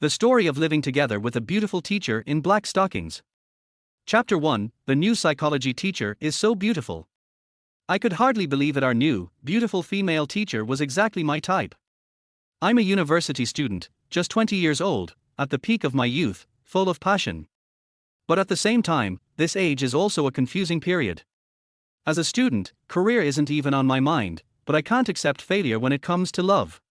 The story of living together with a beautiful teacher in black stockings. Chapter 1. The new psychology teacher is so beautiful. I could hardly believe it. Our new, beautiful female teacher was exactly my type. I'm a university student, just 20 years old, at the peak of my youth, full of passion. But at the same time, this age is also a confusing period. As a student, career isn't even on my mind, but I can't accept failure when it comes to love.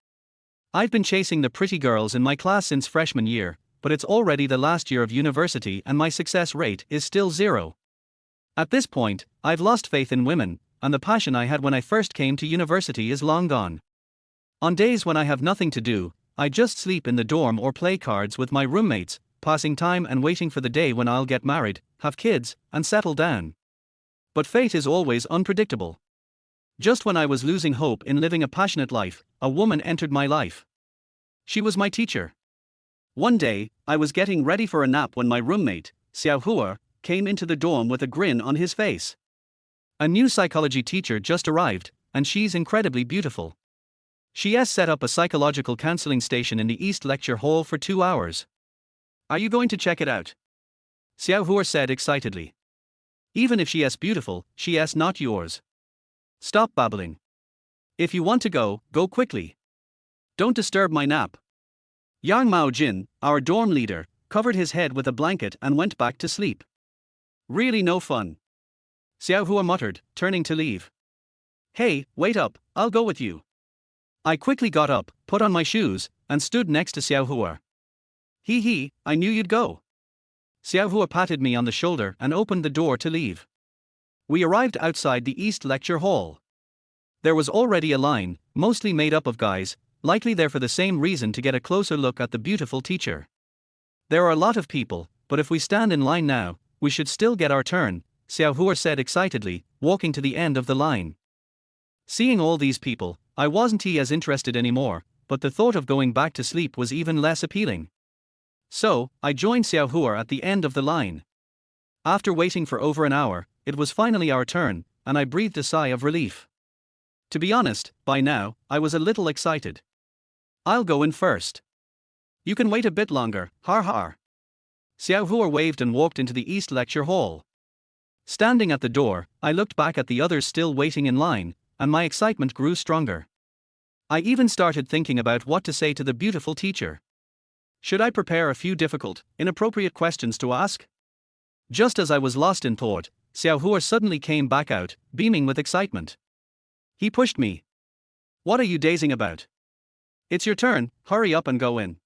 I've been chasing the pretty girls in my class since freshman year, but it's already the last year of university and my success rate is still zero. At this point, I've lost faith in women, and the passion I had when I first came to university is long gone. On days when I have nothing to do, I just sleep in the dorm or play cards with my roommates, passing time and waiting for the day when I'll get married, have kids, and settle down. But fate is always unpredictable. Just when I was losing hope in living a passionate life, a woman entered my life. She was my teacher. One day, I was getting ready for a nap when my roommate, Xiao Hua, came into the dorm with a grin on his face. A new psychology teacher just arrived, and she's incredibly beautiful. She has set up a psychological counseling station in the East Lecture Hall for 2 hours. Are you going to check it out? Xiao Hua said excitedly. Even if she is beautiful, she is not yours. Stop babbling. If you want to go, go quickly. Don't disturb my nap. Yang Mao Jin, our dorm leader, covered his head with a blanket and went back to sleep. Really no fun. Xiao Hua muttered, turning to leave. Hey, wait up, I'll go with you. I quickly got up, put on my shoes, and stood next to Xiao Hua. Hee, I knew you'd go. Xiao Hua patted me on the shoulder and opened the door to leave. We arrived outside the East Lecture Hall. There was already a line, mostly made up of guys, likely there for the same reason to get a closer look at the beautiful teacher. There are a lot of people, but if we stand in line now, we should still get our turn, Xiao Hua said excitedly, walking to the end of the line. Seeing all these people, I wasn't as interested anymore, but the thought of going back to sleep was even less appealing. So, I joined Xiao Hua at the end of the line. After waiting for over an hour, it was finally our turn, and I breathed a sigh of relief. To be honest, by now, I was a little excited. I'll go in first. You can wait a bit longer, har har. Xiao Hua waved and walked into the East Lecture Hall. Standing at the door, I looked back at the others still waiting in line, and my excitement grew stronger. I even started thinking about what to say to the beautiful teacher. Should I prepare a few difficult, inappropriate questions to ask? Just as I was lost in thought, Xiao Hua suddenly came back out, beaming with excitement. He pushed me. What are you dazing about? It's your turn, hurry up and go in.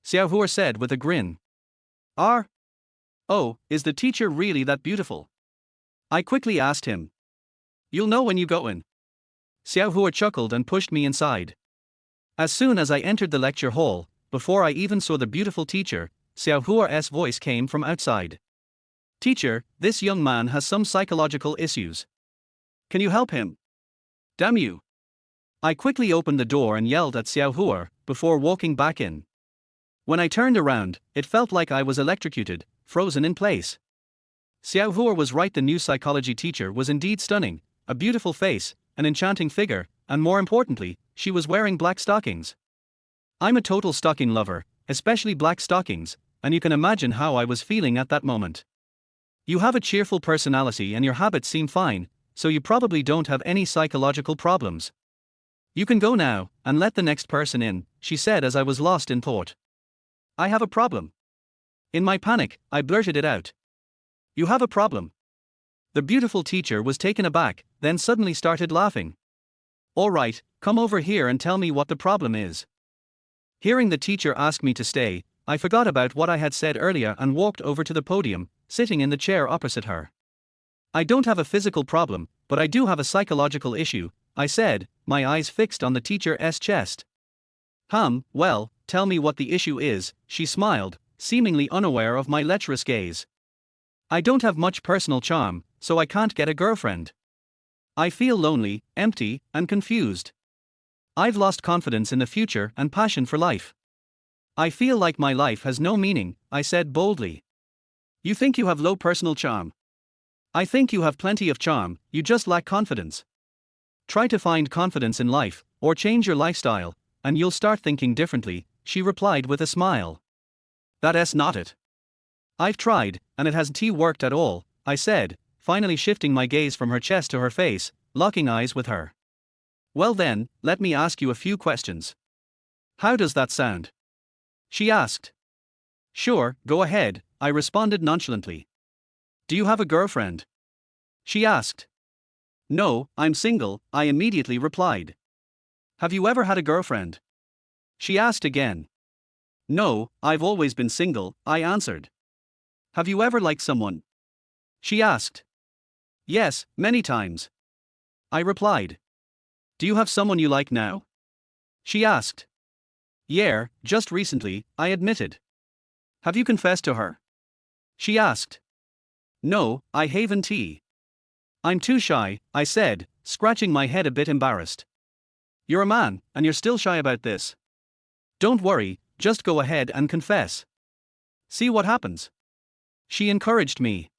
Xiao Hua said with a grin. Oh, is the teacher really that beautiful? I quickly asked him. You'll know when you go in. Xiao Hua chuckled and pushed me inside. As soon as I entered the lecture hall, before I even saw the beautiful teacher, Xiao Hua's voice came from outside. Teacher, this young man has some psychological issues. Can you help him? Damn you. I quickly opened the door and yelled at Xiao Hua, before walking back in. When I turned around, it felt like I was electrocuted, frozen in place. Xiao Hua was right, the new psychology teacher was indeed stunning, a beautiful face, an enchanting figure, and more importantly, she was wearing black stockings. I'm a total stocking lover, especially black stockings, and you can imagine how I was feeling at that moment. You have a cheerful personality and your habits seem fine, so you probably don't have any psychological problems. You can go now, and let the next person in, she said as I was lost in thought. I have a problem. In my panic, I blurted it out. You have a problem? The beautiful teacher was taken aback, then suddenly started laughing. All right, come over here and tell me what the problem is. Hearing the teacher ask me to stay, I forgot about what I had said earlier and walked over to the podium, sitting in the chair opposite her. I don't have a physical problem, but I do have a psychological issue, I said, my eyes fixed on the teacher's chest. Well, tell me what the issue is, she smiled, seemingly unaware of my lecherous gaze. I don't have much personal charm, so I can't get a girlfriend. I feel lonely, empty, and confused. I've lost confidence in the future and passion for life. I feel like my life has no meaning, I said boldly. You think you have low personal charm? I think you have plenty of charm, you just lack confidence. Try to find confidence in life, or change your lifestyle, and you'll start thinking differently, she replied with a smile. That's not it. I've tried, and it hasn't worked at all, I said, finally shifting my gaze from her chest to her face, locking eyes with her. Well then, let me ask you a few questions. How does that sound? She asked. Sure, go ahead, I responded nonchalantly. Do you have a girlfriend? She asked. No, I'm single, I immediately replied. Have you ever had a girlfriend? She asked again. No, I've always been single, I answered. Have you ever liked someone? She asked. Yes, many times. I replied. Do you have someone you like now? She asked. Yeah, just recently, I admitted. Have you confessed to her? She asked. No, I haven't. I'm too shy, I said, scratching my head a bit embarrassed. You're a man, and you're still shy about this. Don't worry, just go ahead and confess. See what happens. She encouraged me.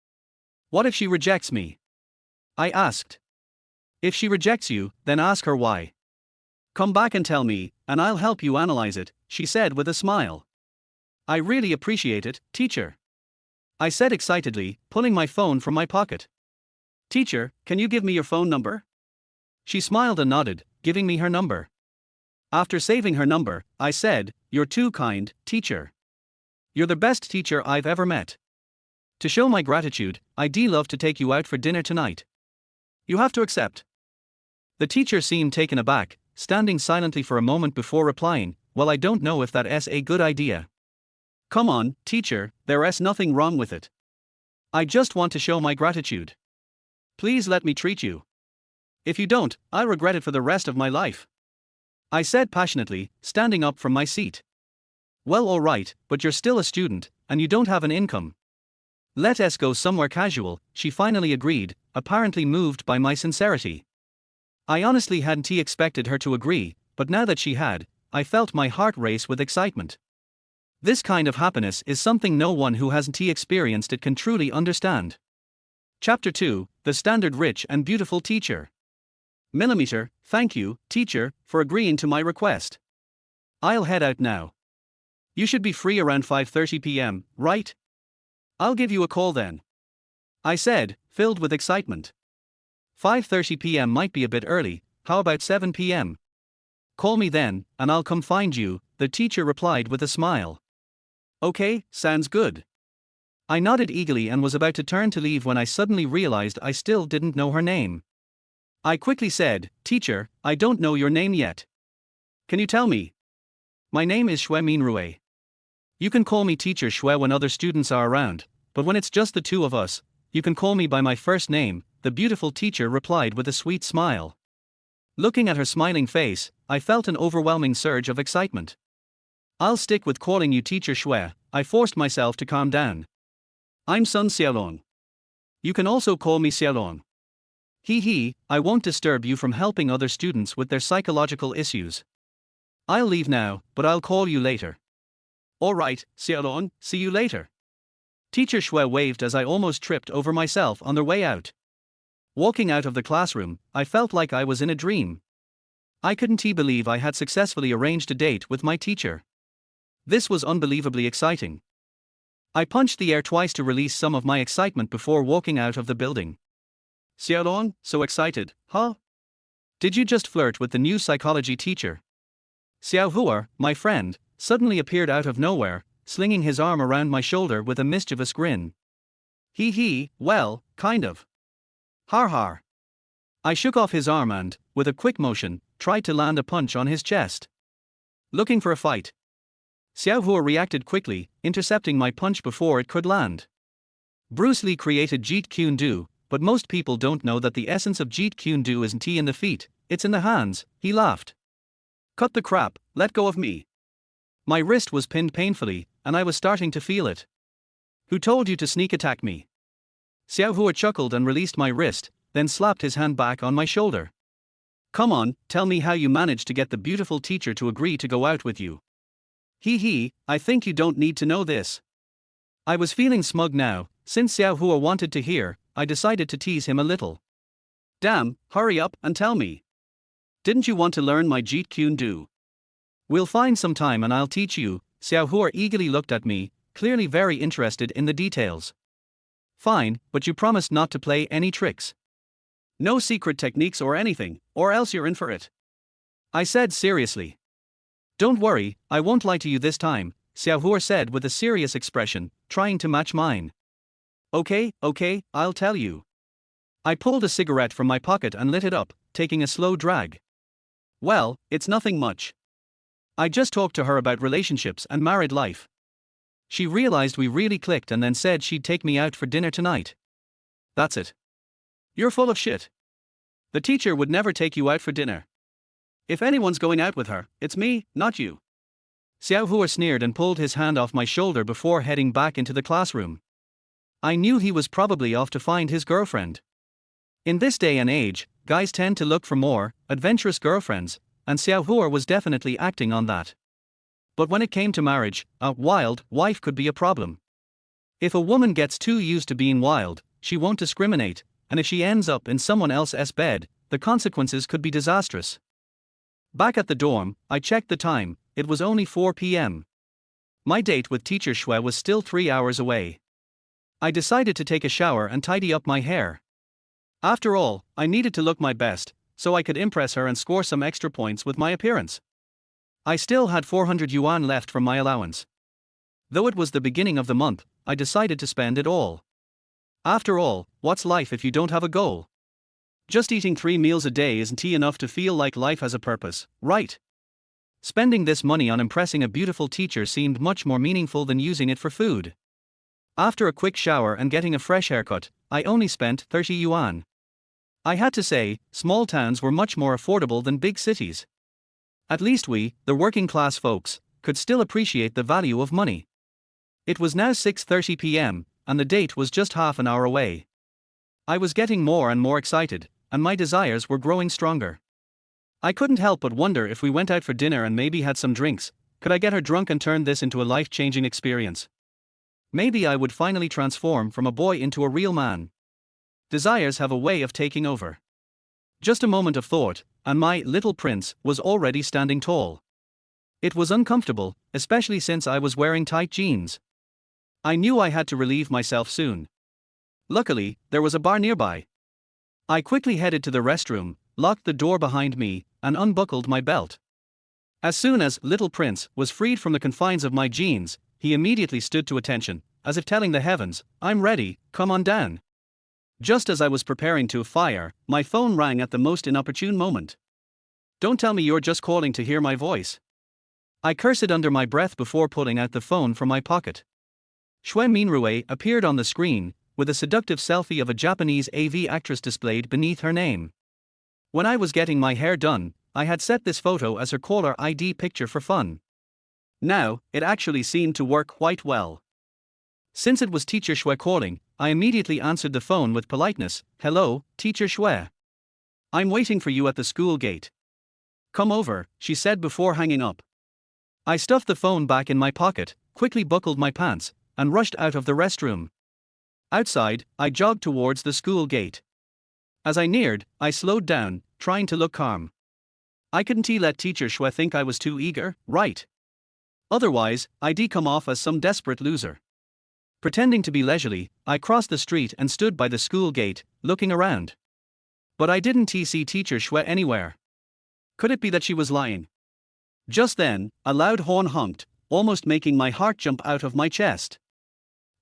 What if she rejects me? I asked. If she rejects you, then ask her why. Come back and tell me, and I'll help you analyze it, she said with a smile. I really appreciate it, teacher. I said excitedly, pulling my phone from my pocket. Teacher, can you give me your phone number? She smiled and nodded, giving me her number. After saving her number, I said, You're too kind, teacher. You're the best teacher I've ever met. To show my gratitude, I'd love to take you out for dinner tonight. You have to accept. The teacher seemed taken aback, standing silently for a moment before replying, Well, I don't know if that's a good idea. Come on, teacher, there's nothing wrong with it. I just want to show my gratitude. Please let me treat you. If you don't, I'll regret it for the rest of my life. I said passionately, standing up from my seat. Well, all right, but you're still a student, and you don't have an income. Let us go somewhere casual, she finally agreed, apparently moved by my sincerity. I honestly hadn't expected her to agree, but now that she had, I felt my heart race with excitement. This kind of happiness is something no one who hasn't experienced it can truly understand. Chapter 2, The Standard Rich and Beautiful Teacher. Millimeter, thank you, teacher, for agreeing to my request. I'll head out now. You should be free around 5:30 p.m., right? I'll give you a call then. I said, filled with excitement. 5:30 p.m. might be a bit early, how about 7 p.m.? Call me then, and I'll come find you, the teacher replied with a smile. Okay, sounds good. I nodded eagerly and was about to turn to leave when I suddenly realized I still didn't know her name. I quickly said, Teacher, I don't know your name yet. Can you tell me? My name is Xue Minrue. You can call me Teacher Xue when other students are around, but when it's just the two of us, you can call me by my first name, the beautiful teacher replied with a sweet smile. Looking at her smiling face, I felt an overwhelming surge of excitement. I'll stick with calling you Teacher Xue, I forced myself to calm down. I'm Sun Xiaolong. You can also call me Xiaolong. I won't disturb you from helping other students with their psychological issues. I'll leave now, but I'll call you later. Alright, Xiaolong, see you later. Teacher Xue waved as I almost tripped over myself on their way out. Walking out of the classroom, I felt like I was in a dream. I couldn't believe I had successfully arranged a date with my teacher. This was unbelievably exciting. I punched the air twice to release some of my excitement before walking out of the building. Xiaolong, so excited, huh? Did you just flirt with the new psychology teacher? Xiao Hua, my friend, suddenly appeared out of nowhere, slinging his arm around my shoulder with a mischievous grin. Well, kind of. Har har. I shook off his arm and, with a quick motion, tried to land a punch on his chest. Looking for a fight. Xiao Hua reacted quickly, intercepting my punch before it could land. Bruce Lee created Jeet Kune Do, but most people don't know that the essence of Jeet Kune Do isn't in the feet, it's in the hands, he laughed. Cut the crap, let go of me. My wrist was pinned painfully, and I was starting to feel it. Who told you to sneak attack me? Xiao Hua chuckled and released my wrist, then slapped his hand back on my shoulder. Come on, tell me how you managed to get the beautiful teacher to agree to go out with you. I think you don't need to know this. I was feeling smug now, since Xiao Hua wanted to hear, I decided to tease him a little. Damn, hurry up and tell me. Didn't you want to learn my Jeet Kune Do? We'll find some time and I'll teach you, Xiao Hua eagerly looked at me, clearly very interested in the details. Fine, but you promised not to play any tricks. No secret techniques or anything, or else you're in for it. I said seriously. Don't worry, I won't lie to you this time, Xiaohua said with a serious expression, trying to match mine. Okay, I'll tell you. I pulled a cigarette from my pocket and lit it up, taking a slow drag. Well, it's nothing much. I just talked to her about relationships and married life. She realized we really clicked and then said she'd take me out for dinner tonight. That's it. You're full of shit. The teacher would never take you out for dinner. If anyone's going out with her, it's me, not you. Xiaohua sneered and pulled his hand off my shoulder before heading back into the classroom. I knew he was probably off to find his girlfriend. In this day and age, guys tend to look for more adventurous girlfriends, and Xiaohua was definitely acting on that. But when it came to marriage, a wild wife could be a problem. If a woman gets too used to being wild, she won't discriminate, and if she ends up in someone else's bed, the consequences could be disastrous. Back at the dorm, I checked the time. It was only 4 p.m. My date with teacher Xue was still 3 hours away. I decided to take a shower and tidy up my hair. After all, I needed to look my best, so I could impress her and score some extra points with my appearance. I still had 400 yuan left from my allowance. Though it was the beginning of the month, I decided to spend it all. After all, what's life if you don't have a goal? Just eating 3 meals a day isn't enough to feel like life has a purpose, right? Spending this money on impressing a beautiful teacher seemed much more meaningful than using it for food. After a quick shower and getting a fresh haircut, I only spent 30 yuan. I had to say, small towns were much more affordable than big cities. At least we, the working class folks, could still appreciate the value of money. It was now 6:30 p.m., and the date was just half an hour away. I was getting more and more excited, and my desires were growing stronger. I couldn't help but wonder if we went out for dinner and maybe had some drinks, could I get her drunk and turn this into a life-changing experience? Maybe I would finally transform from a boy into a real man. Desires have a way of taking over. Just a moment of thought, and my little prince was already standing tall. It was uncomfortable, especially since I was wearing tight jeans. I knew I had to relieve myself soon. Luckily, there was a bar nearby. I quickly headed to the restroom, locked the door behind me, and unbuckled my belt. As soon as Little Prince was freed from the confines of my jeans, he immediately stood to attention, as if telling the heavens, "I'm ready, come on down." Just as I was preparing to fire, my phone rang at the most inopportune moment. Don't tell me you're just calling to hear my voice. I cursed under my breath before pulling out the phone from my pocket. Xue Minrue appeared on the screen, with a seductive selfie of a Japanese AV actress displayed beneath her name. When I was getting my hair done, I had set this photo as her caller ID picture for fun. Now, it actually seemed to work quite well. Since it was Teacher Xue calling, I immediately answered the phone with politeness. "Hello, Teacher Xue. I'm waiting for you at the school gate. Come over," she said before hanging up. I stuffed the phone back in my pocket, quickly buckled my pants, and rushed out of the restroom. Outside, I jogged towards the school gate. As I neared, I slowed down, trying to look calm. I couldn't let Teacher Xue think I was too eager, right? Otherwise, I'd come off as some desperate loser. Pretending to be leisurely, I crossed the street and stood by the school gate, looking around. But I didn't see Teacher Xue anywhere. Could it be that she was lying? Just then, a loud horn honked, almost making my heart jump out of my chest.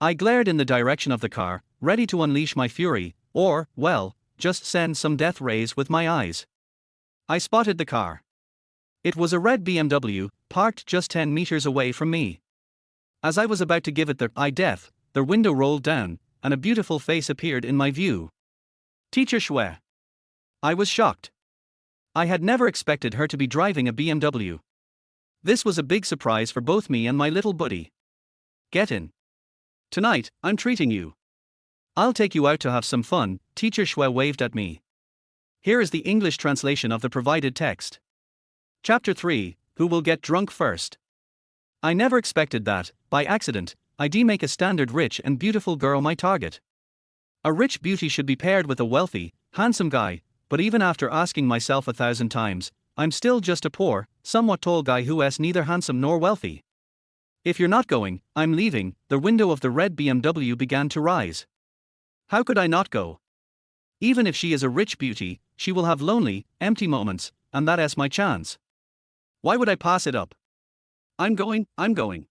I glared in the direction of the car, ready to unleash my fury, or, well, just send some death rays with my eyes. I spotted the car. It was a red BMW, parked just 10 meters away from me. As I was about to give it the eye death, the window rolled down, and a beautiful face appeared in my view. Teacher Xue. I was shocked. I had never expected her to be driving a BMW. This was a big surprise for both me and my little buddy. Get in. Tonight, I'm treating you. I'll take you out to have some fun, Teacher Xue waved at me. Here is the English translation of the provided text. Chapter 3, Who Will Get Drunk First? I never expected that, by accident, I'd make a standard rich and beautiful girl my target. A rich beauty should be paired with a wealthy, handsome guy, but even after asking myself 1,000 times, I'm still just a poor, somewhat tall guy who's neither handsome nor wealthy. If you're not going, I'm leaving. The window of the red BMW began to rise. How could I not go? Even if she is a rich beauty, she will have lonely, empty moments, and that's my chance. Why would I pass it up? I'm going, I'm going.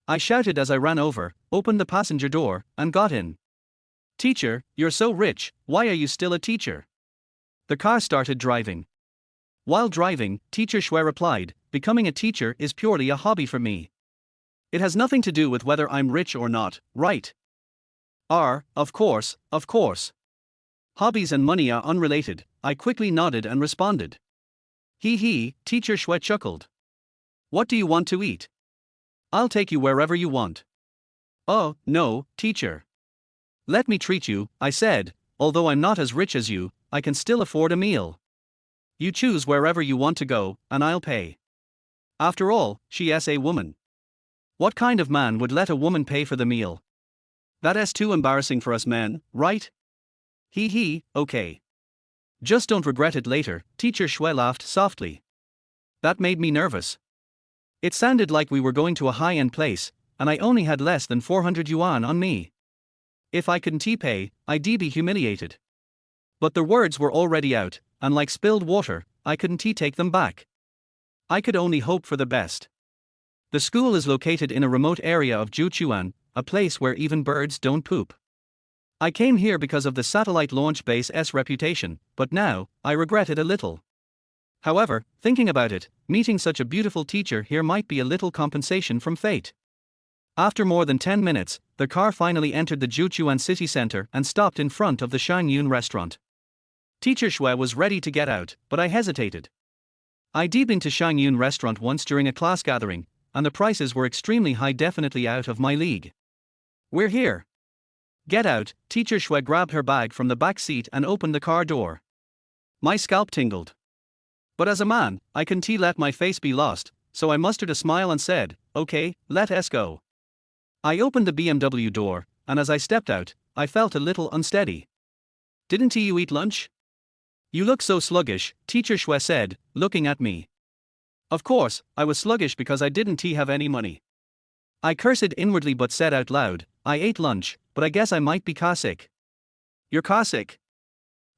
I shouted as I ran over, opened the passenger door, and got in. Teacher, you're so rich, why are you still a teacher? The car started driving. While driving, Teacher Shui replied, becoming a teacher is purely a hobby for me. It has nothing to do with whether I'm rich or not, right? Of course, of course. Hobbies and money are unrelated, I quickly nodded and responded. Hee, Teacher Shui chuckled. What do you want to eat? I'll take you wherever you want. Oh, no, teacher. Let me treat you, I said, although I'm not as rich as you, I can still afford a meal. You choose wherever you want to go, and I'll pay. After all, she's a woman. What kind of man would let a woman pay for the meal? That's too embarrassing for us men, right? Hee, okay. Just don't regret it later, Teacher Shui laughed softly. That made me nervous. It sounded like we were going to a high-end place, and I only had less than 400 yuan on me. If I couldn't pay, I'd be humiliated. But the words were already out, and like spilled water, I couldn't take them back. I could only hope for the best. The school is located in a remote area of Zhuchuan, a place where even birds don't poop. I came here because of the satellite launch base's reputation, but now, I regret it a little. However, thinking about it, meeting such a beautiful teacher here might be a little compensation from fate. After more than 10 minutes, the car finally entered the Zhuchuan city center and stopped in front of the Shangyun restaurant. Teacher Shui was ready to get out, but I hesitated. I'd been to Shangyun restaurant once during a class gathering, and the prices were extremely high, definitely out of my league. We're here. Get out, Teacher Shui grabbed her bag from the back seat and opened the car door. My scalp tingled. But as a man, I couldn't let my face be lost, so I mustered a smile and said, okay, let's go. I opened the BMW door, and as I stepped out, I felt a little unsteady. Didn't you eat lunch? You look so sluggish, Teacher Shui said, looking at me. Of course, I was sluggish because I didn't have any money. I cursed inwardly but said out loud, I ate lunch, but I guess I might be car sick. You're car sick?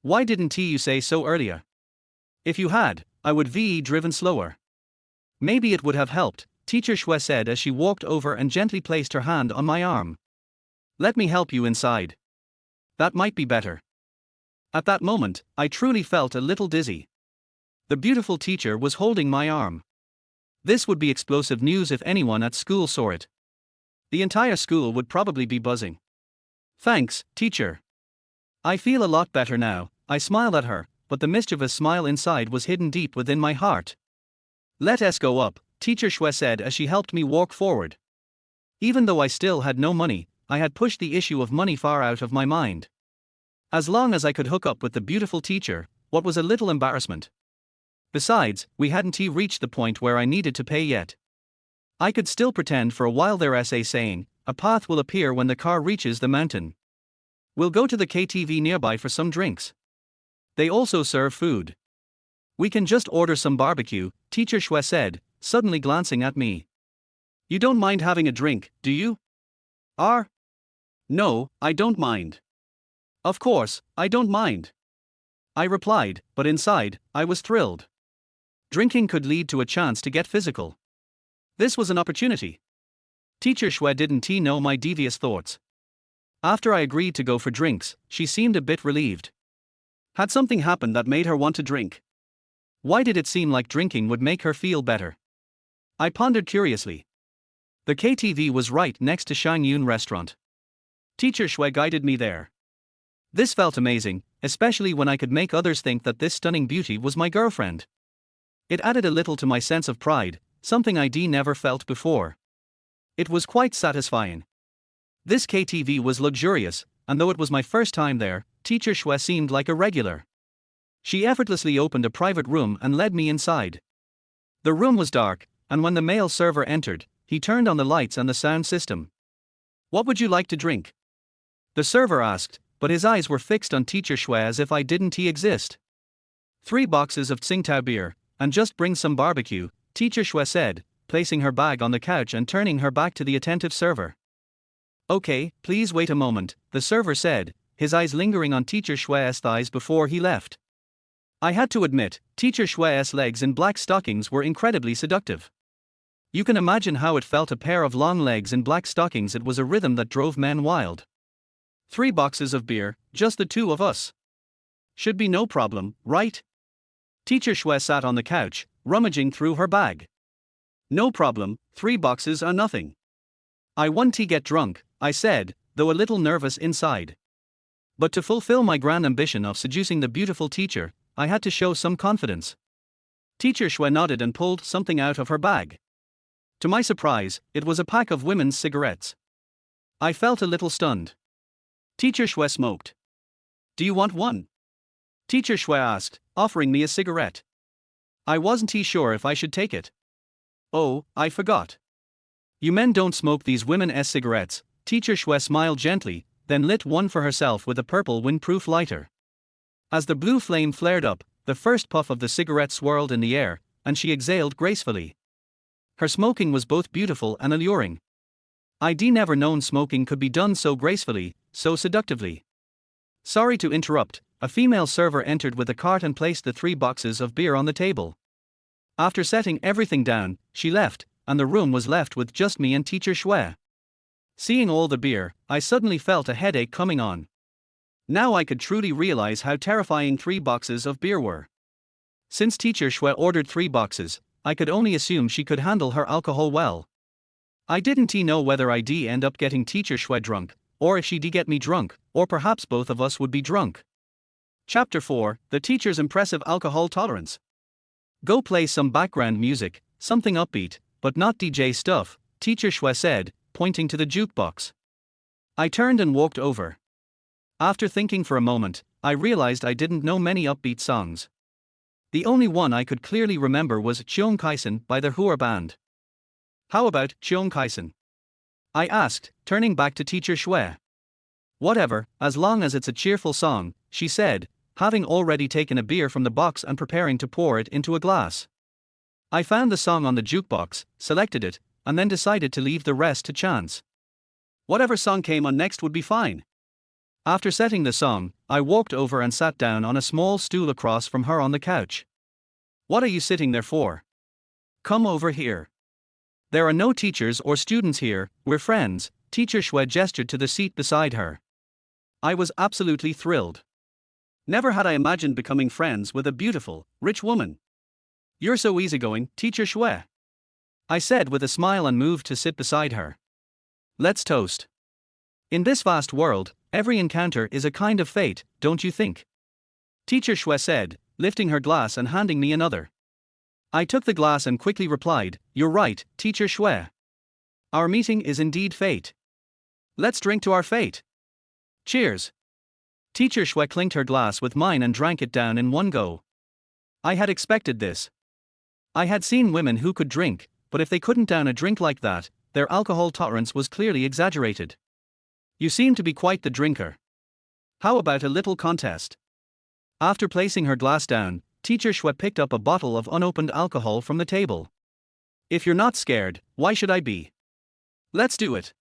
Why didn't you say so earlier? If you had, I would have driven slower. Maybe it would have helped, Teacher Shui said as she walked over and gently placed her hand on my arm. Let me help you inside. That might be better. At that moment, I truly felt a little dizzy. The beautiful teacher was holding my arm. This would be explosive news if anyone at school saw it. The entire school would probably be buzzing. Thanks, teacher. I feel a lot better now, I smiled at her, but the mischievous smile inside was hidden deep within my heart. Let's go up, Teacher Shui said as she helped me walk forward. Even though I still had no money, I had pushed the issue of money far out of my mind. As long as I could hook up with the beautiful teacher, what was a little embarrassment? Besides, we hadn't reached the point where I needed to pay yet. I could still pretend for a while there, saying, a path will appear when the car reaches the mountain. We'll go to the KTV nearby for some drinks. They also serve food. We can just order some barbecue, Teacher Shui said, suddenly glancing at me. You don't mind having a drink, do you? No, I don't mind. Of course, I don't mind. I replied, but inside, I was thrilled. Drinking could lead to a chance to get physical. This was an opportunity. Teacher Shui didn't know my devious thoughts. After I agreed to go for drinks, she seemed a bit relieved. Had something happened that made her want to drink? Why did it seem like drinking would make her feel better? I pondered curiously. The KTV was right next to Shangyun restaurant. Teacher Shui guided me there. This felt amazing, especially when I could make others think that this stunning beauty was my girlfriend. It added a little to my sense of pride, something I'd never felt before. It was quite satisfying. This KTV was luxurious, and though it was my first time there, Teacher Shui seemed like a regular. She effortlessly opened a private room and led me inside. The room was dark, and when the male server entered, he turned on the lights and the sound system. What would you like to drink? The server asked, but his eyes were fixed on Teacher Shui as if I didn't exist. 3 boxes of Tsingtao beer, and just bring some barbecue, Teacher Shui said, placing her bag on the couch and turning her back to the attentive server. "Okay, please wait a moment," the server said, his eyes lingering on Teacher Shue's thighs before he left. I had to admit, Teacher Shue's legs in black stockings were incredibly seductive. You can imagine how it felt, a pair of long legs in black stockings. It was a rhythm that drove men wild. 3 boxes of beer, just the two of us. Should be no problem, right? Teacher Shue sat on the couch, rummaging through her bag. "No problem, 3 boxes are nothing. I want to get drunk," I said, though a little nervous inside. But to fulfill my grand ambition of seducing the beautiful teacher, I had to show some confidence. Teacher Shue nodded and pulled something out of her bag. To my surprise, it was a pack of women's cigarettes. I felt a little stunned. Teacher Shue smoked. "Do you want one?" Teacher Shue asked, offering me a cigarette. I wasn't sure if I should take it. "Oh, I forgot. You men don't smoke these women's cigarettes." Teacher Shue smiled gently, then lit one for herself with a purple windproof lighter. As the blue flame flared up, the first puff of the cigarette swirled in the air, and she exhaled gracefully. Her smoking was both beautiful and alluring. I'd never known smoking could be done so gracefully, so seductively. "Sorry to interrupt," a female server entered with a cart and placed the 3 boxes of beer on the table. After setting everything down, she left, and the room was left with just me and Teacher Shue. Seeing all the beer, I suddenly felt a headache coming on. Now I could truly realize how terrifying 3 boxes of beer were. Since Teacher Shue ordered 3 boxes, I could only assume she could handle her alcohol well. I didn't know whether I'd end up getting Teacher Shue drunk, or if she'd get me drunk, or perhaps both of us would be drunk. Chapter 4: The Teacher's Impressive Alcohol Tolerance. "Go play some background music, something upbeat, but not DJ stuff," Teacher Shue said, pointing to the jukebox. I turned and walked over. After thinking for a moment, I realized I didn't know many upbeat songs. The only one I could clearly remember was Cheong Kaisen by the Hua Band. "How about Cheong Kaisen?" I asked, turning back to Teacher Shue. "Whatever, as long as it's a cheerful song," she said, having already taken a beer from the box and preparing to pour it into a glass. I found the song on the jukebox, selected it, and then decided to leave the rest to chance. Whatever song came on next would be fine. After setting the song, I walked over and sat down on a small stool across from her on the couch. "What are you sitting there for? Come over here. There are no teachers or students here, we're friends." Teacher Shue gestured to the seat beside her. I was absolutely thrilled. Never had I imagined becoming friends with a beautiful, rich woman. "You're so easygoing, Teacher Shue," I said with a smile and moved to sit beside her. "Let's toast. In this vast world, every encounter is a kind of fate, don't you think?" Teacher Shue said, lifting her glass and handing me another. I took the glass and quickly replied, "You're right, Teacher Shue. Our meeting is indeed fate. Let's drink to our fate. Cheers." Teacher Shue clinked her glass with mine and drank it down in one go. I had expected this. I had seen women who could drink, but if they couldn't down a drink like that, their alcohol tolerance was clearly exaggerated. "You seem to be quite the drinker. How about a little contest?" After placing her glass down, Teacher Shue picked up a bottle of unopened alcohol from the table. "If you're not scared, why should I be? Let's do it."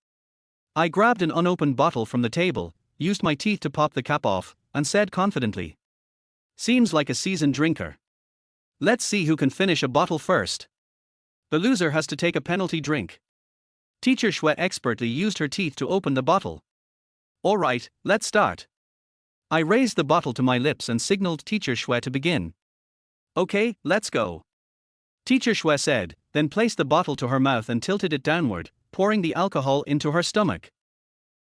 I grabbed an unopened bottle from the table, used my teeth to pop the cap off, and said confidently, "Seems like a seasoned drinker. Let's see who can finish a bottle first. The loser has to take a penalty drink." Teacher Shue expertly used her teeth to open the bottle. "All right, let's start." I raised the bottle to my lips and signaled Teacher Shue to begin. "Okay, let's go." Teacher Shue said, then placed the bottle to her mouth and tilted it downward, pouring the alcohol into her stomach.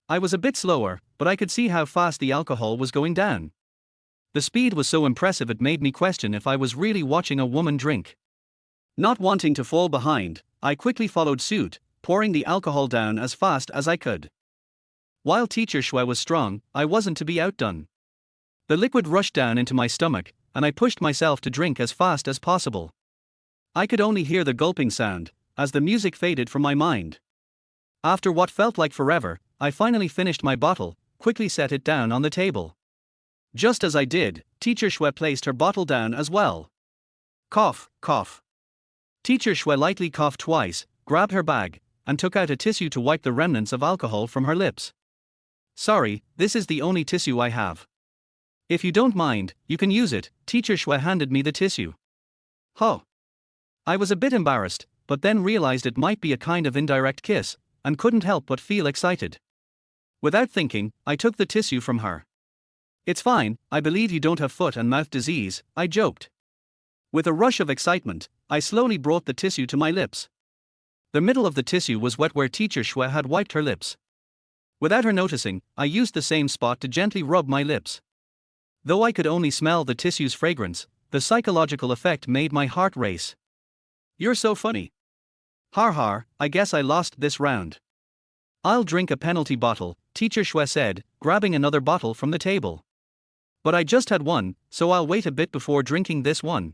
I was a bit slower, but I could see how fast the alcohol was going down. The speed was so impressive it made me question if I was really watching a woman drink. Not wanting to fall behind, I quickly followed suit, pouring the alcohol down as fast as I could. While Teacher Shue was strong, I wasn't to be outdone. The liquid rushed down into my stomach, and I pushed myself to drink as fast as possible. I could only hear the gulping sound, as the music faded from my mind. After what felt like forever, I finally finished my bottle, quickly set it down on the table. Just as I did, Teacher Shue placed her bottle down as well. Cough, cough. Teacher Shui lightly coughed twice, grabbed her bag, and took out a tissue to wipe the remnants of alcohol from her lips. Sorry, this is the only tissue I have. If you don't mind, you can use it. Teacher Shui handed me the tissue. Huh. I was a bit embarrassed, but then realized it might be a kind of indirect kiss, and couldn't help but feel excited. Without thinking, I took the tissue from her. It's fine, I believe you don't have foot and mouth disease, I joked. With a rush of excitement, I slowly brought the tissue to my lips. The middle of the tissue was wet where Teacher Shui had wiped her lips. Without her noticing, I used the same spot to gently rub my lips. Though I could only smell the tissue's fragrance, the psychological effect made my heart race. You're so funny. Har har, I guess I lost this round. I'll drink a penalty bottle, Teacher Shui said, grabbing another bottle from the table. But I just had one, so I'll wait a bit before drinking this one.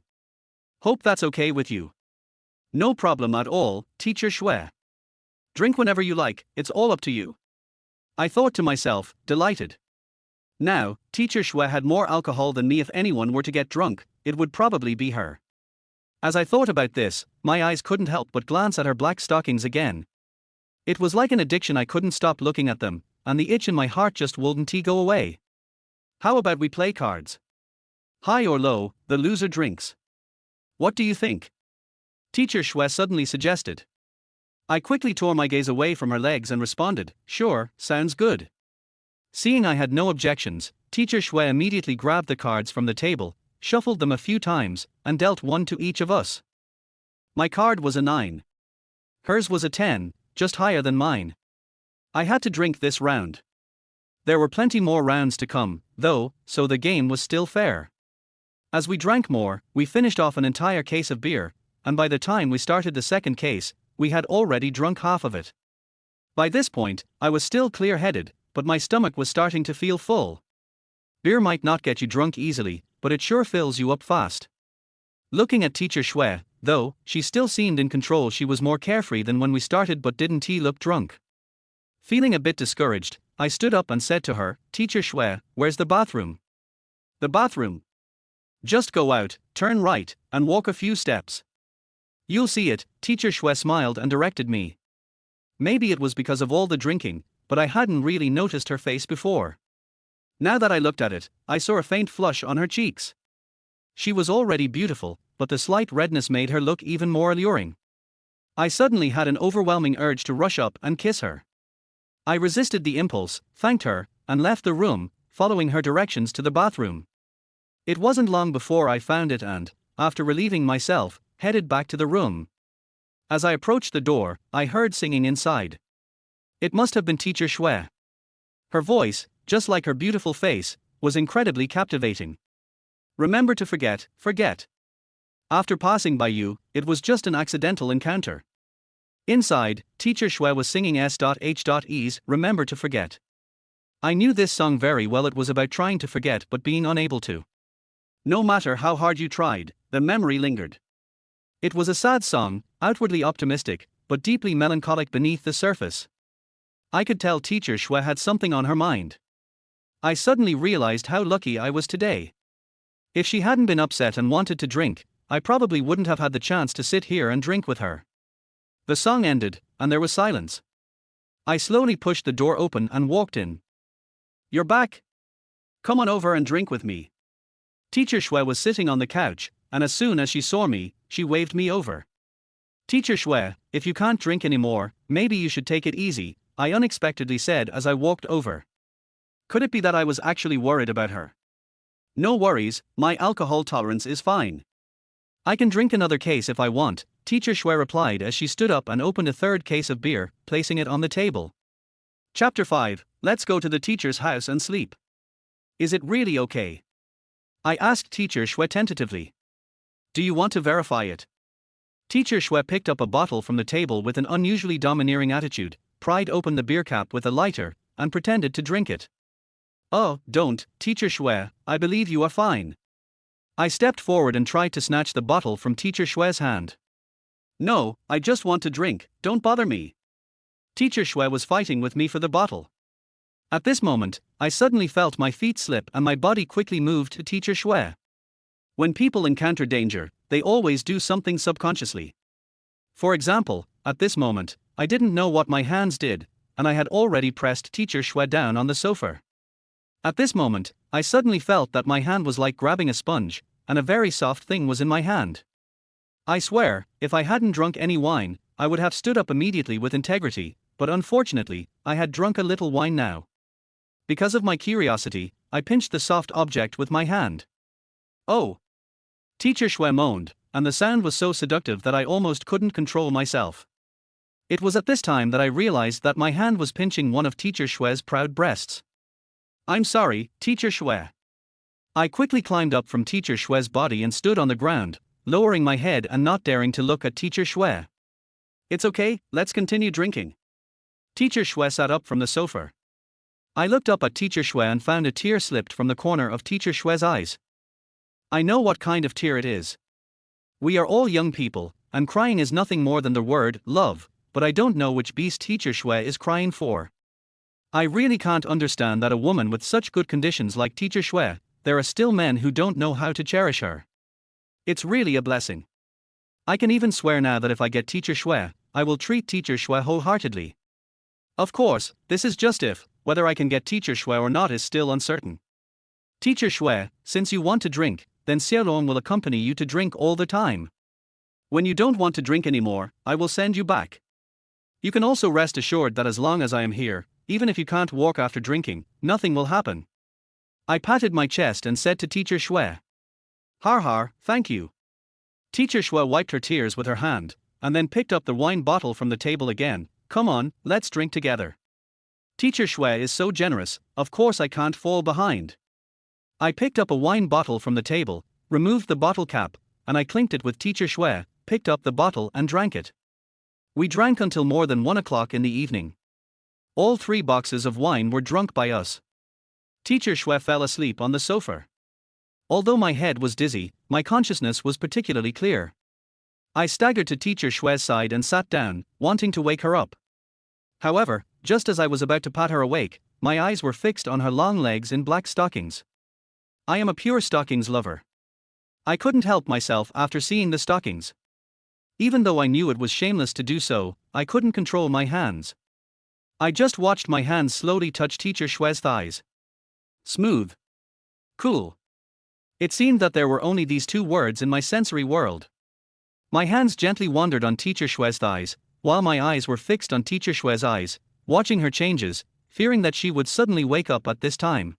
Hope that's okay with you. No problem at all, Teacher Shui. Drink whenever you like, it's all up to you. I thought to myself, delighted. Now, Teacher Shui had more alcohol than me. If anyone were to get drunk, it would probably be her. As I thought about this, my eyes couldn't help but glance at her black stockings again. It was like an addiction. I couldn't stop looking at them, and the itch in my heart just wouldn't go away. How about we play cards? High or low, the loser drinks. What do you think? Teacher Shui suddenly suggested. I quickly tore my gaze away from her legs and responded, sure, sounds good. Seeing I had no objections, Teacher Shui immediately grabbed the cards from the table, shuffled them a few times, and dealt one to each of us. My card was a 9. Hers was a 10, just higher than mine. I had to drink this round. There were plenty more rounds to come, though, so the game was still fair. As we drank more, we finished off an entire case of beer, and by the time we started the second case, we had already drunk half of it. By this point, I was still clear-headed, but my stomach was starting to feel full. Beer might not get you drunk easily, but it sure fills you up fast. Looking at Teacher Shui, though, she still seemed in control. She was more carefree than when we started, but didn't look drunk. Feeling a bit discouraged, I stood up and said to her, Teacher Shui, where's the bathroom? The bathroom? Just go out, turn right, and walk a few steps. You'll see it. Teacher Shui smiled and directed me. Maybe it was because of all the drinking, but I hadn't really noticed her face before. Now that I looked at it, I saw a faint flush on her cheeks. She was already beautiful, but the slight redness made her look even more alluring. I suddenly had an overwhelming urge to rush up and kiss her. I resisted the impulse, thanked her, and left the room, following her directions to the bathroom. It wasn't long before I found it and, after relieving myself, headed back to the room. As I approached the door, I heard singing inside. It must have been Teacher Shui. Her voice, just like her beautiful face, was incredibly captivating. Remember to forget. After passing by you, it was just an accidental encounter. Inside, Teacher Shui was singing S.H.E's Remember to Forget. I knew this song very well. It was about trying to forget but being unable to. No matter how hard you tried, the memory lingered. It was a sad song, outwardly optimistic, but deeply melancholic beneath the surface. I could tell Teacher Shui had something on her mind. I suddenly realized how lucky I was today. If she hadn't been upset and wanted to drink, I probably wouldn't have had the chance to sit here and drink with her. The song ended, and there was silence. I slowly pushed the door open and walked in. You're back? Come on over and drink with me. Teacher Shui was sitting on the couch, and as soon as she saw me, she waved me over. Teacher Shui, if you can't drink anymore, maybe you should take it easy, I unexpectedly said as I walked over. Could it be that I was actually worried about her? No worries, my alcohol tolerance is fine. I can drink another case if I want, Teacher Shui replied as she stood up and opened a third case of beer, placing it on the table. Chapter 5, Let's go to the teacher's house and sleep. Is it really okay? I asked Teacher Shui tentatively. Do you want to verify it? Teacher Shui picked up a bottle from the table with an unusually domineering attitude, pried open the beer cap with a lighter, and pretended to drink it. Oh, don't, Teacher Shui, I believe you are fine. I stepped forward and tried to snatch the bottle from Teacher Shui's hand. No, I just want to drink, don't bother me. Teacher Shui was fighting with me for the bottle. At this moment, I suddenly felt my feet slip and my body quickly moved to Teacher Shui. When people encounter danger, they always do something subconsciously. For example, at this moment, I didn't know what my hands did, and I had already pressed teacher Shui down on the sofa. At this moment, I suddenly felt that my hand was like grabbing a sponge, and a very soft thing was in my hand. I swear, if I hadn't drunk any wine, I would have stood up immediately with integrity, but unfortunately, I had drunk a little wine now. Because of my curiosity, I pinched the soft object with my hand. Oh! Teacher Shui moaned, and the sound was so seductive that I almost couldn't control myself. It was at this time that I realized that my hand was pinching one of Teacher Shui's proud breasts. I'm sorry, Teacher Shui. I quickly climbed up from Teacher Shui's body and stood on the ground, lowering my head and not daring to look at Teacher Shui. It's okay, let's continue drinking. Teacher Shui sat up from the sofa. I looked up at Teacher Shui and found a tear slipped from the corner of Teacher Shui's eyes. I know what kind of tear it is. We are all young people, and crying is nothing more than the word love, but I don't know which beast Teacher Shui is crying for. I really can't understand that a woman with such good conditions like Teacher Shui, there are still men who don't know how to cherish her. It's really a blessing. I can even swear now that if I get Teacher Shui, I will treat Teacher Shui wholeheartedly. Of course, this is just if, whether I can get Teacher Shui or not is still uncertain. Teacher Shui, since you want to drink, then Xiaolong will accompany you to drink all the time. When you don't want to drink anymore, I will send you back. You can also rest assured that as long as I am here, even if you can't walk after drinking, nothing will happen. I patted my chest and said to Teacher Shui. Har har, thank you. Teacher Shui wiped her tears with her hand, and then picked up the wine bottle from the table again. Come on, let's drink together. Teacher Shui is so generous, of course I can't fall behind. I picked up a wine bottle from the table, removed the bottle cap, and I clinked it with Teacher Shui, picked up the bottle and drank it. We drank until more than 1 o'clock in the evening. All 3 boxes of wine were drunk by us. Teacher Shui fell asleep on the sofa. Although my head was dizzy, my consciousness was particularly clear. I staggered to Teacher Shui's side and sat down, wanting to wake her up. However, just as I was about to pat her awake, my eyes were fixed on her long legs in black stockings. I am a pure stockings lover. I couldn't help myself after seeing the stockings. Even though I knew it was shameless to do so, I couldn't control my hands. I just watched my hands slowly touch Teacher Shui's thighs. Smooth. Cool. It seemed that there were only these 2 words in my sensory world. My hands gently wandered on Teacher Shui's thighs, while my eyes were fixed on Teacher Shui's eyes, watching her changes, fearing that she would suddenly wake up at this time.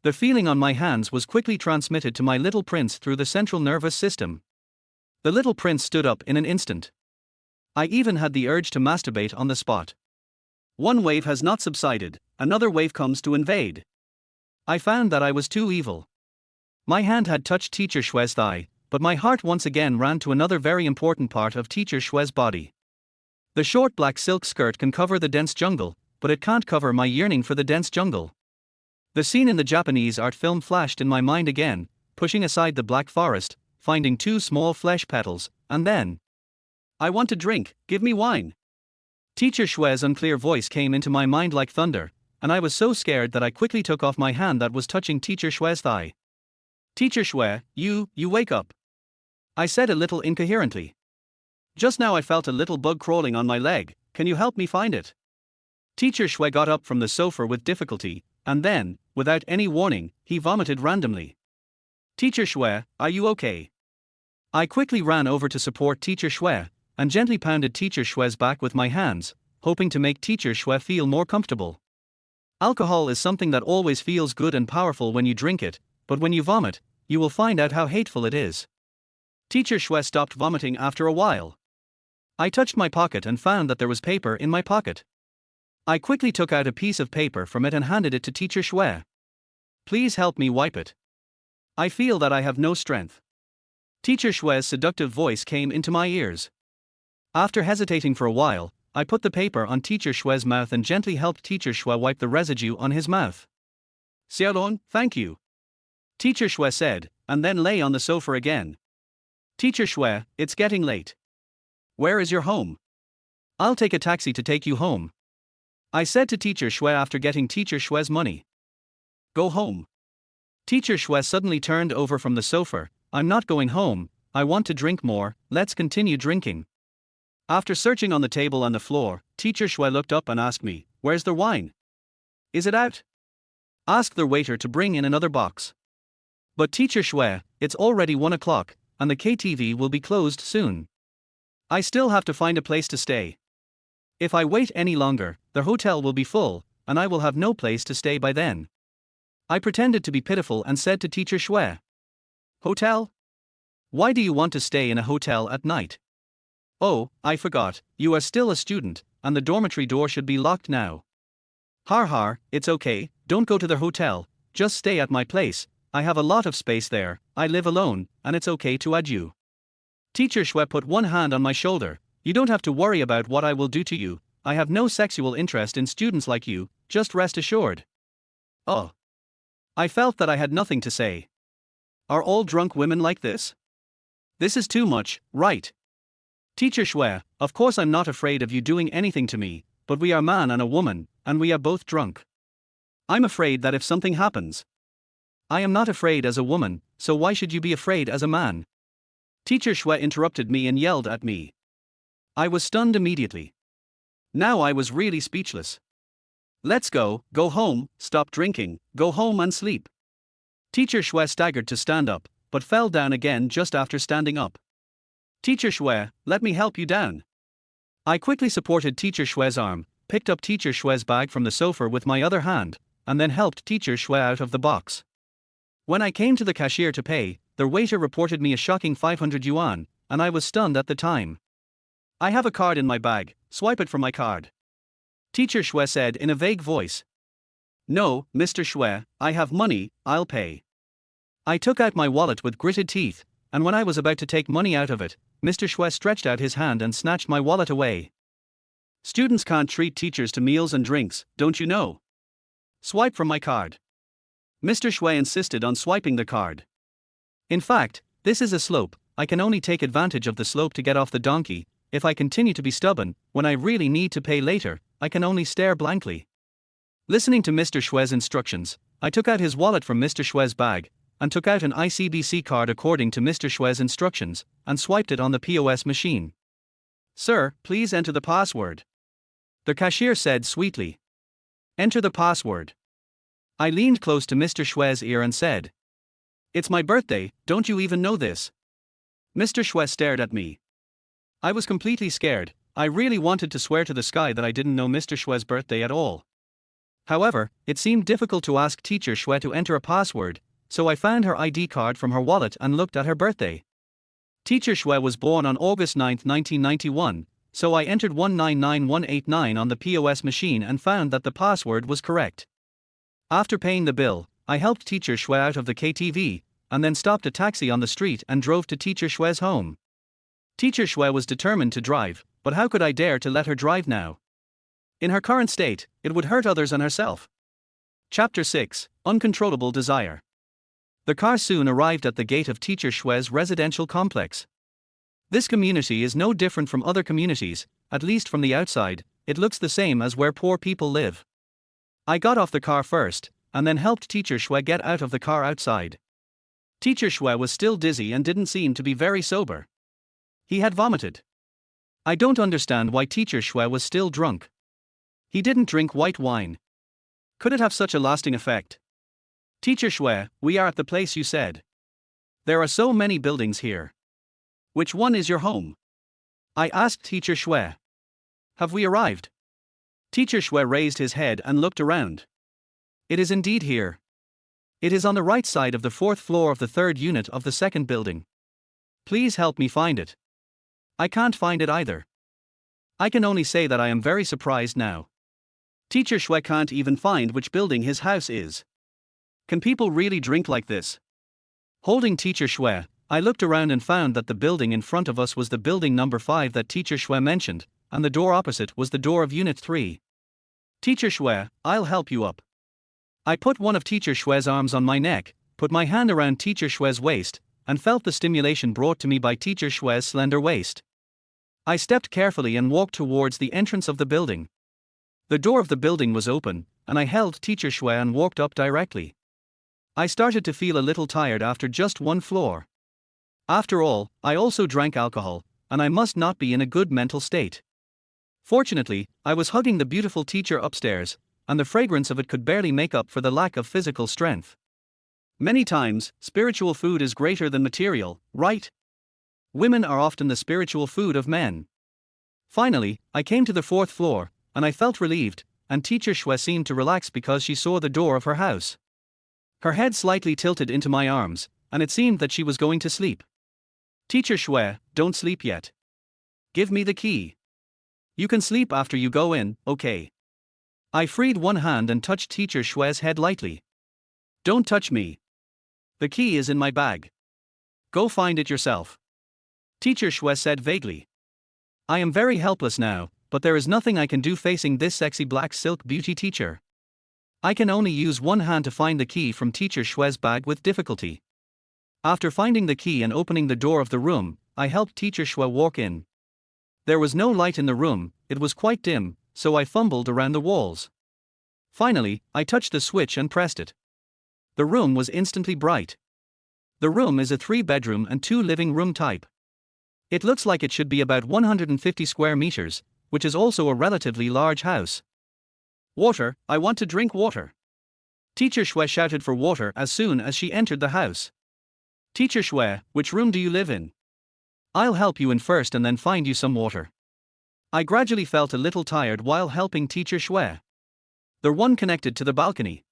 The feeling on my hands was quickly transmitted to my little prince through the central nervous system. The little prince stood up in an instant. I even had the urge to masturbate on the spot. One wave has not subsided, another wave comes to invade. I found that I was too evil. My hand had touched Teacher Shui's thigh, but my heart once again ran to another very important part of Teacher Shui's body. The short black silk skirt can cover the dense jungle, but it can't cover my yearning for the dense jungle. The scene in the Japanese art film flashed in my mind again, pushing aside the black forest, finding 2 small flesh petals, and then, I want to drink, give me wine. Teacher Shui's unclear voice came into my mind like thunder, and I was so scared that I quickly took off my hand that was touching Teacher Shui's thigh. Teacher Shui, you wake up. I said a little incoherently. Just now I felt a little bug crawling on my leg, can you help me find it? Teacher Shui got up from the sofa with difficulty, and then, without any warning, he vomited randomly. Teacher Shui, are you okay? I quickly ran over to support Teacher Shui, and gently pounded Teacher Shui's back with my hands, hoping to make Teacher Shui feel more comfortable. Alcohol is something that always feels good and powerful when you drink it, but when you vomit, you will find out how hateful it is. Teacher Shui stopped vomiting after a while. I touched my pocket and found that there was paper in my pocket. I quickly took out a piece of paper from it and handed it to Teacher Shui. Please help me wipe it. I feel that I have no strength. Teacher Shui's seductive voice came into my ears. After hesitating for a while, I put the paper on Teacher Shui's mouth and gently helped Teacher Shui wipe the residue on his mouth. Xiaolong, thank you. Teacher Shui said, and then lay on the sofa again. Teacher Shui, it's getting late. Where is your home? I'll take a taxi to take you home. I said to Teacher Shui after getting Teacher Shui's money. Go home. Teacher Shui suddenly turned over from the sofa. I'm not going home, I want to drink more, let's continue drinking. After searching on the table and the floor, teacher Shui looked up and asked me, "Where's the wine? Is it out? Ask the waiter to bring in another box." "But teacher Shui, it's already 1 o'clock, and the KTV will be closed soon. I still have to find a place to stay. If I wait any longer, the hotel will be full, and I will have no place to stay by then." I pretended to be pitiful and said to teacher Shui, "Hotel? Why do you want to stay in a hotel at night? Oh, I forgot, you are still a student, and the dormitory door should be locked now. Har har, it's okay, don't go to the hotel, just stay at my place, I have a lot of space there, I live alone, and it's okay to add you." Teacher Shui put one hand on my shoulder. "You don't have to worry about what I will do to you, I have no sexual interest in students like you, just rest assured." Oh. I felt that I had nothing to say. Are all drunk women like this? This is too much, right? Teacher Shui, of course I'm not afraid of you doing anything to me, but we are a man and a woman, and we are both drunk. I'm afraid that if something happens. I am not afraid as a woman, so why should you be afraid as a man? Teacher Shui interrupted me and yelled at me. I was stunned immediately. Now I was really speechless. "Let's go home, stop drinking, go home and sleep." Teacher Shui staggered to stand up, but fell down again just after standing up. "Teacher Shui, let me help you down." I quickly supported teacher Shui's arm, picked up teacher Shui's bag from the sofa with my other hand, and then helped teacher Shui out of the box. When I came to the cashier to pay, the waiter reported me a shocking 500 yuan, and I was stunned at the time. "I have a card in my bag, swipe it for my card," teacher Shui said in a vague voice. "No, Mr. Shui, I have money, I'll pay." I took out my wallet with gritted teeth, and when I was about to take money out of it, Mr. Shui stretched out his hand and snatched my wallet away. "Students can't treat teachers to meals and drinks, don't you know? Swipe from my card." Mr. Shui insisted on swiping the card. "In fact, this is a slope, I can only take advantage of the slope to get off the donkey. If I continue to be stubborn, when I really need to pay later, I can only stare blankly." Listening to Mr. Shui's instructions, I took out his wallet from Mr. Shui's bag, and took out an ICBC card according to Mr. Shui's instructions, and swiped it on the POS machine. "Sir, please enter the password," the cashier said sweetly. "Enter the password." I leaned close to Mr. Shui's ear and said, "It's my birthday, don't you even know this?" Mr. Shui stared at me. I was completely scared. I really wanted to swear to the sky that I didn't know Mr. Shui's birthday at all. However, it seemed difficult to ask teacher Shui to enter a password, so I found her ID card from her wallet and looked at her birthday. Teacher Shui was born on August 9, 1991, so I entered 199189 on the POS machine and found that the password was correct. After paying the bill, I helped teacher Shui out of the KTV, and then stopped a taxi on the street and drove to teacher Shui's home. Teacher Shui was determined to drive, but how could I dare to let her drive now? In her current state, it would hurt others and herself. Chapter 6, Uncontrollable Desire. The car soon arrived at the gate of teacher Shui's residential complex. This community is no different from other communities, at least from the outside, it looks the same as where poor people live. I got off the car first, and then helped teacher Shui get out of the car outside. Teacher Shui was still dizzy and didn't seem to be very sober. He had vomited. I don't understand why teacher Shui was still drunk. He didn't drink white wine. Could it have such a lasting effect? Teacher Shui, we are at the place you said. There are so many buildings here. Which one is your home? I asked teacher Shui. Have we arrived? Teacher Shui raised his head and looked around. It is indeed here. It is on the right side of the 4th floor of the 3rd unit of the 2nd building. Please help me find it. I can't find it either. I can only say that I am very surprised now. Teacher Shui can't even find which building his house is. Can people really drink like this? Holding teacher Shui, I looked around and found that the building in front of us was the building number 5 that teacher Shui mentioned, and the door opposite was the door of unit 3. Teacher Shui, I'll help you up. I put one of teacher Shui's arms on my neck, put my hand around teacher Shui's waist, and felt the stimulation brought to me by teacher Shui's slender waist. I stepped carefully and walked towards the entrance of the building. The door of the building was open, and I held teacher Shui and walked up directly. I started to feel a little tired after just one floor. After all, I also drank alcohol, and I must not be in a good mental state. Fortunately, I was hugging the beautiful teacher upstairs, and the fragrance of it could barely make up for the lack of physical strength. Many times, spiritual food is greater than material, right? Women are often the spiritual food of men. Finally, I came to the fourth floor, and I felt relieved, and teacher Shwe seemed to relax because she saw the door of her house. Her head slightly tilted into my arms, and it seemed that she was going to sleep. Teacher Shwe, don't sleep yet. Give me the key. You can sleep after you go in, okay? I freed one hand and touched teacher Shwe's head lightly. Don't touch me. The key is in my bag. Go find it yourself. Teacher Shwe said vaguely. I am very helpless now, but there is nothing I can do facing this sexy black silk beauty teacher. I can only use one hand to find the key from teacher Shwe's bag with difficulty. After finding the key and opening the door of the room, I helped teacher Shwe walk in. There was no light in the room, it was quite dim, so I fumbled around the walls. Finally, I touched the switch and pressed it. The room was instantly bright. The room is a 3-bedroom and 2 living room type. It looks like it should be about 150 square meters, which is also a relatively large house. Water, I want to drink water. Teacher Shwe shouted for water as soon as she entered the house. Teacher Shwe, which room do you live in? I'll help you in first and then find you some water. I gradually felt a little tired while helping teacher Shwe. The one connected to the balcony.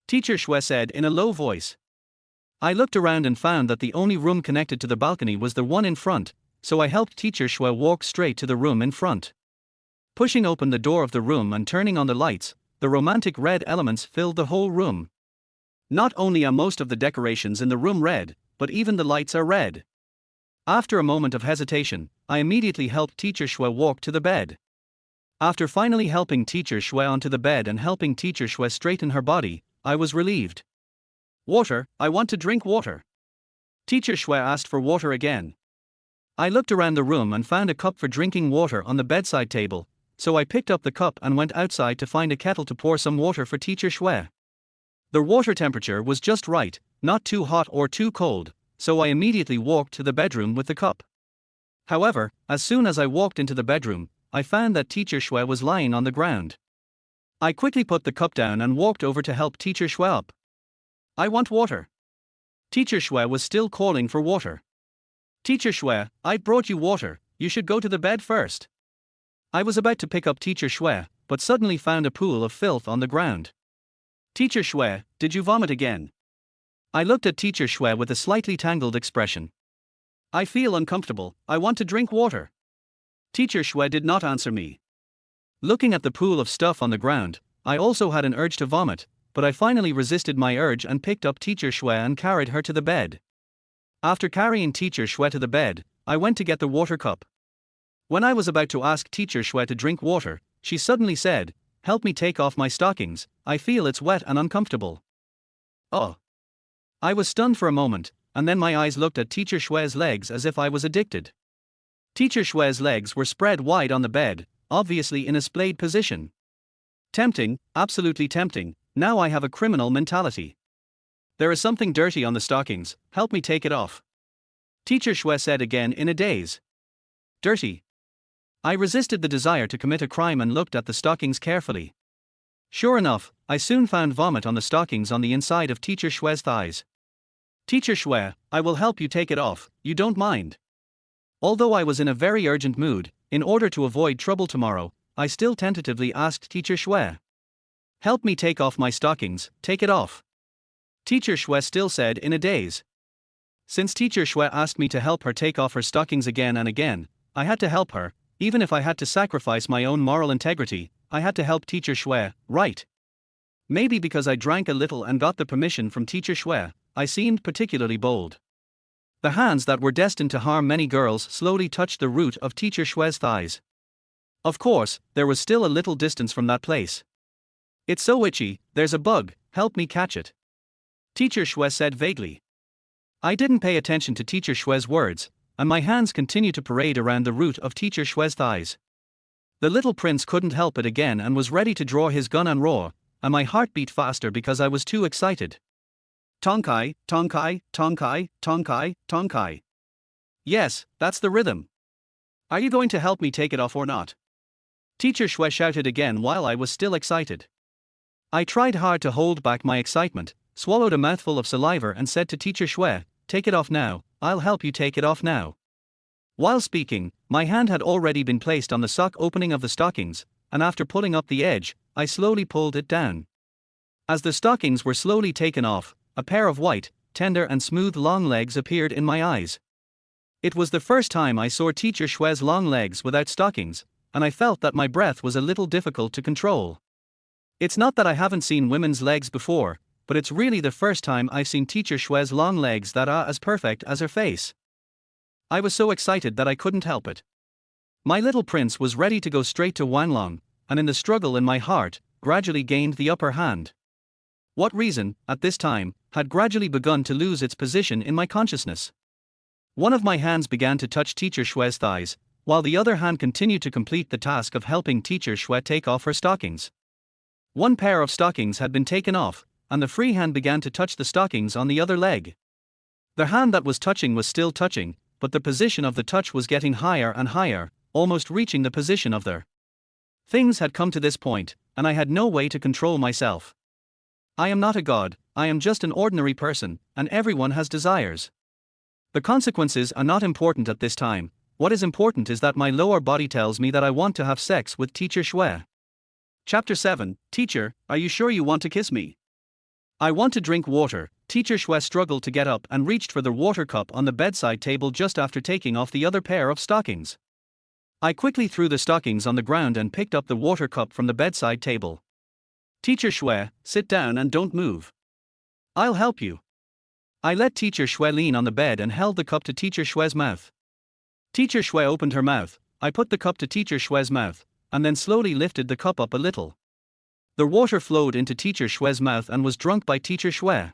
Teacher Shwe said in a low voice. I looked around and found that the only room connected to the balcony was the one in front, so I helped teacher Shwe walk straight to the room in front. Pushing open the door of the room and turning on the lights, the romantic red elements filled the whole room. Not only are most of the decorations in the room red, but even the lights are red. After a moment of hesitation, I immediately helped teacher Shwe walk to the bed. After finally helping teacher Shwe onto the bed and helping teacher Shwe straighten her body, I was relieved. Water, I want to drink water. Teacher Shwe asked for water again. I looked around the room and found a cup for drinking water on the bedside table, so I picked up the cup and went outside to find a kettle to pour some water for teacher Shwe. The water temperature was just right, not too hot or too cold, so I immediately walked to the bedroom with the cup. However, as soon as I walked into the bedroom, I found that teacher Shwe was lying on the ground. I quickly put the cup down and walked over to help teacher Shwe up. I want water. Teacher Shwe was still calling for water. Teacher Shwe, I brought you water, you should go to the bed first. I was about to pick up teacher Shwe, but suddenly found a pool of filth on the ground. Teacher Shwe, did you vomit again? I looked at teacher Shwe with a slightly tangled expression. I feel uncomfortable, I want to drink water. Teacher Shwe did not answer me. Looking at the pool of stuff on the ground, I also had an urge to vomit, but I finally resisted my urge and picked up teacher Shwe and carried her to the bed. After carrying teacher Shwe to the bed, I went to get the water cup. When I was about to ask teacher Shwe to drink water, she suddenly said, "Help me take off my stockings, I feel it's wet and uncomfortable." Oh. I was stunned for a moment, and then my eyes looked at teacher Shwe's legs as if I was addicted. Teacher Shwe's legs were spread wide on the bed, obviously in a splayed position. Tempting, absolutely tempting, now I have a criminal mentality. There is something dirty on the stockings, help me take it off. Teacher Shwe said again in a daze. Dirty. I resisted the desire to commit a crime and looked at the stockings carefully. Sure enough, I soon found vomit on the stockings on the inside of teacher Shwe's thighs. Teacher Shwe, I will help you take it off, you don't mind. Although I was in a very urgent mood, in order to avoid trouble tomorrow, I still tentatively asked teacher Shwe. Help me take off my stockings, take it off. Teacher Shwe still said in a daze. Since teacher Shwe asked me to help her take off her stockings again and again, I had to help her, even if I had to sacrifice my own moral integrity, I had to help teacher Shwe, right? Maybe because I drank a little and got the permission from teacher Shwe, I seemed particularly bold. The hands that were destined to harm many girls slowly touched the root of teacher Shwe's thighs. Of course, there was still a little distance from that place. It's so itchy, there's a bug, help me catch it. Teacher Shwe said vaguely. I didn't pay attention to teacher Shwe's words, and my hands continued to parade around the root of teacher Shwe's thighs. The little prince couldn't help it again and was ready to draw his gun and roar, and my heart beat faster because I was too excited. Tonkai, tonkai, tonkai, tonkai, tonkai. Yes, that's the rhythm. Are you going to help me take it off or not? Teacher Shue shouted again while I was still excited. I tried hard to hold back my excitement, swallowed a mouthful of saliva and said to Teacher Shue, "Take it off now, I'll help you take it off now." While speaking, my hand had already been placed on the sock opening of the stockings, and after pulling up the edge, I slowly pulled it down. As the stockings were slowly taken off, a pair of white, tender and smooth long legs appeared in my eyes. It was the first time I saw Teacher Shue's long legs without stockings, and I felt that my breath was a little difficult to control. It's not that I haven't seen women's legs before, but it's really the first time I've seen Teacher Shue's long legs that are as perfect as her face. I was so excited that I couldn't help it. My little prince was ready to go straight to Wanlong, and in the struggle in my heart, gradually gained the upper hand. What reason, at this time, had gradually begun to lose its position in my consciousness. One of my hands began to touch Teacher Shue's thighs, while the other hand continued to complete the task of helping Teacher Shue take off her stockings. One pair of stockings had been taken off, and the free hand began to touch the stockings on the other leg. The hand that was touching was still touching, but the position of the touch was getting higher and higher, almost reaching the position of their. Things had come to this point, and I had no way to control myself. I am not a god, I am just an ordinary person, and everyone has desires. The consequences are not important at this time. What is important is that my lower body tells me that I want to have sex with Teacher Shue. Chapter 7, Teacher, are you sure you want to kiss me? I want to drink water. Teacher Shue struggled to get up and reached for the water cup on the bedside table just after taking off the other pair of stockings. I quickly threw the stockings on the ground and picked up the water cup from the bedside table. Teacher Shue, sit down and don't move. I'll help you. I let Teacher Shue lean on the bed and held the cup to Teacher Shue's mouth. Teacher Shue opened her mouth. I put the cup to Teacher Shue's mouth, and then slowly lifted the cup up a little. The water flowed into Teacher Shue's mouth and was drunk by Teacher Shue.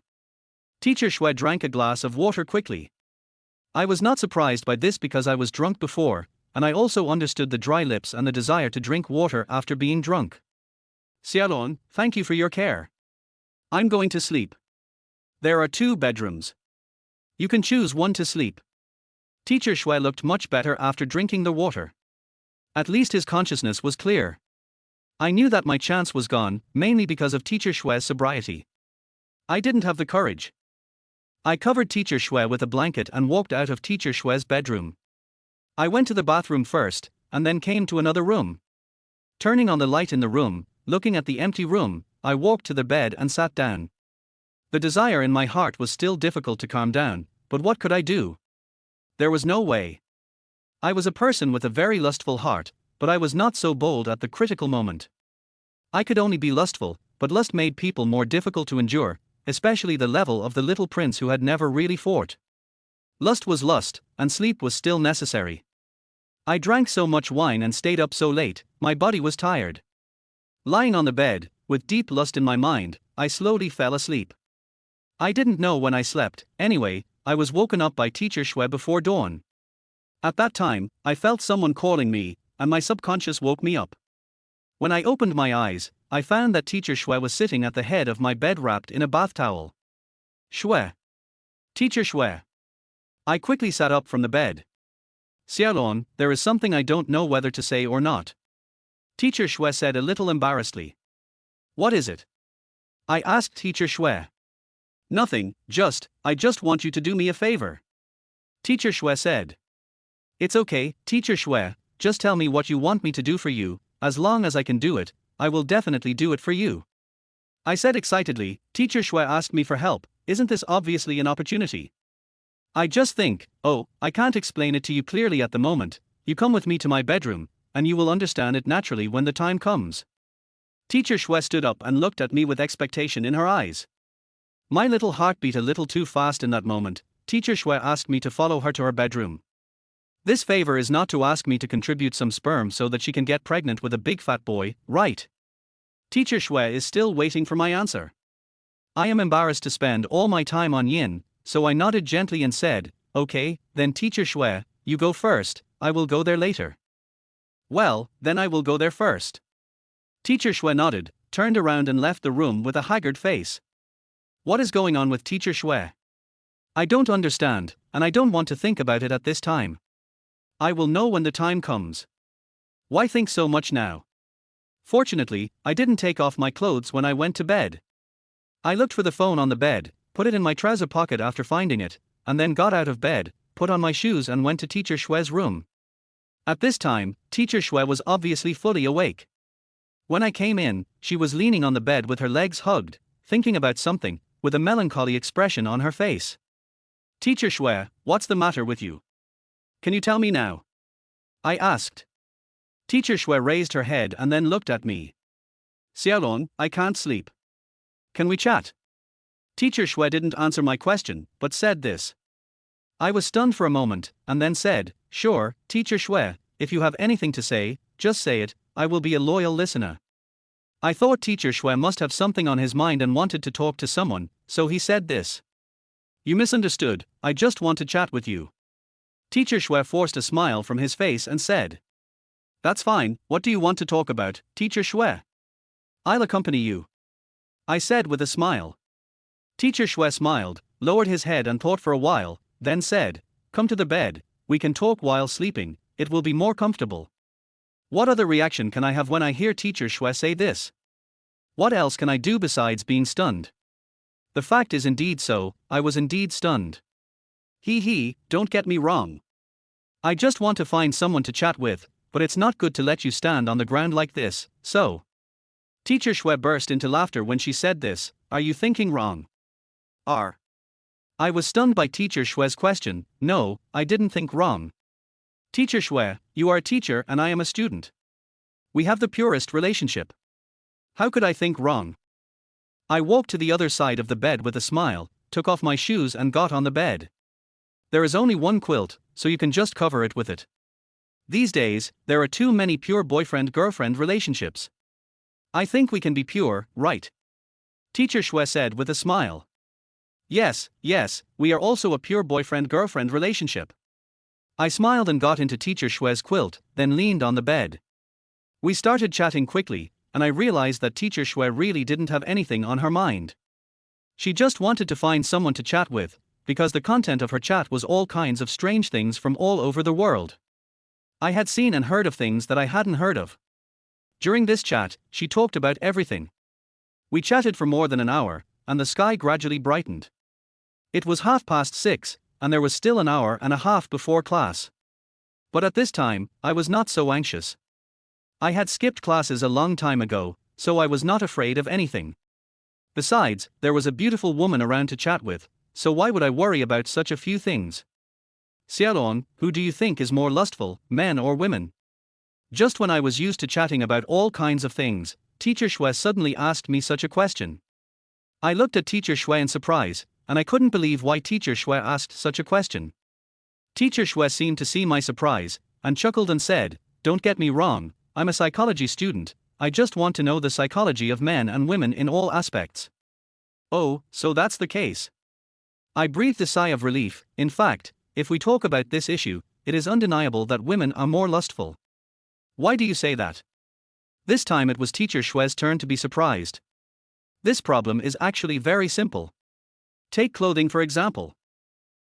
Teacher Shue drank a glass of water quickly. I was not surprised by this because I was drunk before, and I also understood the dry lips and the desire to drink water after being drunk. Xiaolong, thank you for your care. I'm going to sleep. There are 2 bedrooms. You can choose one to sleep. Teacher Shue looked much better after drinking the water. At least his consciousness was clear. I knew that my chance was gone, mainly because of Teacher Shue's sobriety. I didn't have the courage. I covered Teacher Shue with a blanket and walked out of Teacher Shue's bedroom. I went to the bathroom first, and then came to another room. Turning on the light in the room, looking at the empty room, I walked to the bed and sat down. The desire in my heart was still difficult to calm down, but what could I do? There was no way. I was a person with a very lustful heart, but I was not so bold at the critical moment. I could only be lustful, but lust made people more difficult to endure, especially the level of the little prince who had never really fought. Lust was lust, and sleep was still necessary. I drank so much wine and stayed up so late, my body was tired. Lying on the bed, with deep lust in my mind, I slowly fell asleep. I didn't know when I slept. Anyway, I was woken up by Teacher Shue before dawn. At that time, I felt someone calling me, and my subconscious woke me up. When I opened my eyes, I found that Teacher Shue was sitting at the head of my bed wrapped in a bath towel. Shue. Teacher Shue. I quickly sat up from the bed. Xiaolong, there is something I don't know whether to say or not. Teacher Shue said a little embarrassedly. What is it? I asked Teacher Shue. Nothing, I just want you to do me a favor. Teacher Shue said. It's okay, Teacher Shue, just tell me what you want me to do for you, as long as I can do it, I will definitely do it for you. I said excitedly. Teacher Shue asked me for help, isn't this obviously an opportunity? I just think, I can't explain it to you clearly at the moment, you come with me to my bedroom, and you will understand it naturally when the time comes. Teacher Shue stood up and looked at me with expectation in her eyes. My little heart beat a little too fast in that moment. Teacher Shue asked me to follow her to her bedroom. This favor is not to ask me to contribute some sperm so that she can get pregnant with a big fat boy, right? Teacher Shue is still waiting for my answer. I am embarrassed to spend all my time on yin, so I nodded gently and said, okay, then Teacher Shue, you go first, I will go there later. Well, then I will go there first. Teacher Shue nodded, turned around and left the room with a haggard face. What is going on with Teacher Shue? I don't understand, and I don't want to think about it at this time. I will know when the time comes. Why think so much now? Fortunately, I didn't take off my clothes when I went to bed. I looked for the phone on the bed, put it in my trouser pocket after finding it, and then got out of bed, put on my shoes and went to Teacher Shue's room. At this time, Teacher Shue was obviously fully awake. When I came in, she was leaning on the bed with her legs hugged, thinking about something, with a melancholy expression on her face. Teacher Shue, what's the matter with you? Can you tell me now? I asked. Teacher Shue raised her head and then looked at me. Xiaolong, I can't sleep. Can we chat? Teacher Shue didn't answer my question, but said this. I was stunned for a moment, and then said, sure, Teacher Shue, if you have anything to say, just say it, I will be a loyal listener. I thought Teacher Shue must have something on his mind and wanted to talk to someone, so he said this. You misunderstood, I just want to chat with you. Teacher Shue forced a smile from his face and said. That's fine, what do you want to talk about, Teacher Shue? I'll accompany you. I said with a smile. Teacher Shue smiled, lowered his head and thought for a while, then said, come to the bed, we can talk while sleeping, it will be more comfortable. What other reaction can I have when I hear Teacher Shue say this? What else can I do besides being stunned? The fact is indeed so, I was indeed stunned. Don't get me wrong. I just want to find someone to chat with, but it's not good to let you stand on the ground like this, so. Teacher Shue burst into laughter when she said this, are you thinking wrong? I was stunned by Teacher Shue's question. No, I didn't think wrong. Teacher Shue, you are a teacher and I am a student. We have the purest relationship. How could I think wrong? I walked to the other side of the bed with a smile, took off my shoes and got on the bed. There is only one quilt, so you can just cover it with it. These days, there are too many pure boyfriend-girlfriend relationships. I think we can be pure, right? Teacher Shue said with a smile. Yes, we are also a pure boyfriend-girlfriend relationship. I smiled and got into Teacher Shue's quilt, then leaned on the bed. We started chatting quickly, and I realized that Teacher Shue really didn't have anything on her mind. She just wanted to find someone to chat with, because the content of her chat was all kinds of strange things from all over the world. I had seen and heard of things that I hadn't heard of. During this chat, she talked about everything. We chatted for more than an hour, and the sky gradually brightened. It was 6:30, and there was still an hour and a half before class. But at this time, I was not so anxious. I had skipped classes a long time ago, so I was not afraid of anything. Besides, there was a beautiful woman around to chat with, so why would I worry about such a few things? Xiaolong, who do you think is more lustful, men or women? Just when I was used to chatting about all kinds of things, Teacher Shue suddenly asked me such a question. I looked at Teacher Shue in surprise, and I couldn't believe why Teacher Shue asked such a question. Teacher Shue seemed to see my surprise, and chuckled and said, don't get me wrong, I'm a psychology student, I just want to know the psychology of men and women in all aspects. Oh, so that's the case. I breathed a sigh of relief. In fact, if we talk about this issue, it is undeniable that women are more lustful. Why do you say that? This time it was Teacher Shue's turn to be surprised. This problem is actually very simple. Take clothing for example.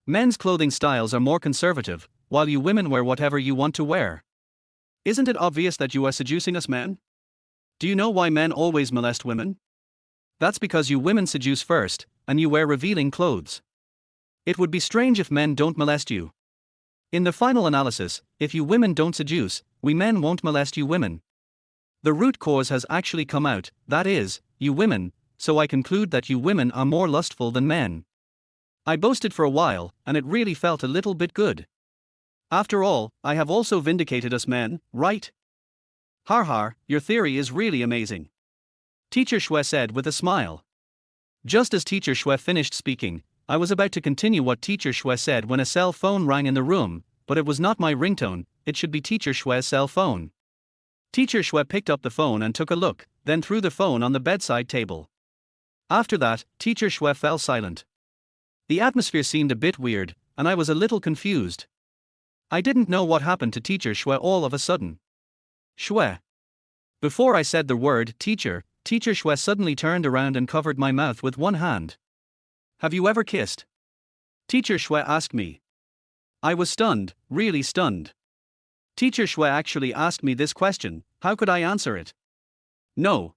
Men's clothing styles are more conservative, while you women wear whatever you want to wear. Isn't it obvious that you are seducing us men? Do you know why men always molest women? That's because you women seduce first, and you wear revealing clothes. It would be strange if men don't molest you. In the final analysis, if you women don't seduce, we men won't molest you women. The root cause has actually come out, that is, you women, so I conclude that you women are more lustful than men. I boasted for a while, and it really felt a little bit good. After all, I have also vindicated us men, right? Har, your theory is really amazing. Teacher Shue said with a smile. Just as Teacher Shue finished speaking, I was about to continue what Teacher Shue said when a cell phone rang in the room, but it was not my ringtone, it should be Teacher Shue's cell phone. Teacher Shue picked up the phone and took a look, then threw the phone on the bedside table. After that, Teacher Shue fell silent. The atmosphere seemed a bit weird, and I was a little confused. I didn't know what happened to Teacher Shue all of a sudden. Shue. Before I said the word teacher, Teacher Shue suddenly turned around and covered my mouth with one hand. Have you ever kissed? Teacher Shue asked me. I was stunned, really stunned. Teacher Xue actually asked me this question, how could I answer it? No.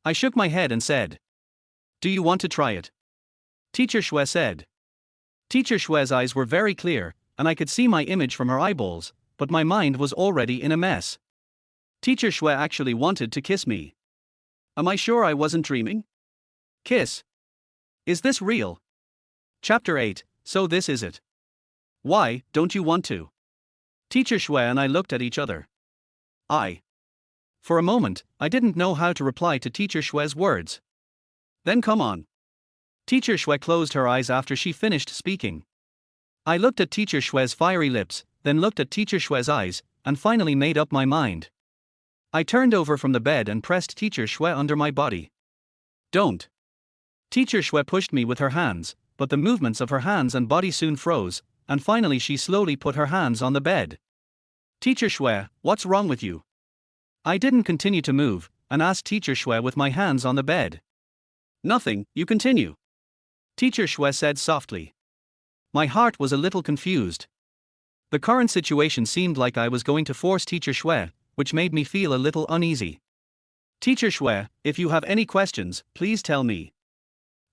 I shook my head and said. Do you want to try it? Teacher Xue said. Teacher Xue's eyes were very clear, and I could see my image from her eyeballs, but my mind was already in a mess. Teacher Xue actually wanted to kiss me. Am I sure I wasn't dreaming? Kiss. Is this real? Chapter 8, so this is it. Why, don't you want to? Teacher Xue and I looked at each other. For a moment, I didn't know how to reply to Teacher Xue's words. Then come on. Teacher Xue closed her eyes after she finished speaking. I looked at Teacher Xue's fiery lips, then looked at Teacher Xue's eyes, and finally made up my mind. I turned over from the bed and pressed Teacher Xue under my body. Don't. Teacher Xue pushed me with her hands, but the movements of her hands and body soon froze, and finally she slowly put her hands on the bed. Teacher Xue, what's wrong with you? I didn't continue to move, and asked Teacher Xue with my hands on the bed. Nothing, you continue. Teacher Xue said softly. My heart was a little confused. The current situation seemed like I was going to force Teacher Xue, which made me feel a little uneasy. Teacher Xue, if you have any questions, please tell me.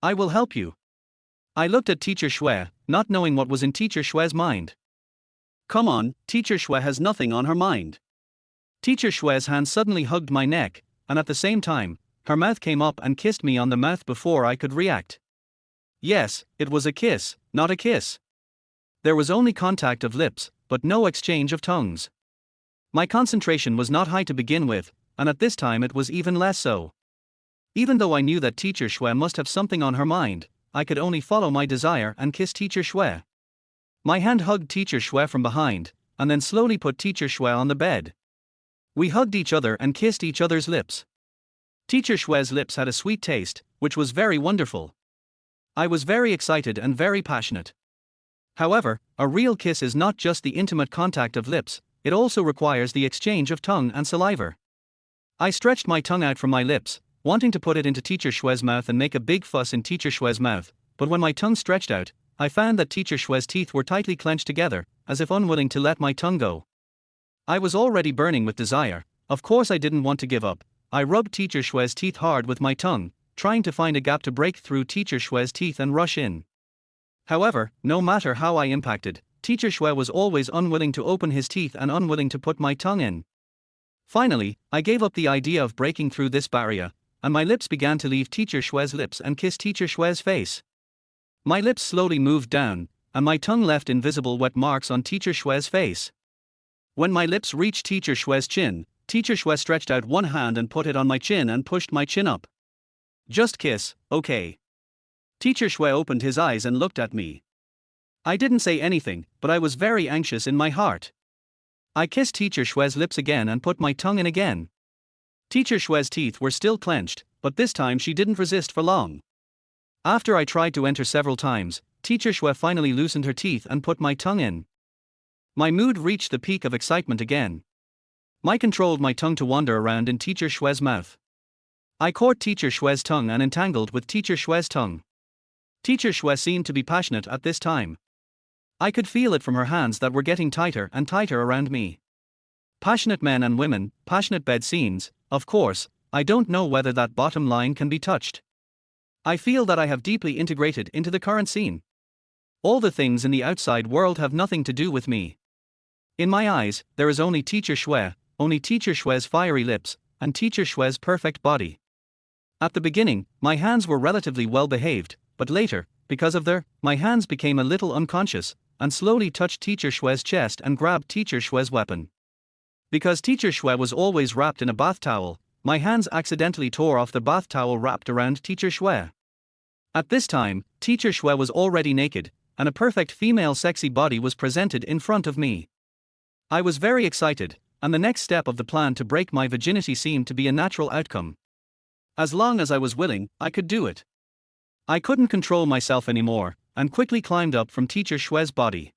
I will help you. I looked at Teacher Xue, not knowing what was in Teacher Xue's mind. Come on, Teacher Xue has nothing on her mind. Teacher Xue's hand suddenly hugged my neck, and at the same time, her mouth came up and kissed me on the mouth before I could react. Yes, it was a kiss, not a kiss. There was only contact of lips, but no exchange of tongues. My concentration was not high to begin with, and at this time it was even less so. Even though I knew that Teacher Xue must have something on her mind, I could only follow my desire and kiss Teacher Xue. My hand hugged Teacher Xue from behind, and then slowly put Teacher Xue on the bed. We hugged each other and kissed each other's lips. Teacher Xue's lips had a sweet taste, which was very wonderful. I was very excited and very passionate. However, a real kiss is not just the intimate contact of lips, it also requires the exchange of tongue and saliva. I stretched my tongue out from my lips, wanting to put it into Teacher Xue's mouth and make a big fuss in Teacher Xue's mouth, but when my tongue stretched out, I found that Teacher Xue's teeth were tightly clenched together, as if unwilling to let my tongue go. I was already burning with desire. Of course I didn't want to give up. I rubbed Teacher Xue's teeth hard with my tongue, trying to find a gap to break through Teacher Xue's teeth and rush in. However, no matter how I impacted, Teacher Xue was always unwilling to open his teeth and unwilling to put my tongue in. Finally, I gave up the idea of breaking through this barrier, and my lips began to leave Teacher Xue's lips and kiss Teacher Xue's face. My lips slowly moved down, and my tongue left invisible wet marks on Teacher Xue's face. When my lips reached Teacher Xue's chin, Teacher Xue stretched out one hand and put it on my chin and pushed my chin up. Just kiss, okay. Teacher Xue opened his eyes and looked at me. I didn't say anything, but I was very anxious in my heart. I kissed Teacher Xue's lips again and put my tongue in again. Teacher Xue's teeth were still clenched, but this time she didn't resist for long. After I tried to enter several times, Teacher Xue finally loosened her teeth and put my tongue in. My mood reached the peak of excitement again. I controlled my tongue to wander around in Teacher Xue's mouth. I caught Teacher Xue's tongue and entangled with Teacher Xue's tongue. Teacher Xue seemed to be passionate at this time. I could feel it from her hands that were getting tighter and tighter around me. Passionate men and women, passionate bed scenes, of course, I don't know whether that bottom line can be touched. I feel that I have deeply integrated into the current scene. All the things in the outside world have nothing to do with me. In my eyes, there is only Teacher Xue, only Teacher Xue's fiery lips, and Teacher Xue's perfect body. At the beginning, my hands were relatively well behaved, but later, because of my hands became a little unconscious, and slowly touched Teacher Xue's chest and grabbed Teacher Xue's weapon. Because Teacher Xue was always wrapped in a bath towel, my hands accidentally tore off the bath towel wrapped around Teacher Xue. At this time, Teacher Xue was already naked, and a perfect female sexy body was presented in front of me. I was very excited, and the next step of the plan to break my virginity seemed to be a natural outcome. As long as I was willing, I could do it. I couldn't control myself anymore, and quickly climbed up from Teacher Xue's body.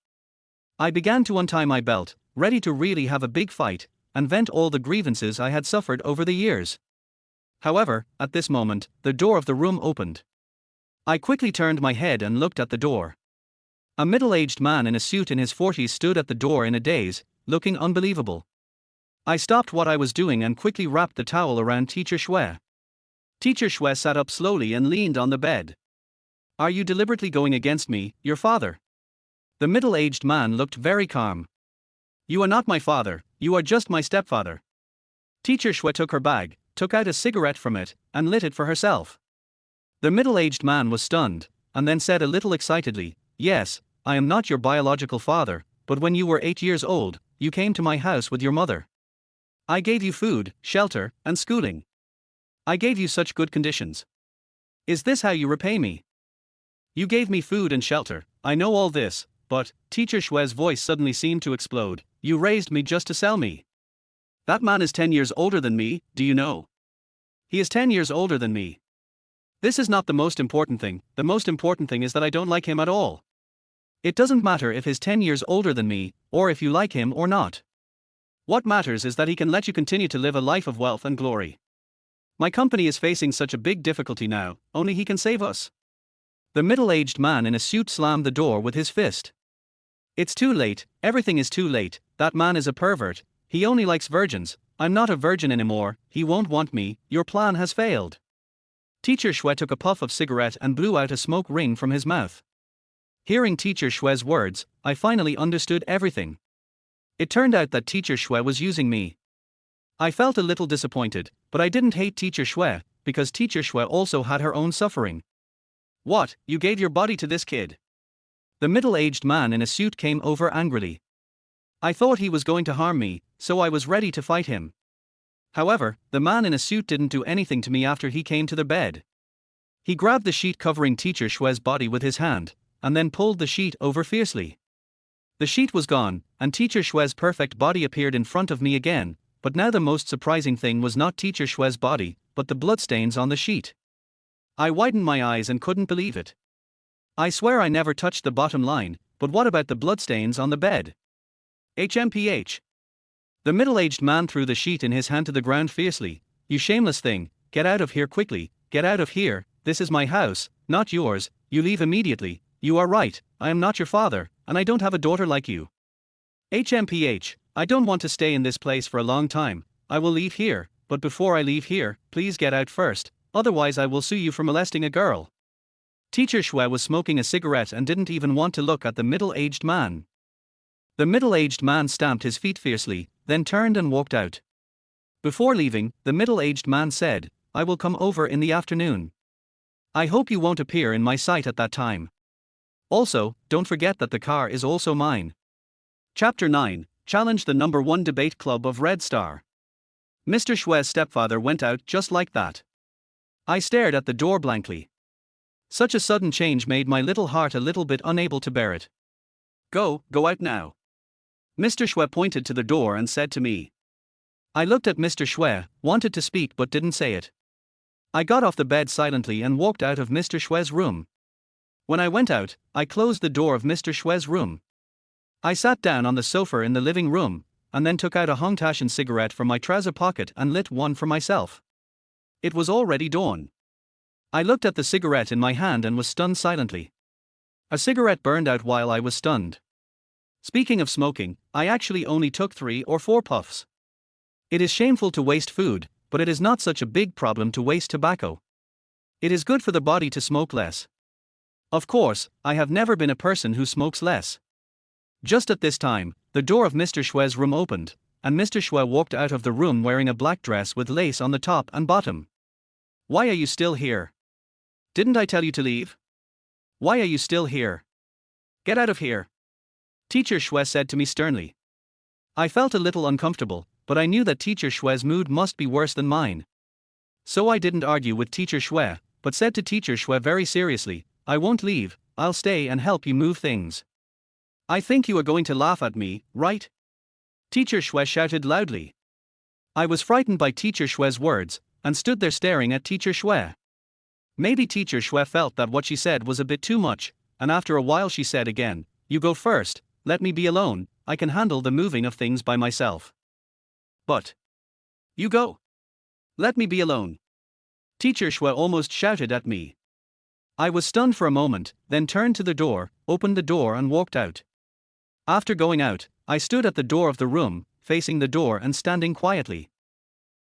I began to untie my belt, ready to really have a big fight, and vent all the grievances I had suffered over the years. However, at this moment, the door of the room opened. I quickly turned my head and looked at the door. A middle-aged man in a suit in his 40s stood at the door in a daze, looking unbelievable. I stopped what I was doing and quickly wrapped the towel around Teacher Xue. Teacher Xue sat up slowly and leaned on the bed. Are you deliberately going against me, your father? The middle-aged man looked very calm. You are not my father, you are just my stepfather. Teacher Xue took her bag, took out a cigarette from it, and lit it for herself. The middle-aged man was stunned, and then said a little excitedly, Yes, I am not your biological father, but when you were 8 years old, you came to my house with your mother. I gave you food, shelter, and schooling. I gave you such good conditions. Is this how you repay me? You gave me food and shelter, I know all this, but, Teacher Xue's voice suddenly seemed to explode, you raised me just to sell me. That man is 10 years older than me, do you know? He is 10 years older than me. This is not the most important thing, the most important thing is that I don't like him at all. It doesn't matter if he's 10 years older than me, or if you like him or not. What matters is that he can let you continue to live a life of wealth and glory. My company is facing such a big difficulty now, only he can save us. The middle-aged man in a suit slammed the door with his fist. It's too late, everything is too late, that man is a pervert, he only likes virgins, I'm not a virgin anymore, he won't want me, your plan has failed. Teacher Xue took a puff of cigarette and blew out a smoke ring from his mouth. Hearing Teacher Xue's words, I finally understood everything. It turned out that Teacher Xue was using me. I felt a little disappointed, but I didn't hate Teacher Xue, because Teacher Xue also had her own suffering. What, you gave your body to this kid? The middle-aged man in a suit came over angrily. I thought he was going to harm me, so I was ready to fight him. However, the man in a suit didn't do anything to me after he came to the bed. He grabbed the sheet covering Teacher Xue's body with his hand, and then pulled the sheet over fiercely. The sheet was gone, and Teacher Xue's perfect body appeared in front of me again, but now the most surprising thing was not Teacher Xue's body, but the bloodstains on the sheet. I widened my eyes and couldn't believe it. I swear I never touched the bottom line, but what about the bloodstains on the bed? HMPH. The middle-aged man threw the sheet in his hand to the ground fiercely. You shameless thing, get out of here quickly, get out of here, this is my house, not yours, you leave immediately, you are right, I am not your father, and I don't have a daughter like you. HMPH, I don't want to stay in this place for a long time, I will leave here, but before I leave here, please get out first, otherwise I will sue you for molesting a girl. Teacher Xue was smoking a cigarette and didn't even want to look at the middle-aged man. The middle-aged man stamped his feet fiercely, then turned and walked out. Before leaving, the middle-aged man said, I will come over in the afternoon. I hope you won't appear in my sight at that time. Also, don't forget that the car is also mine. Chapter 9, Challenge the #1 debate club of Red Star. Mr. Xue's stepfather went out just like that. I stared at the door blankly. Such a sudden change made my little heart a little bit unable to bear it. Go out now. Mr. Xue pointed to the door and said to me. I looked at Mr. Xue, wanted to speak but didn't say it. I got off the bed silently and walked out of Mr. Xue's room. When I went out, I closed the door of Mr. Xue's room. I sat down on the sofa in the living room, and then took out a Hongtashan cigarette from my trouser pocket and lit one for myself. It was already dawn. I looked at the cigarette in my hand and was stunned silently. A cigarette burned out while I was stunned. Speaking of smoking, I actually only took 3 or 4 puffs. It is shameful to waste food, but it is not such a big problem to waste tobacco. It is good for the body to smoke less. Of course, I have never been a person who smokes less. Just at this time, the door of Mr. Xue's room opened, and Mr. Xue walked out of the room wearing a black dress with lace on the top and bottom. Why are you still here? Didn't I tell you to leave? Why are you still here? Get out of here. Teacher Xue said to me sternly. I felt a little uncomfortable, but I knew that Teacher Xue's mood must be worse than mine. So I didn't argue with Teacher Xue, but said to Teacher Xue very seriously, I won't leave, I'll stay and help you move things. I think you are going to laugh at me, right? Teacher Xue shouted loudly. I was frightened by Teacher Xue's words, and stood there staring at Teacher Xue. Maybe Teacher Xue felt that what she said was a bit too much, and after a while she said again, You go first, let me be alone, I can handle the moving of things by myself. But. You go. Let me be alone. Teacher Xue almost shouted at me. I was stunned for a moment, then turned to the door, opened the door and walked out. After going out, I stood at the door of the room, facing the door and standing quietly.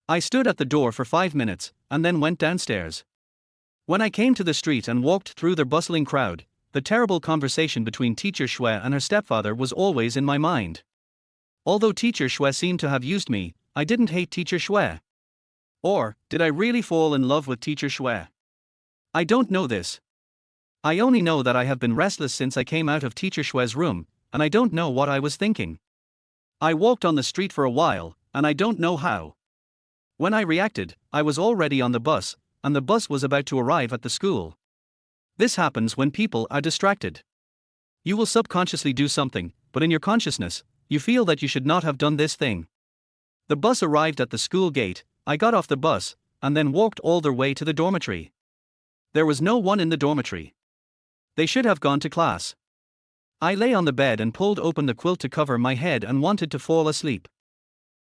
I stood at the door for 5 minutes, and then went downstairs. When I came to the street and walked through the bustling crowd, the terrible conversation between Teacher Shui and her stepfather was always in my mind. Although Teacher Shui seemed to have used me, I didn't hate Teacher Shui. Or, did I really fall in love with Teacher Shui? I don't know this. I only know that I have been restless since I came out of Teacher Shui's room, and I don't know what I was thinking. I walked on the street for a while, and I don't know how. When I reacted, I was already on the bus, and the bus was about to arrive at the school. This happens when people are distracted. You will subconsciously do something, but in your consciousness, you feel that you should not have done this thing. The bus arrived at the school gate, I got off the bus, and then walked all the way to the dormitory. There was no one in the dormitory. They should have gone to class. I lay on the bed and pulled open the quilt to cover my head and wanted to fall asleep.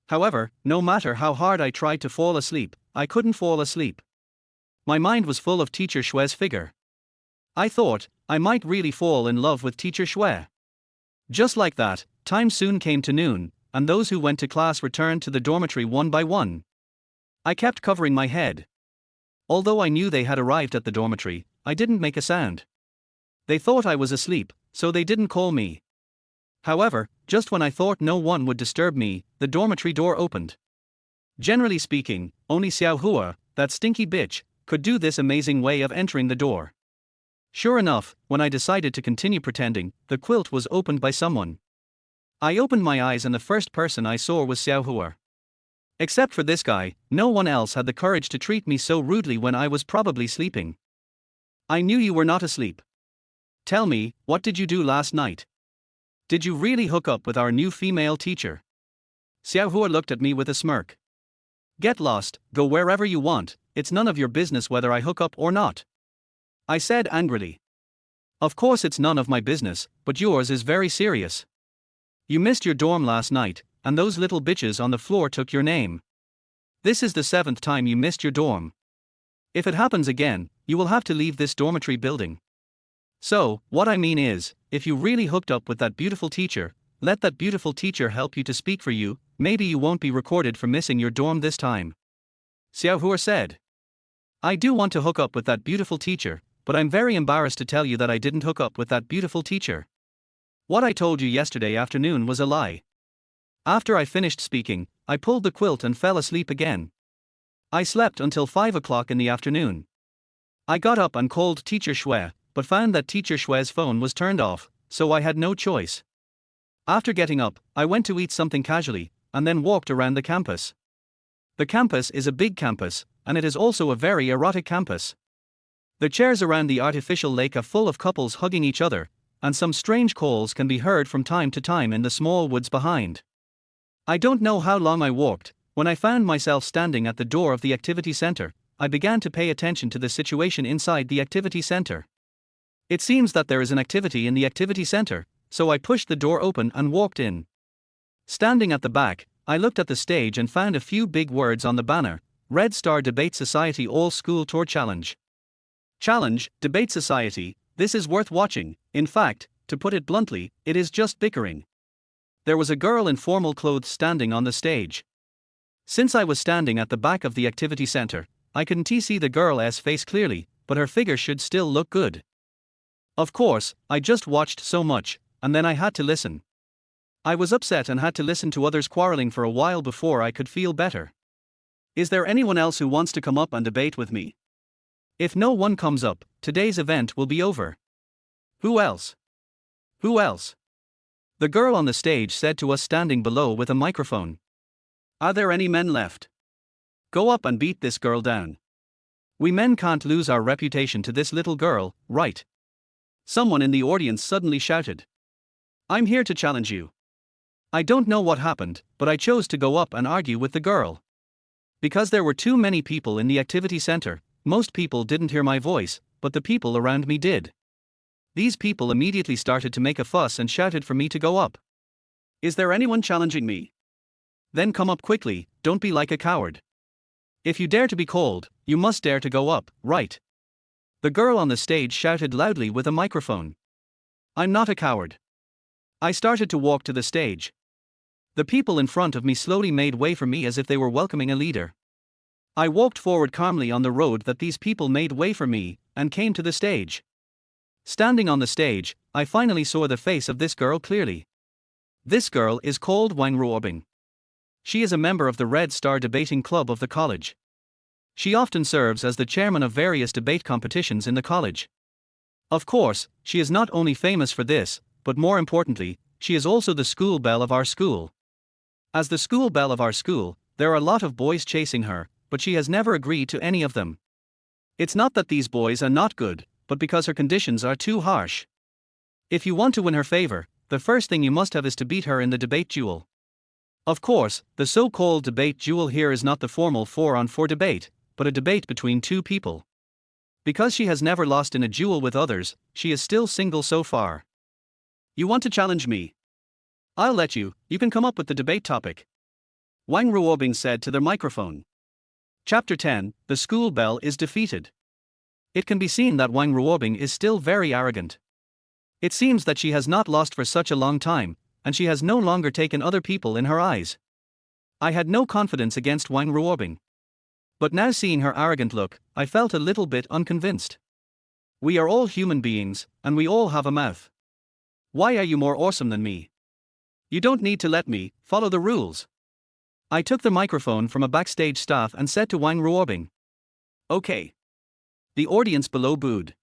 However, no matter how hard I tried to fall asleep, I couldn't fall asleep. My mind was full of Teacher Shui's figure. I thought, I might really fall in love with Teacher Shui. Just like that, time soon came to noon, and those who went to class returned to the dormitory one by one. I kept covering my head. Although I knew they had arrived at the dormitory, I didn't make a sound. They thought I was asleep, so they didn't call me. However, just when I thought no one would disturb me, the dormitory door opened. Generally speaking, only Xiao Hua, that stinky bitch, could do this amazing way of entering the door. Sure enough, when I decided to continue pretending, the quilt was opened by someone. I opened my eyes and the first person I saw was Xiao Hua. Except for this guy, no one else had the courage to treat me so rudely when I was probably sleeping. I knew you were not asleep. Tell me, what did you do last night? Did you really hook up with our new female teacher? Xiao Hua looked at me with a smirk. Get lost, go wherever you want, it's none of your business whether I hook up or not. I said angrily. Of course it's none of my business, but yours is very serious. You missed your dorm last night, and those little bitches on the floor took your name. This is the 7th time you missed your dorm. If it happens again, you will have to leave this dormitory building. So, what I mean is, if you really hooked up with that beautiful teacher, let that beautiful teacher help you to speak for you, maybe you won't be recorded for missing your dorm this time. Xiao Hua said. I do want to hook up with that beautiful teacher, but I'm very embarrassed to tell you that I didn't hook up with that beautiful teacher. What I told you yesterday afternoon was a lie. After I finished speaking, I pulled the quilt and fell asleep again. I slept until 5 o'clock in the afternoon. I got up and called Teacher Shui, but found that Teacher Shui's phone was turned off, so I had no choice. After getting up, I went to eat something casually, and then walked around the campus. The campus is a big campus, and it is also a very erotic campus. The chairs around the artificial lake are full of couples hugging each other, and some strange calls can be heard from time to time in the small woods behind. I don't know how long I walked. When I found myself standing at the door of the activity center, I began to pay attention to the situation inside the activity center. It seems that there is an activity in the activity center, so I pushed the door open and walked in. Standing at the back, I looked at the stage and found a few big words on the banner: Red Star Debate Society All School Tour Challenge. Challenge, Debate Society, this is worth watching. In fact, to put it bluntly, it is just bickering. There was a girl in formal clothes standing on the stage. Since I was standing at the back of the activity center, I couldn't see the girl's face clearly, but her figure should still look good. Of course, I just watched so much, and then I had to listen. I was upset and had to listen to others quarreling for a while before I could feel better. Is there anyone else who wants to come up and debate with me? If no one comes up, today's event will be over. Who else? Who else? The girl on the stage said to us standing below with a microphone. Are there any men left? Go up and beat this girl down. We men can't lose our reputation to this little girl, right? Someone in the audience suddenly shouted. I'm here to challenge you. I don't know what happened, but I chose to go up and argue with the girl. Because there were too many people in the activity center, most people didn't hear my voice, but the people around me did. These people immediately started to make a fuss and shouted for me to go up. Is there anyone challenging me? Then come up quickly, don't be like a coward. If you dare to be called, you must dare to go up, right? The girl on the stage shouted loudly with a microphone. I'm not a coward. I started to walk to the stage. The people in front of me slowly made way for me as if they were welcoming a leader. I walked forward calmly on the road that these people made way for me, and came to the stage. Standing on the stage, I finally saw the face of this girl clearly. This girl is called Wang Ruobing. She is a member of the Red Star Debating Club of the college. She often serves as the chairman of various debate competitions in the college. Of course, she is not only famous for this, but more importantly, she is also the school belle of our school. As the school belle of our school, there are a lot of boys chasing her, but she has never agreed to any of them. It's not that these boys are not good, but because her conditions are too harsh. If you want to win her favor, the first thing you must have is to beat her in the debate duel. Of course, the so-called debate duel here is not the formal 4-on-4 debate, but a debate between two people. Because she has never lost in a duel with others, she is still single so far. You want to challenge me? I'll let you can come up with the debate topic. Wang Ruobing said to the microphone. Chapter 10, The School Belle is Defeated. It can be seen that Wang Ruobing is still very arrogant. It seems that she has not lost for such a long time, and she has no longer taken other people in her eyes. I had no confidence against Wang Ruobing. But now seeing her arrogant look, I felt a little bit unconvinced. We are all human beings, and we all have a mouth. Why are you more awesome than me? You don't need to let me follow the rules. I took the microphone from a backstage staff and said to Wang Ruobing. Okay. The audience below booed.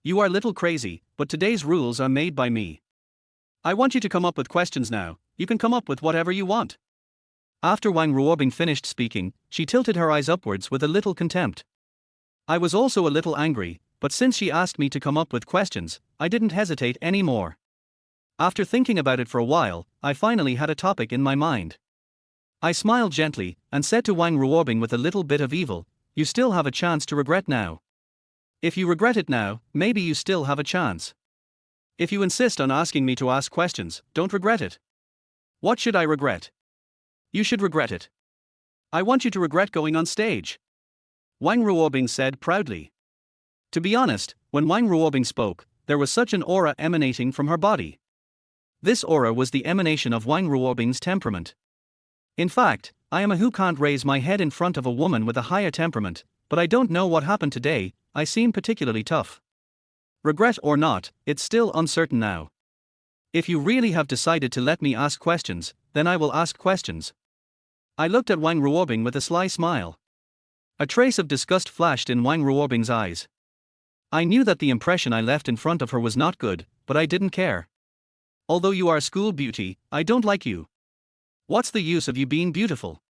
You are a little crazy, but today's rules are made by me. I want you to come up with questions now. You can come up with whatever you want. After Wang Ruobing finished speaking, she tilted her eyes upwards with a little contempt. I was also a little angry, but since she asked me to come up with questions, I didn't hesitate anymore. After thinking about it for a while, I finally had a topic in my mind. I smiled gently, and said to Wang Ruobing with a little bit of evil, you still have a chance to regret now. If you regret it now, maybe you still have a chance. If you insist on asking me to ask questions, don't regret it. What should I regret? You should regret it. I want you to regret going on stage. Wang Ruobing said proudly. To be honest, when Wang Ruobing spoke, there was such an aura emanating from her body. This aura was the emanation of Wang Ruobing's temperament. In fact, I am a who can't raise my head in front of a woman with a higher temperament, but I don't know what happened today. I seem particularly tough. Regret or not, it's still uncertain now. If you really have decided to let me ask questions, then I will ask questions. I looked at Wang Ruobing with a sly smile. A trace of disgust flashed in Wang Ruobing's eyes. I knew that the impression I left in front of her was not good, but I didn't care. Although you are a school beauty, I don't like you. What's the use of you being beautiful?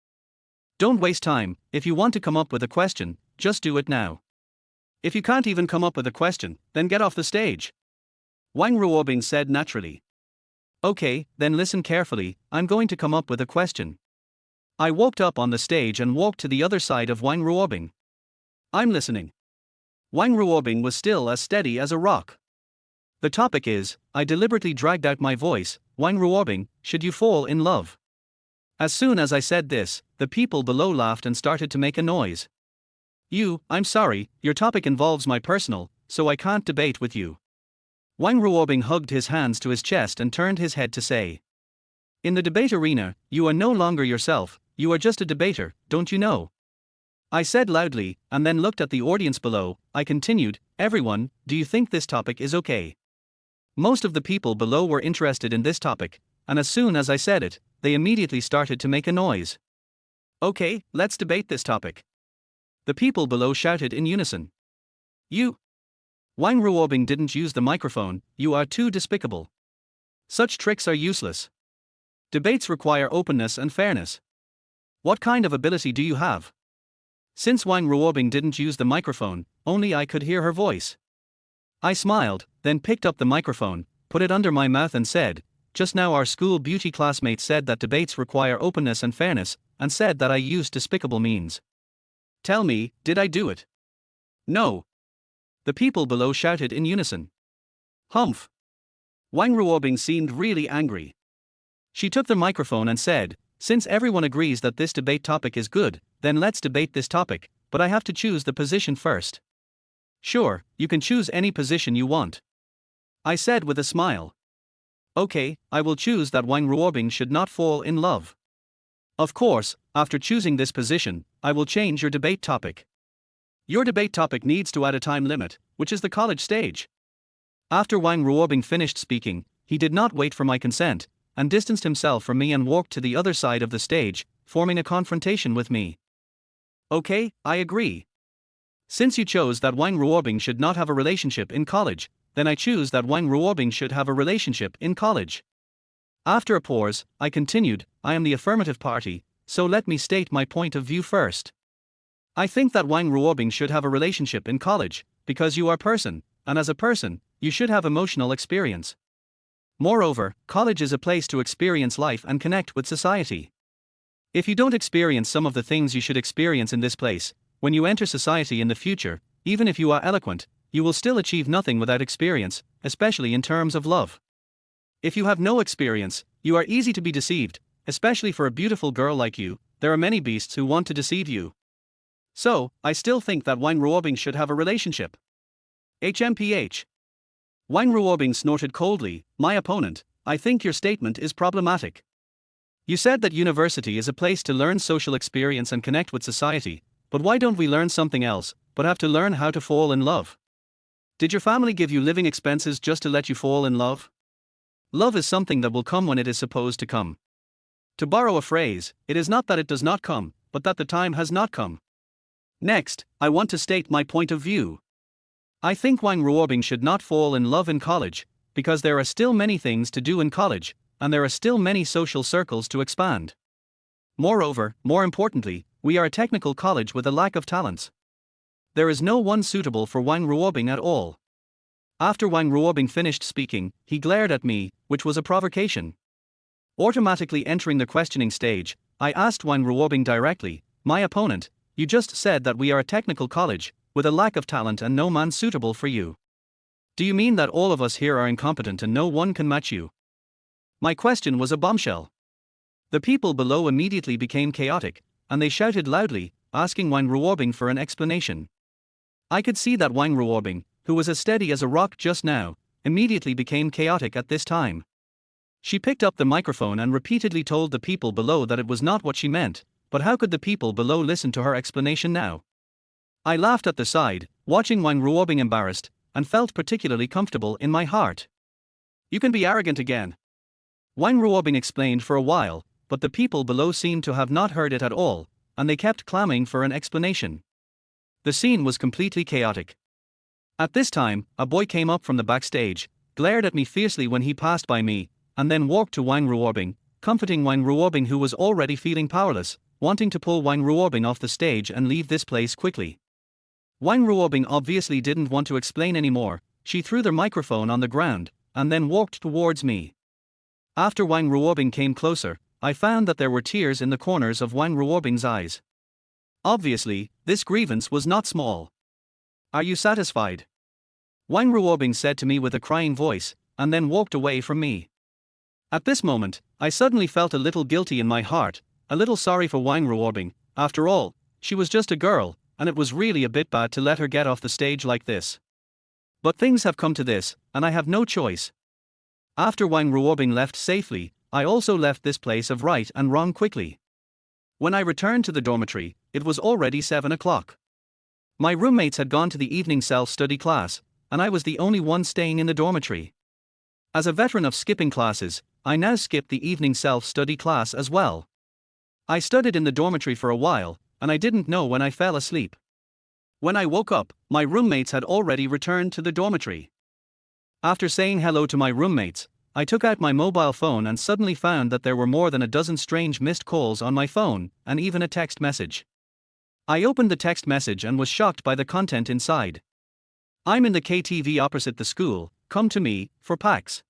Don't waste time. If you want to come up with a question, just do it now. If you can't even come up with a question, then get off the stage. Wang Ruobing said naturally. Okay, then listen carefully, I'm going to come up with a question. I walked up on the stage and walked to the other side of Wang Ruobing. I'm listening. Wang Ruobing was still as steady as a rock. The topic is, I deliberately dragged out my voice, Wang Ruobing, should you fall in love? As soon as I said this, the people below laughed and started to make a noise. I'm sorry, your topic involves my personal, so I can't debate with you. Wang Ruobing hugged his hands to his chest and turned his head to say. In the debate arena, you are no longer yourself, you are just a debater, don't you know? I said loudly, and then looked at the audience below. I continued, everyone, do you think this topic is okay? Most of the people below were interested in this topic, and as soon as I said it, they immediately started to make a noise. Okay, let's debate this topic. The people below shouted in unison. Wang Ruobing didn't use the microphone, you are too despicable. Such tricks are useless. Debates require openness and fairness. What kind of ability do you have? Since Wang Ruobing didn't use the microphone, only I could hear her voice. I smiled, then picked up the microphone, put it under my mouth and said, just now our school beauty classmate said that debates require openness and fairness, and said that I used despicable means. Tell me, did I do it? No. The people below shouted in unison. Humph. Wang Ruobing seemed really angry. She took the microphone and said, since everyone agrees that this debate topic is good, then let's debate this topic, but I have to choose the position first. Sure, you can choose any position you want. I said with a smile. Okay, I will choose that Wang Ruobing should not fall in love. Of course, after choosing this position, I will change your debate topic. Your debate topic needs to add a time limit, which is the college stage. After Wang Ruobing finished speaking, he did not wait for my consent, and distanced himself from me and walked to the other side of the stage, forming a confrontation with me. Okay, I agree. Since you chose that Wang Ruobing should not have a relationship in college, then I choose that Wang Ruobing should have a relationship in college. After a pause, I continued, I am the affirmative party, so let me state my point of view first. I think that Wang Ruobing should have a relationship in college, because you are a person, and as a person, you should have emotional experience. Moreover, college is a place to experience life and connect with society. If you don't experience some of the things you should experience in this place, when you enter society in the future, even if you are eloquent, you will still achieve nothing without experience, especially in terms of love. If you have no experience, you are easy to be deceived, especially for a beautiful girl like you. There are many beasts who want to deceive you. So, I still think that Wang Ruobing should have a relationship. HMPH. Wang Ruobing snorted coldly, my opponent, I think your statement is problematic. You said that university is a place to learn social experience and connect with society, but why don't we learn something else, but have to learn how to fall in love? Did your family give you living expenses just to let you fall in love? Love is something that will come when it is supposed to come. To borrow a phrase, it is not that it does not come, but that the time has not come. Next, I want to state my point of view. I think Wang Ruobing should not fall in love in college, because there are still many things to do in college, and there are still many social circles to expand. Moreover, more importantly, we are a technical college with a lack of talents. There is no one suitable for Wang Ruobing at all. After Wang Ruobing finished speaking, he glared at me, which was a provocation. Automatically entering the questioning stage, I asked Wang Ruobing directly, my opponent, you just said that we are a technical college, with a lack of talent and no man suitable for you. Do you mean that all of us here are incompetent and no one can match you? My question was a bombshell. The people below immediately became chaotic, and they shouted loudly, asking Wang Ruobing for an explanation. I could see that Wang Ruobing, who was as steady as a rock just now, immediately became chaotic at this time. She picked up the microphone and repeatedly told the people below that it was not what she meant, but how could the people below listen to her explanation now? I laughed at the side, watching Wang Ruobing embarrassed, and felt particularly comfortable in my heart. You can be arrogant again. Wang Ruobing explained for a while, but the people below seemed to have not heard it at all, and they kept clamoring for an explanation. The scene was completely chaotic. At this time, a boy came up from the backstage, glared at me fiercely when he passed by me, and then walked to Wang Ruobing, comforting Wang Ruobing who was already feeling powerless, wanting to pull Wang Ruobing off the stage and leave this place quickly. Wang Ruobing obviously didn't want to explain anymore. She threw the microphone on the ground, and then walked towards me. After Wang Ruobing came closer, I found that there were tears in the corners of Wang Ruobing's eyes. Obviously, this grievance was not small. Are you satisfied? Wang Ruobing said to me with a crying voice, and then walked away from me. At this moment, I suddenly felt a little guilty in my heart, a little sorry for Wang Ruobing. After all, she was just a girl, and it was really a bit bad to let her get off the stage like this. But things have come to this, and I have no choice. After Wang Ruobing left safely, I also left this place of right and wrong quickly. When I returned to the dormitory, it was already 7 o'clock. My roommates had gone to the evening self-study class, and I was the only one staying in the dormitory. As a veteran of skipping classes, I now skipped the evening self-study class as well. I studied in the dormitory for a while, and I didn't know when I fell asleep. When I woke up, my roommates had already returned to the dormitory. After saying hello to my roommates, I took out my mobile phone and suddenly found that there were more than a dozen strange missed calls on my phone, and even a text message. I opened the text message and was shocked by the content inside. I'm in the KTV opposite the school, come to me, for PAX.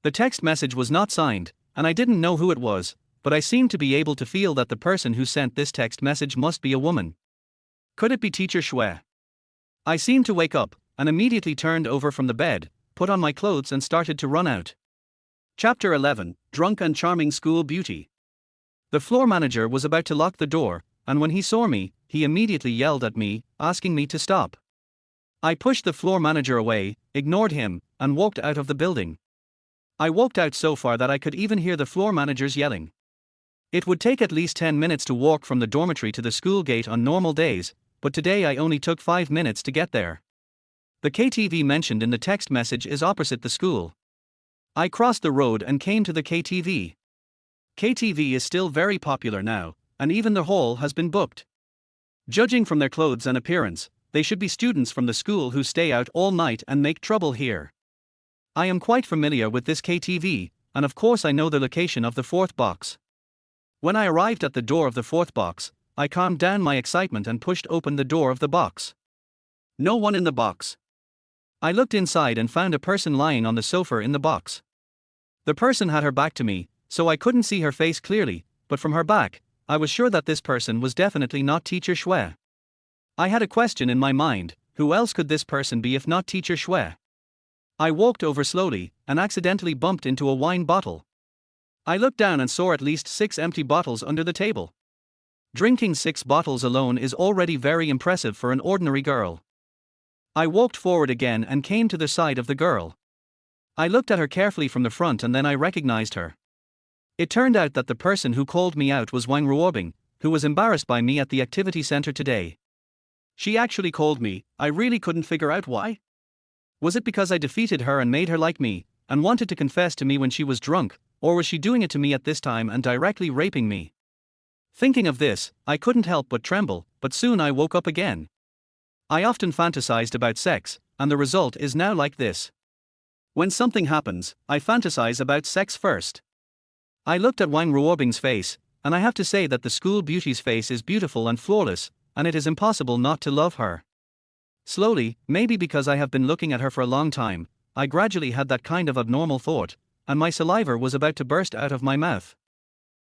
The text message was not signed, and I didn't know who it was, but I seemed to be able to feel that the person who sent this text message must be a woman. Could it be Teacher Shui? I seemed to wake up, and immediately turned over from the bed, put on my clothes and started to run out. Chapter 11, Drunk and Charming School Beauty. The floor manager was about to lock the door, and when he saw me, he immediately yelled at me, asking me to stop. I pushed the floor manager away, ignored him, and walked out of the building. I walked out so far that I could even hear the floor managers yelling. It would take at least 10 minutes to walk from the dormitory to the school gate on normal days, but today I only took 5 minutes to get there. The KTV mentioned in the text message is opposite the school. I crossed the road and came to the KTV. KTV is still very popular now, and even the hall has been booked. Judging from their clothes and appearance, they should be students from the school who stay out all night and make trouble here. I am quite familiar with this KTV, and of course I know the location of the fourth box. When I arrived at the door of the fourth box, I calmed down my excitement and pushed open the door of the box. No one in the box. I looked inside and found a person lying on the sofa in the box. The person had her back to me, so I couldn't see her face clearly, but from her back, I was sure that this person was definitely not Teacher Shui. I had a question in my mind: who else could this person be if not Teacher Shui? I walked over slowly and accidentally bumped into a wine bottle. I looked down and saw at least 6 empty bottles under the table. Drinking 6 bottles alone is already very impressive for an ordinary girl. I walked forward again and came to the side of the girl. I looked at her carefully from the front and then I recognized her. It turned out that the person who called me out was Wang Ruobing, who was embarrassed by me at the activity center today. She actually called me. I really couldn't figure out why. Was it because I defeated her and made her like me, and wanted to confess to me when she was drunk, or was she doing it to me at this time and directly raping me? Thinking of this, I couldn't help but tremble, but soon I woke up again. I often fantasized about sex, and the result is now like this. When something happens, I fantasize about sex first. I looked at Wang Ruobing's face, and I have to say that the school beauty's face is beautiful and flawless, and it is impossible not to love her. Slowly, maybe because I have been looking at her for a long time, I gradually had that kind of abnormal thought, and my saliva was about to burst out of my mouth.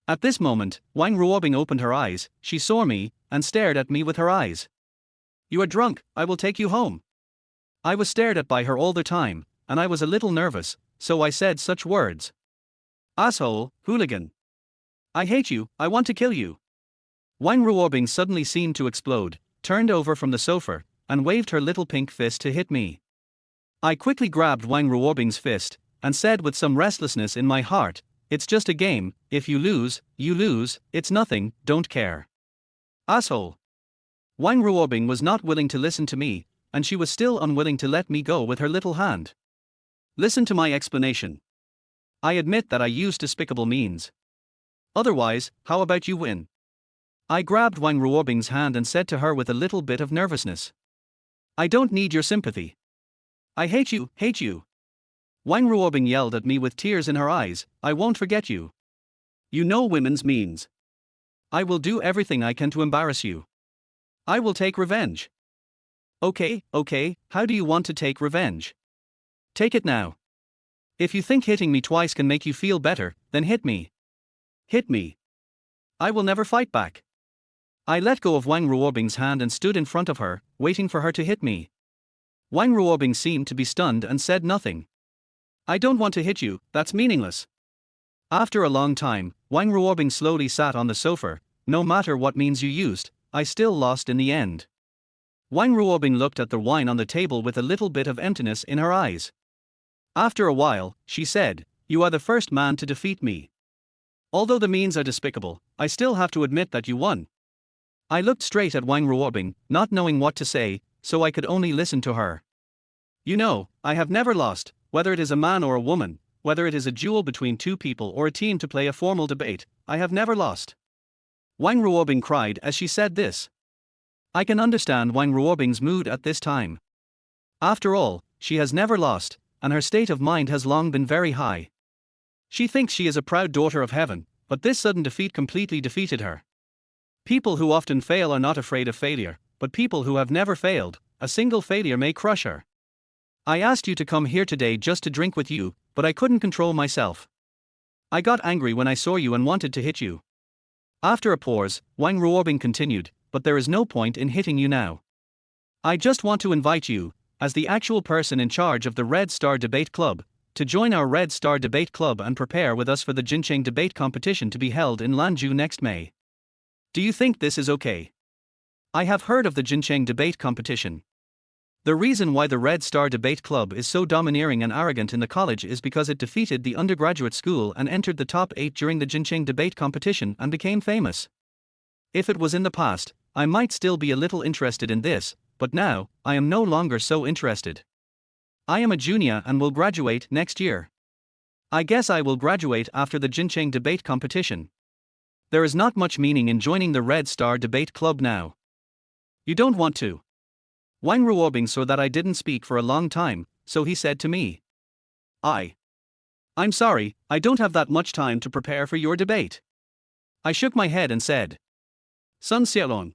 At this moment, Wang Ruobing opened her eyes, she saw me, and stared at me with her eyes. "You are drunk, I will take you home." I was stared at by her all the time, and I was a little nervous, so I said such words. "Asshole, hooligan. I hate you, I want to kill you." Wang Ruobing suddenly seemed to explode, turned over from the sofa, and waved her little pink fist to hit me. I quickly grabbed Wang Ruobing's fist, and said with some restlessness in my heart, "It's just a game, if you lose, it's nothing, don't care." "Asshole." Wang Ruobing was not willing to listen to me, and she was still unwilling to let me go with her little hand. Listen to my explanation. I admit that I used despicable means. Otherwise, how about you win? I grabbed Wang Ruobing's hand and said to her with a little bit of nervousness, "I don't need your sympathy. I hate you, hate you." Wang Ruobing yelled at me with tears in her eyes, "I won't forget you. You know women's means. I will do everything I can to embarrass you. I will take revenge." Okay, how do you want to take revenge? Take it now. If you think hitting me twice can make you feel better, then hit me. Hit me. I will never fight back. I let go of Wang Ruobing's hand and stood in front of her, waiting for her to hit me. Wang Ruobing seemed to be stunned and said nothing. "I don't want to hit you, that's meaningless." After a long time, Wang Ruobing slowly sat on the sofa. "No matter what means you used, I still lost in the end." Wang Ruobing looked at the wine on the table with a little bit of emptiness in her eyes. After a while, she said, "You are the first man to defeat me. Although the means are despicable, I still have to admit that you won." I looked straight at Wang Ruobing, not knowing what to say, so I could only listen to her. "You know, I have never lost, whether it is a man or a woman, whether it is a duel between two people or a team to play a formal debate, I have never lost." Wang Ruobing cried as she said this. I can understand Wang Ruobing's mood at this time. After all, she has never lost, and her state of mind has long been very high. She thinks she is a proud daughter of heaven, but this sudden defeat completely defeated her. People who often fail are not afraid of failure, but people who have never failed, a single failure may crush her. I asked you to come here today just to drink with you, but I couldn't control myself. I got angry when I saw you and wanted to hit you. After a pause, Wang Ruobing continued, "But there is no point in hitting you now. I just want to invite you, as the actual person in charge of the Red Star Debate Club, to join our Red Star Debate Club and prepare with us for the Jincheng debate competition to be held in Lanzhou next May. Do you think this is okay?" I have heard of the Jincheng debate competition. The reason why the Red Star Debate Club is so domineering and arrogant in the college is because it defeated the undergraduate school and entered the top 8 during the Jincheng debate competition and became famous. If it was in the past, I might still be a little interested in this, but now, I am no longer so interested. I am a junior and will graduate next year. I guess I will graduate after the Jincheng debate competition. There is not much meaning in joining the Red Star Debate Club now. You don't want to? Wang Ruobing saw that I didn't speak for a long time, so he said to me. I'm sorry, I don't have that much time to prepare for your debate. I shook my head and said. Sun Xiaolong.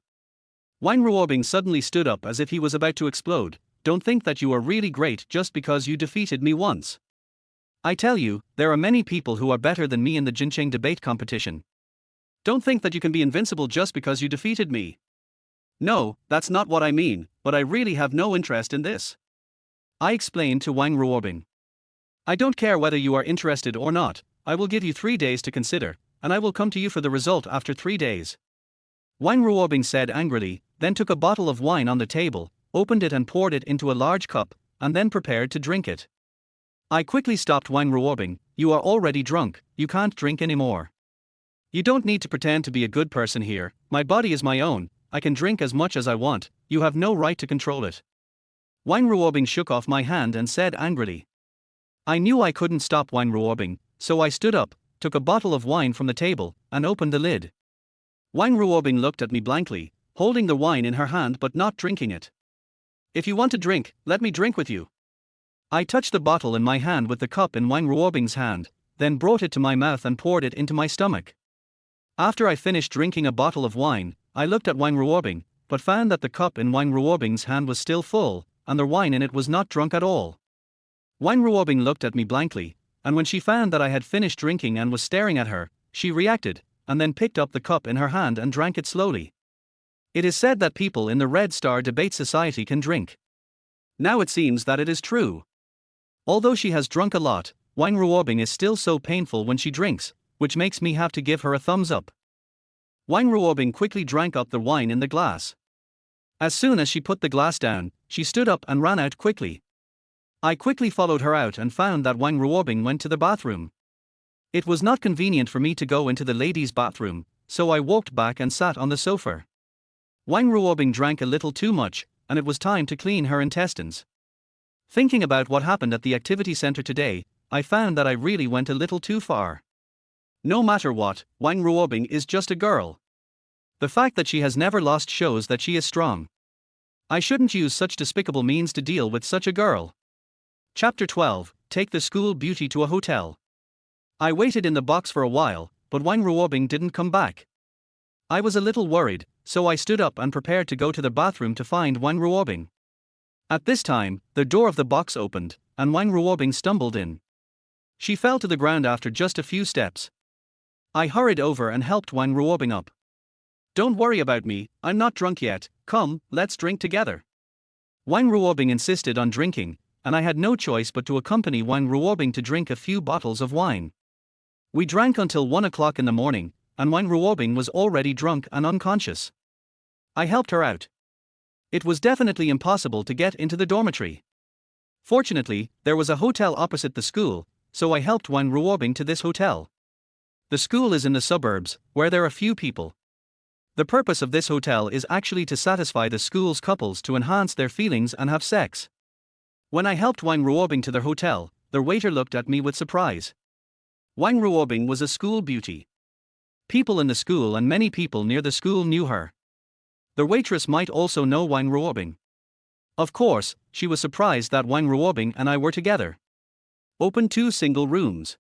Wang Ruobing suddenly stood up as if he was about to explode. Don't think that you are really great just because you defeated me once. I tell you, there are many people who are better than me in the Jincheng debate competition. Don't think that you can be invincible just because you defeated me. No, that's not what I mean, but I really have no interest in this. I explained to Wang Ruobing. I don't care whether you are interested or not, I will give you 3 days to consider, and I will come to you for the result after 3 days. Wang Ruobing said angrily, then took a bottle of wine on the table, opened it and poured it into a large cup, and then prepared to drink it. I quickly stopped Wang Ruobing. You are already drunk, you can't drink anymore. You don't need to pretend to be a good person here, my body is my own, I can drink as much as I want, you have no right to control it. Wang Ruobing shook off my hand and said angrily. I knew I couldn't stop Wang Ruobing, so I stood up, took a bottle of wine from the table, and opened the lid. Wang Ruobing looked at me blankly, holding the wine in her hand but not drinking it. If you want to drink, let me drink with you. I touched the bottle in my hand with the cup in Wang Ruobing's hand, then brought it to my mouth and poured it into my stomach. After I finished drinking a bottle of wine, I looked at Wang Ruobing, but found that the cup in Wang Ruobing's hand was still full, and the wine in it was not drunk at all. Wang Ruobing looked at me blankly, and when she found that I had finished drinking and was staring at her, she reacted, and then picked up the cup in her hand and drank it slowly. It is said that people in the Red Star Debate Society can drink. Now it seems that it is true. Although she has drunk a lot, Wang Ruobing is still so painful when she drinks, which makes me have to give her a thumbs up. Wang Ruobing quickly drank up the wine in the glass. As soon as she put the glass down, she stood up and ran out quickly. I quickly followed her out and found that Wang Ruobing went to the bathroom. It was not convenient for me to go into the ladies' bathroom, so I walked back and sat on the sofa. Wang Ruobing drank a little too much, and it was time to clean her intestines. Thinking about what happened at the activity center today, I found that I really went a little too far. No matter what, Wang Ruobing is just a girl. The fact that she has never lost shows that she is strong. I shouldn't use such despicable means to deal with such a girl. Chapter 12, Take the School Beauty to a Hotel. I waited in the box for a while, but Wang Ruobing didn't come back. I was a little worried, so I stood up and prepared to go to the bathroom to find Wang Ruobing. At this time, the door of the box opened, and Wang Ruobing stumbled in. She fell to the ground after just a few steps. I hurried over and helped Wang Ruobing up. Don't worry about me, I'm not drunk yet, come, let's drink together. Wang Ruobing insisted on drinking, and I had no choice but to accompany Wang Ruobing to drink a few bottles of wine. We drank until 1 o'clock in the morning, and Wang Ruobing was already drunk and unconscious. I helped her out. It was definitely impossible to get into the dormitory. Fortunately, there was a hotel opposite the school, so I helped Wang Ruobing to this hotel. The school is in the suburbs, where there are few people. The purpose of this hotel is actually to satisfy the school's couples to enhance their feelings and have sex. When I helped Wang Ruobing to their hotel, the waiter looked at me with surprise. Wang Ruobing was a school beauty. People in the school and many people near the school knew her. The waitress might also know Wang Ruobing. Of course, she was surprised that Wang Ruobing and I were together. Open 2 single rooms.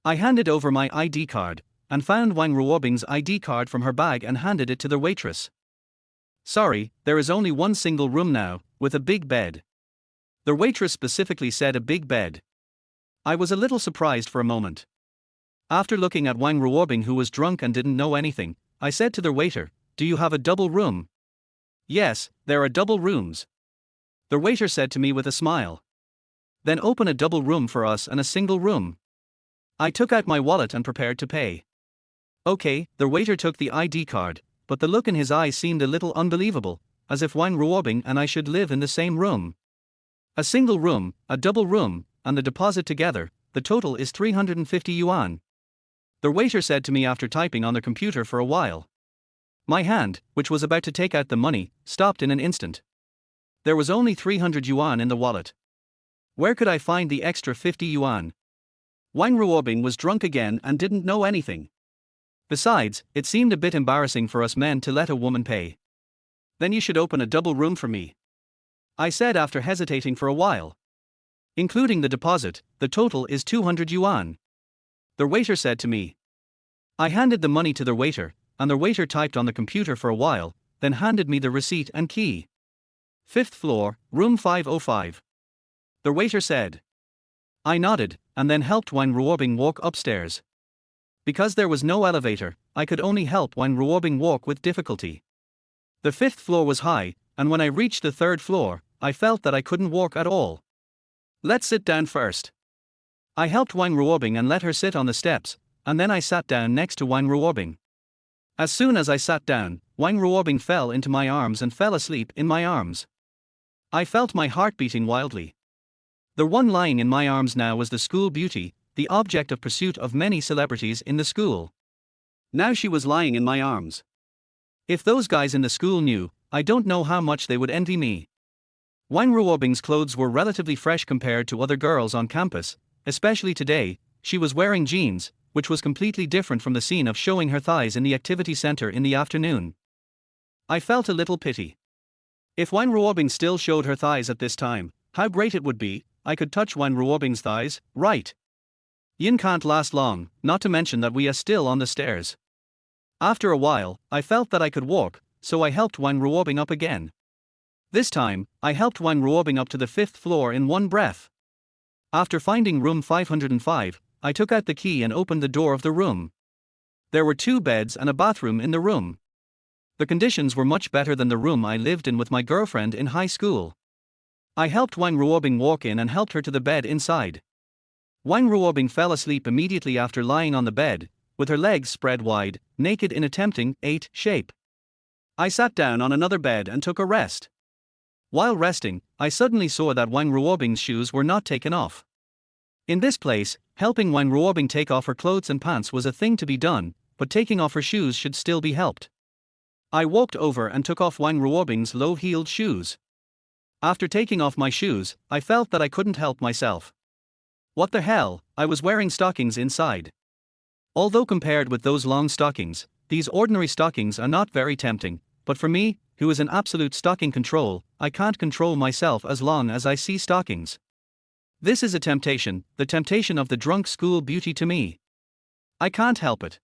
I handed over my ID card, and found Wang Ruobing's ID card from her bag and handed it to the waitress. Sorry, there is only 1 single room now, with a big bed. The waitress specifically said a big bed. I was a little surprised for a moment. After looking at Wang Ruobing, who was drunk and didn't know anything, I said to the waiter, "Do you have a double room?" "Yes, there are double rooms." The waiter said to me with a smile. "Then open a double room for us and a single room." I took out my wallet and prepared to pay. Okay, the waiter took the ID card, but the look in his eyes seemed a little unbelievable. as if Wang Ruobing and I should live in the same room. A single room, a double room, and the deposit together, the total is 350 yuan. The waiter said to me after typing on the computer for a while. My hand, which was about to take out the money, stopped in an instant. There was only 300 yuan in the wallet. Where could I find the extra 50 yuan? Wang Ruobing was drunk again and didn't know anything. Besides, it seemed a bit embarrassing for us men to let a woman pay. Then you should open a double room for me, I said after hesitating for a while. Including the deposit, the total is 200 yuan. The waiter said to me. I handed the money to the waiter, and the waiter typed on the computer for a while, then handed me the receipt and key. 5th floor, room 505. The waiter said. I nodded, and then helped Wang Ruobing walk upstairs. Because there was no elevator, I could only help Wang Ruobing walk with difficulty. The 5th floor was high, and when I reached the 3rd floor, I felt that I couldn't walk at all. Let's sit down first. I helped Wang Ruobing and let her sit on the steps, and then I sat down next to Wang Ruobing. As soon as I sat down, Wang Ruobing fell into my arms and fell asleep in my arms. I felt my heart beating wildly. The one lying in my arms now was the school beauty, the object of pursuit of many celebrities in the school. Now she was lying in my arms. If those guys in the school knew, I don't know how much they would envy me. Wang Ruobing's clothes were relatively fresh compared to other girls on campus, especially today. She was wearing jeans, which was completely different from the scene of showing her thighs in the activity center in the afternoon. I felt a little pity. If Wang Ruobing still showed her thighs at this time, how great it would be. I could touch Wang Ruobing's thighs, right? Yin can't last long, not to mention that we are still on the stairs. After a while, I felt that I could walk, so I helped Wang Ruobing up again. This time, I helped Wang Ruobing up to the 5th floor in one breath. After finding room 505, I took out the key and opened the door of the room. There were 2 beds and a bathroom in the room. The conditions were much better than the room I lived in with my girlfriend in high school. I helped Wang Ruobing walk in and helped her to the bed inside. Wang Ruobing fell asleep immediately after lying on the bed, with her legs spread wide, naked in a tempting 8 shape. I sat down on another bed and took a rest. While resting, I suddenly saw that Wang Ruobing's shoes were not taken off. In this place, helping Wang Ruobing take off her clothes and pants was a thing to be done, but taking off her shoes should still be helped. I walked over and took off Wang Ruobing's low-heeled shoes. After taking off my shoes, I felt that I couldn't help myself. What the hell, I was wearing stockings inside. Although compared with those long stockings, these ordinary stockings are not very tempting, but for me, who is in absolute stocking control, I can't control myself as long as I see stockings. This is a temptation, the temptation of the drunk school beauty to me. I can't help it.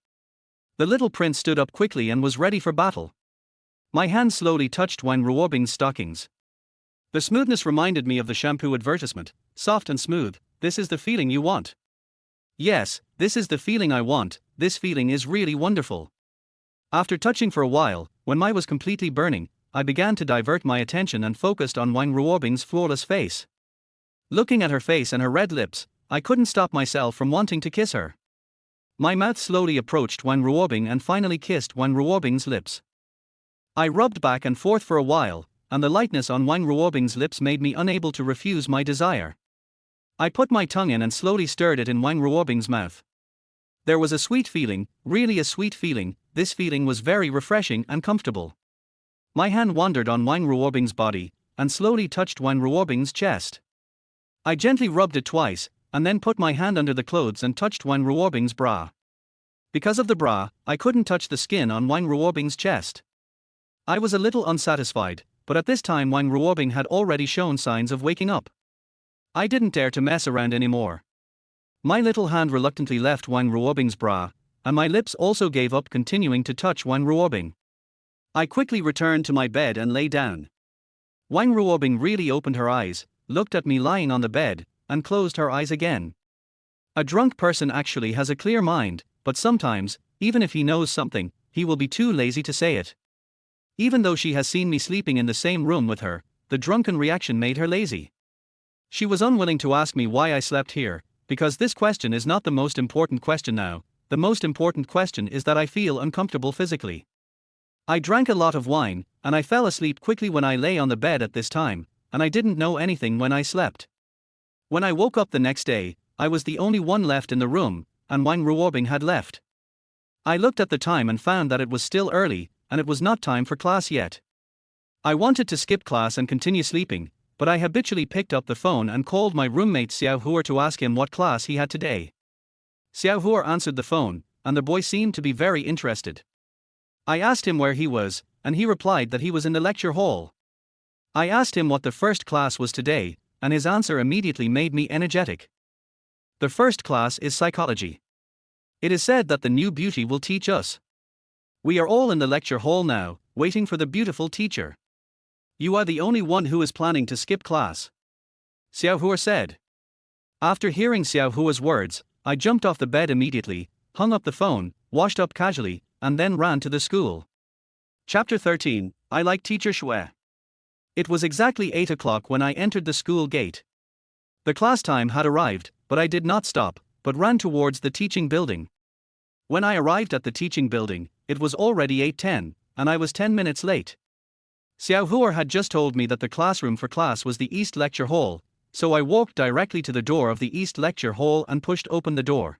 The little prince stood up quickly and was ready for battle. My hand slowly touched Wang Ruobing's stockings. The smoothness reminded me of the shampoo advertisement, soft and smooth, this is the feeling you want. Yes, this is the feeling I want, this feeling is really wonderful. After touching for a while, when my was completely burning, I began to divert my attention and focused on Wang Ruobing's flawless face. Looking at her face and her red lips, I couldn't stop myself from wanting to kiss her. My mouth slowly approached Wang Ruobing and finally kissed Wang Ruobing's lips. I rubbed back and forth for a while, and the lightness on Wang Ruobing's lips made me unable to refuse my desire. I put my tongue in and slowly stirred it in Wang Ruobing's mouth. There was a sweet feeling, really a sweet feeling. This feeling was very refreshing and comfortable. My hand wandered on Wang Ruobing's body, and slowly touched Wang Ruobing's chest. I gently rubbed it twice, and then put my hand under the clothes and touched Wang Ruobing's bra. Because of the bra, I couldn't touch the skin on Wang Ruobing's chest. I was a little unsatisfied, but at this time Wang Ruobing had already shown signs of waking up. I didn't dare to mess around anymore. My little hand reluctantly left Wang Ruobing's bra, and my lips also gave up continuing to touch Wang Ruobing. I quickly returned to my bed and lay down. Wang Ruobing really opened her eyes, looked at me lying on the bed, and closed her eyes again. A drunk person actually has a clear mind, but sometimes, even if he knows something, he will be too lazy to say it. Even though she has seen me sleeping in the same room with her, the drunken reaction made her lazy. She was unwilling to ask me why I slept here, because this question is not the most important question now. The most important question is that I feel uncomfortable physically. I drank a lot of wine, and I fell asleep quickly when I lay on the bed at this time, and I didn't know anything when I slept. When I woke up the next day, I was the only one left in the room, and Wang Ruobing had left. I looked at the time and found that it was still early, and it was not time for class yet. I wanted to skip class and continue sleeping, but I habitually picked up the phone and called my roommate Xiao Huer to ask him what class he had today. Xiao Huer answered the phone, and the boy seemed to be very interested. I asked him where he was, and he replied that he was in the lecture hall. I asked him what the first class was today, and his answer immediately made me energetic. The first class is psychology. It is said that the new beauty will teach us. We are all in the lecture hall now, waiting for the beautiful teacher. You are the only one who is planning to skip class, Xiao Huer said. After hearing Xiao Huer's words, I jumped off the bed immediately, hung up the phone, washed up casually, and then ran to the school. Chapter 13, I like Teacher Shui. It was exactly 8 o'clock when I entered the school gate. The class time had arrived, but I did not stop, but ran towards the teaching building. When I arrived at the teaching building, it was already 8:10, and I was 10 minutes late. Xiao Huer had just told me that the classroom for class was the East Lecture Hall, so I walked directly to the door of the East Lecture Hall and pushed open the door.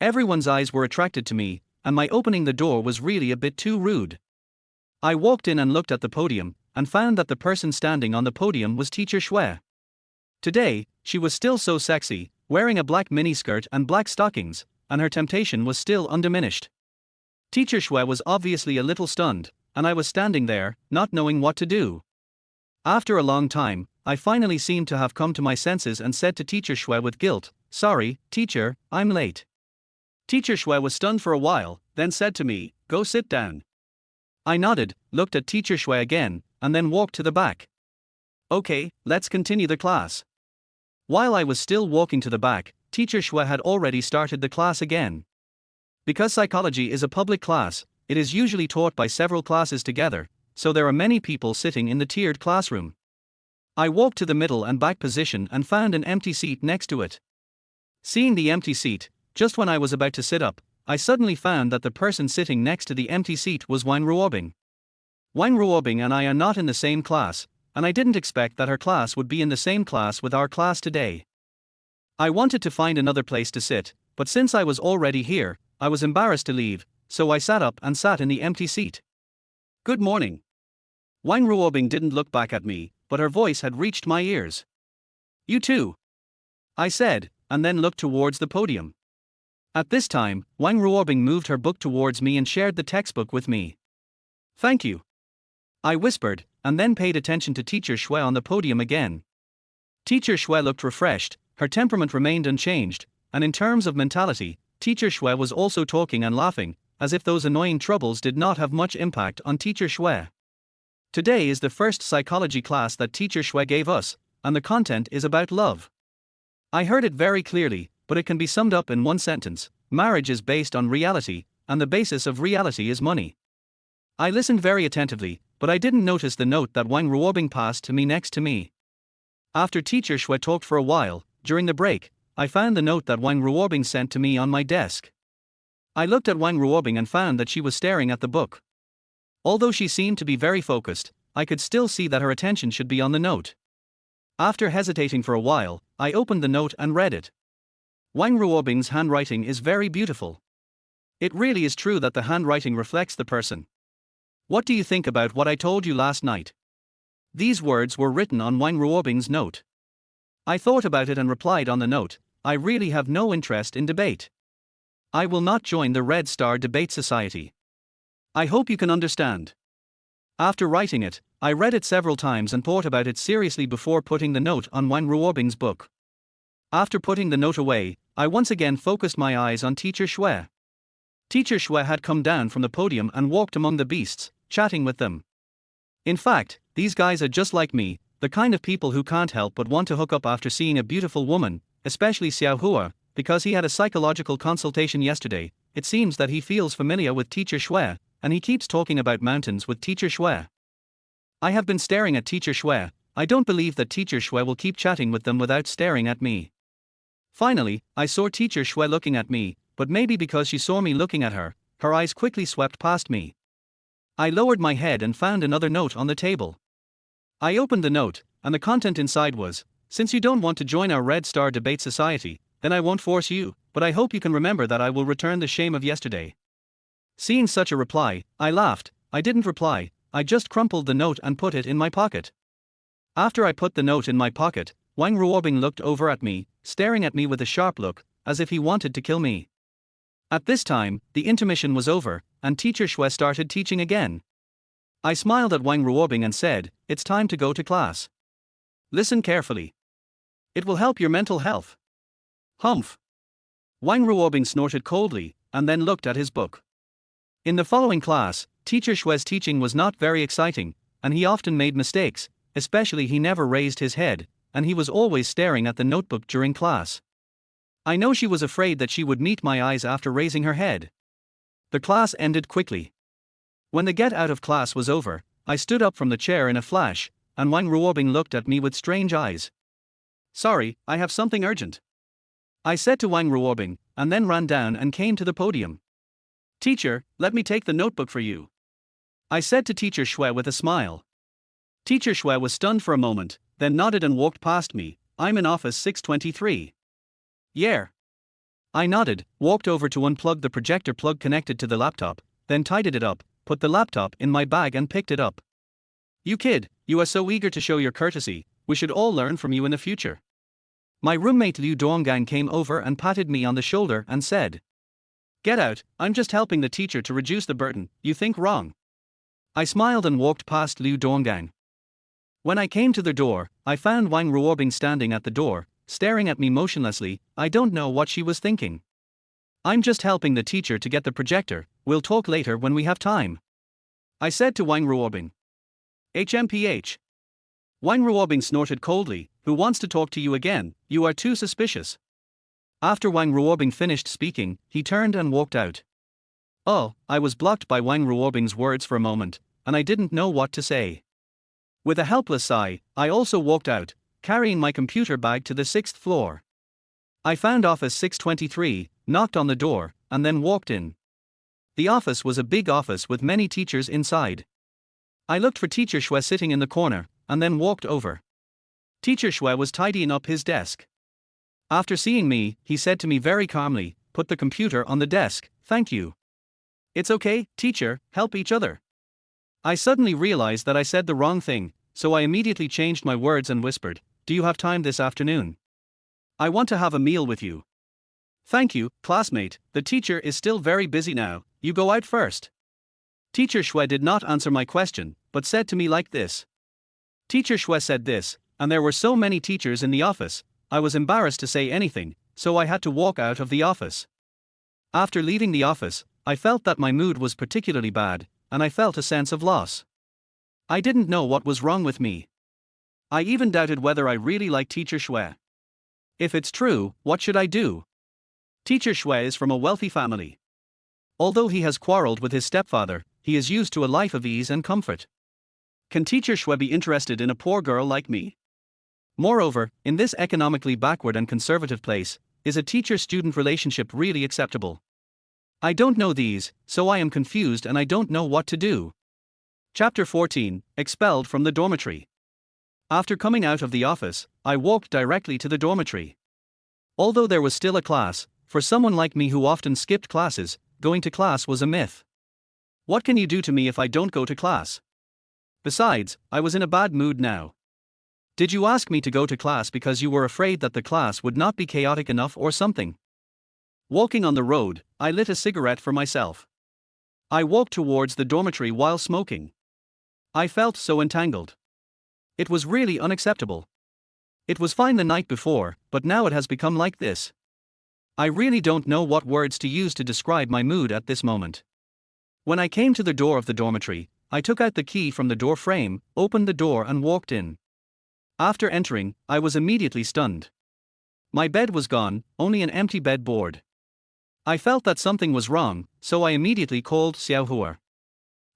Everyone's eyes were attracted to me, and my opening the door was really a bit too rude. I walked in and looked at the podium, and found that the person standing on the podium was Teacher Shui. Today, she was still so sexy, wearing a black miniskirt and black stockings, and her temptation was still undiminished. Teacher Shui was obviously a little stunned, and I was standing there, not knowing what to do. After a long time, I finally seemed to have come to my senses and said to Teacher Shui with guilt, "Sorry, teacher, I'm late." Teacher Shui was stunned for a while, then said to me, "Go sit down." I nodded, looked at Teacher Shui again, and then walked to the back. "Okay, let's continue the class." While I was still walking to the back, Teacher Shui had already started the class again. Because psychology is a public class, it is usually taught by several classes together, so there are many people sitting in the tiered classroom. I walked to the middle and back position and found an empty seat next to it. Seeing the empty seat, just when I was about to sit up, I suddenly found that the person sitting next to the empty seat was Wang Ruobing. Wang Ruobing and I are not in the same class, and I didn't expect that her class would be in the same class with our class today. I wanted to find another place to sit, but since I was already here, I was embarrassed to leave, so I sat up and sat in the empty seat. "Good morning." Wang Ruobing didn't look back at me, but her voice had reached my ears. "You too," I said, and then looked towards the podium. At this time, Wang Ruobing moved her book towards me and shared the textbook with me. "Thank you," I whispered, and then paid attention to Teacher Shui on the podium again. Teacher Shui looked refreshed, her temperament remained unchanged, and in terms of mentality, Teacher Shui was also talking and laughing, as if those annoying troubles did not have much impact on Teacher Shui. Today is the first psychology class that Teacher Shui gave us, and the content is about love. I heard it very clearly, but it can be summed up in one sentence: marriage is based on reality, and the basis of reality is money. I listened very attentively, but I didn't notice the note that Wang Ruobing passed to me next to me. After Teacher Shui talked for a while, during the break, I found the note that Wang Ruobing sent to me on my desk. I looked at Wang Ruobing and found that she was staring at the book. Although she seemed to be very focused, I could still see that her attention should be on the note. After hesitating for a while, I opened the note and read it. Wang Ruobing's handwriting is very beautiful. It really is true that the handwriting reflects the person. What do you think about what I told you last night? These words were written on Wang Ruobing's note. I thought about it and replied on the note, "I really have no interest in debate. I will not join the Red Star Debate Society. I hope you can understand." After writing it, I read it several times and thought about it seriously before putting the note on Wang Ruobing's book. After putting the note away, I once again focused my eyes on Teacher Shui. Teacher Shui had come down from the podium and walked among the beasts, chatting with them. In fact, these guys are just like me, the kind of people who can't help but want to hook up after seeing a beautiful woman, especially Xiao Huer, because he had a psychological consultation yesterday. It seems that he feels familiar with Teacher Shui, and he keeps talking about mountains with Teacher Shui. I have been staring at Teacher Shui. I don't believe that Teacher Shui will keep chatting with them without staring at me. Finally, I saw Teacher Shui looking at me, but maybe because she saw me looking at her, her eyes quickly swept past me. I lowered my head and found another note on the table. I opened the note, and the content inside was, "Since you don't want to join our Red Star Debate Society, then I won't force you, but I hope you can remember that I will return the shame of yesterday." Seeing such a reply, I laughed. I didn't reply, I just crumpled the note and put it in my pocket. After I put the note in my pocket, Wang Ruobing looked over at me, staring at me with a sharp look, as if he wanted to kill me. At this time, the intermission was over, and Teacher Shui started teaching again. I smiled at Wang Ruobing and said, "It's time to go to class. Listen carefully. It will help your mental health." Humph. Wang Ruobing snorted coldly, and then looked at his book. In the following class, Teacher Shui's teaching was not very exciting, and he often made mistakes, especially he never raised his head, and he was always staring at the notebook during class. I know she was afraid that she would meet my eyes after raising her head. The class ended quickly. When the get out of class was over, I stood up from the chair in a flash, and Wang Ruobing looked at me with strange eyes. "Sorry, I have something urgent," I said to Wang Ruobing, and then ran down and came to the podium. "Teacher, let me take the notebook for you," I said to Teacher Shui with a smile. Teacher Shui was stunned for a moment, then nodded and walked past me. "I'm in office 623. Yeah." I nodded, walked over to unplug the projector plug connected to the laptop, then tidied it up, put the laptop in my bag and picked it up. "You kid, you are so eager to show your courtesy, we should all learn from you in the future." My roommate Liu Donggang came over and patted me on the shoulder and said, "Get out, I'm just helping the teacher to reduce the burden, you think wrong." I smiled and walked past Liu Donggang. When I came to the door, I found Wang Ruobing standing at the door, staring at me motionlessly. I don't know what she was thinking. "I'm just helping the teacher to get the projector, we'll talk later when we have time," I said to Wang Ruobing. "HMPH. Wang Ruobing snorted coldly, "Who wants to talk to you again? You are too suspicious." After Wang Ruobing finished speaking, he turned and walked out. Oh, I was blocked by Wang Ruobing's words for a moment, and I didn't know what to say. With a helpless sigh, I also walked out, carrying my computer bag to the 6th floor. I found office 623, knocked on the door, and then walked in. The office was a big office with many teachers inside. I looked for Teacher Shui sitting in the corner, and then walked over. Teacher Shui was tidying up his desk. After seeing me, he said to me very calmly, "Put the computer on the desk, thank you." "It's okay, teacher, help each other." I suddenly realized that I said the wrong thing, so I immediately changed my words and whispered, "Do you have time this afternoon? I want to have a meal with you." "Thank you, classmate, the teacher is still very busy now, you go out first." Teacher Shui did not answer my question, but said to me like this. Teacher Shui said this, and there were so many teachers in the office, I was embarrassed to say anything, so I had to walk out of the office. After leaving the office, I felt that my mood was particularly bad, and I felt a sense of loss. I didn't know what was wrong with me. I even doubted whether I really liked Teacher Shui. If it's true, what should I do? Teacher Shui is from a wealthy family. Although he has quarreled with his stepfather, he is used to a life of ease and comfort. Can Teacher Shui be interested in a poor girl like me? Moreover, in this economically backward and conservative place, is a teacher-student relationship really acceptable? I don't know these, so I am confused and I don't know what to do. Chapter 14, Expelled from the Dormitory. After coming out of the office, I walked directly to the dormitory. Although there was still a class, for someone like me who often skipped classes, going to class was a myth. What can you do to me if I don't go to class? Besides, I was in a bad mood now. Did you ask me to go to class because you were afraid that the class would not be chaotic enough or something? Walking on the road, I lit a cigarette for myself. I walked towards the dormitory while smoking. I felt so entangled. It was really unacceptable. It was fine the night before, but now it has become like this. I really don't know what words to use to describe my mood at this moment. When I came to the door of the dormitory, I took out the key from the door frame, opened the door and walked in. After entering, I was immediately stunned. My bed was gone, only an empty bed board. I felt that something was wrong, so I immediately called Xiaohua.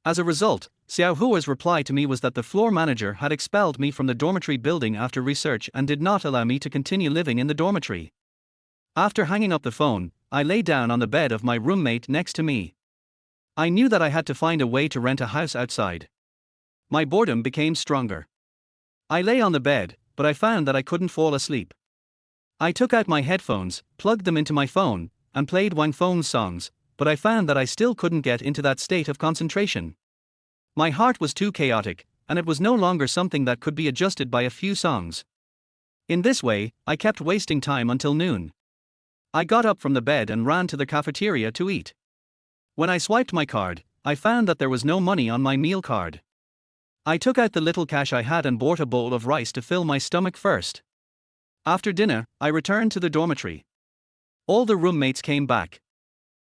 As a result, Xiaohua's reply to me was that the floor manager had expelled me from the dormitory building after research and did not allow me to continue living in the dormitory. After hanging up the phone, I lay down on the bed of my roommate next to me. I knew that I had to find a way to rent a house outside. My boredom became stronger. I lay on the bed, but I found that I couldn't fall asleep. I took out my headphones, plugged them into my phone, and played Wang Feng's songs, but I found that I still couldn't get into that state of concentration. My heart was too chaotic, and it was no longer something that could be adjusted by a few songs. In this way, I kept wasting time until noon. I got up from the bed and ran to the cafeteria to eat. When I swiped my card, I found that there was no money on my meal card. I took out the little cash I had and bought a bowl of rice to fill my stomach first. After dinner, I returned to the dormitory. All the roommates came back.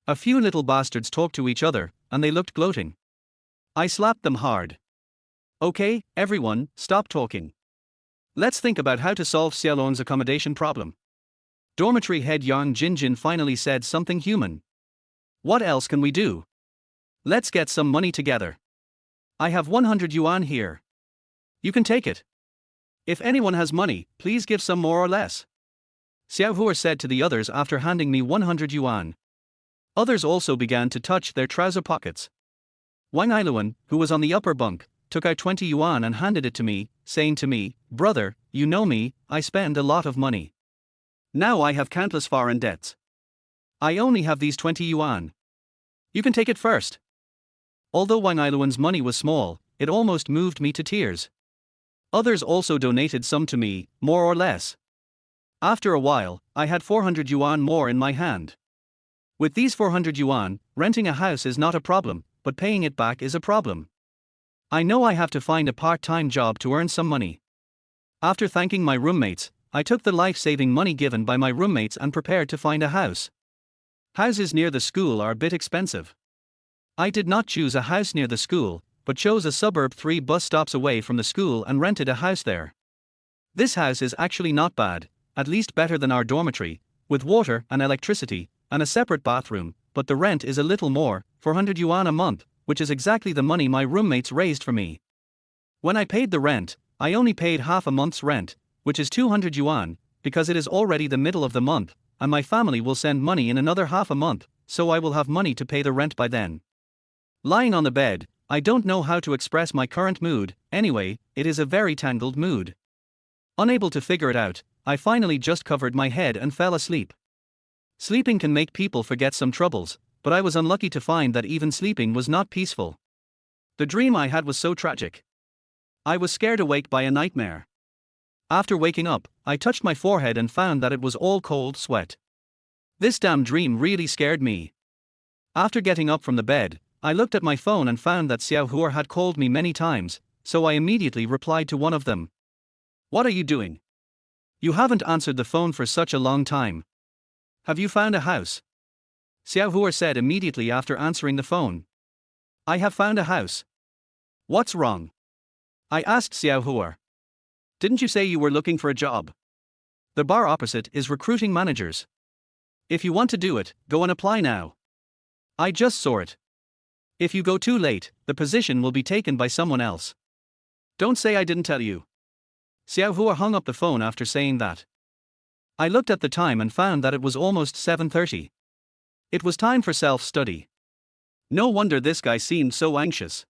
A few little bastards talked to each other, and they looked gloating. I slapped them hard. Okay, everyone, stop talking. Let's think about how to solve Xiaolong's accommodation problem. Dormitory head Yang Jinjin finally said something human. What else can we do? Let's get some money together. I have 100 yuan here. You can take it. If anyone has money, please give some more or less. Xiao Huo said to the others after handing me 100 yuan. Others also began to touch their trouser pockets. Wang Ailuan, who was on the upper bunk, took out 20 yuan and handed it to me, saying to me, "Brother, you know me, I spend a lot of money. Now I have countless foreign debts. I only have these 20 yuan. You can take it first." Although Wang Ailuan's money was small, it almost moved me to tears. Others also donated some to me, more or less. After a while, I had 400 yuan more in my hand. With these 400 yuan, renting a house is not a problem, but paying it back is a problem. I know I have to find a part-time job to earn some money. After thanking my roommates, I took the life-saving money given by my roommates and prepared to find a house. Houses near the school are a bit expensive. I did not choose a house near the school, but chose a suburb 3 bus stops away from the school and rented a house there. This house is actually not bad, at least better than our dormitory, with water and electricity, and a separate bathroom, but the rent is a little more, 400 yuan a month, which is exactly the money my roommates raised for me. When I paid the rent, I only paid half a month's rent, which is 200 yuan, because it is already the middle of the month, and my family will send money in another half a month, so I will have money to pay the rent by then. Lying on the bed, I don't know how to express my current mood. Anyway, it is a very tangled mood. Unable to figure it out, I finally just covered my head and fell asleep. Sleeping can make people forget some troubles, but I was unlucky to find that even sleeping was not peaceful. The dream I had was so tragic. I was scared awake by a nightmare. After waking up, I touched my forehead and found that it was all cold sweat. This damn dream really scared me. After getting up from the bed, I looked at my phone and found that Xiao Huo had called me many times, so I immediately replied to one of them. "What are you doing? You haven't answered the phone for such a long time. Have you found a house?" Xiao Huo said immediately after answering the phone. "I have found a house." "What's wrong?" I asked Xiao Huo. "Didn't you say you were looking for a job? The bar opposite is recruiting managers. If you want to do it, go and apply now. I just saw it. If you go too late, the position will be taken by someone else. Don't say I didn't tell you." Xiao Huo hung up the phone after saying that. I looked at the time and found that it was almost 7:30. It was time for self-study. No wonder this guy seemed so anxious.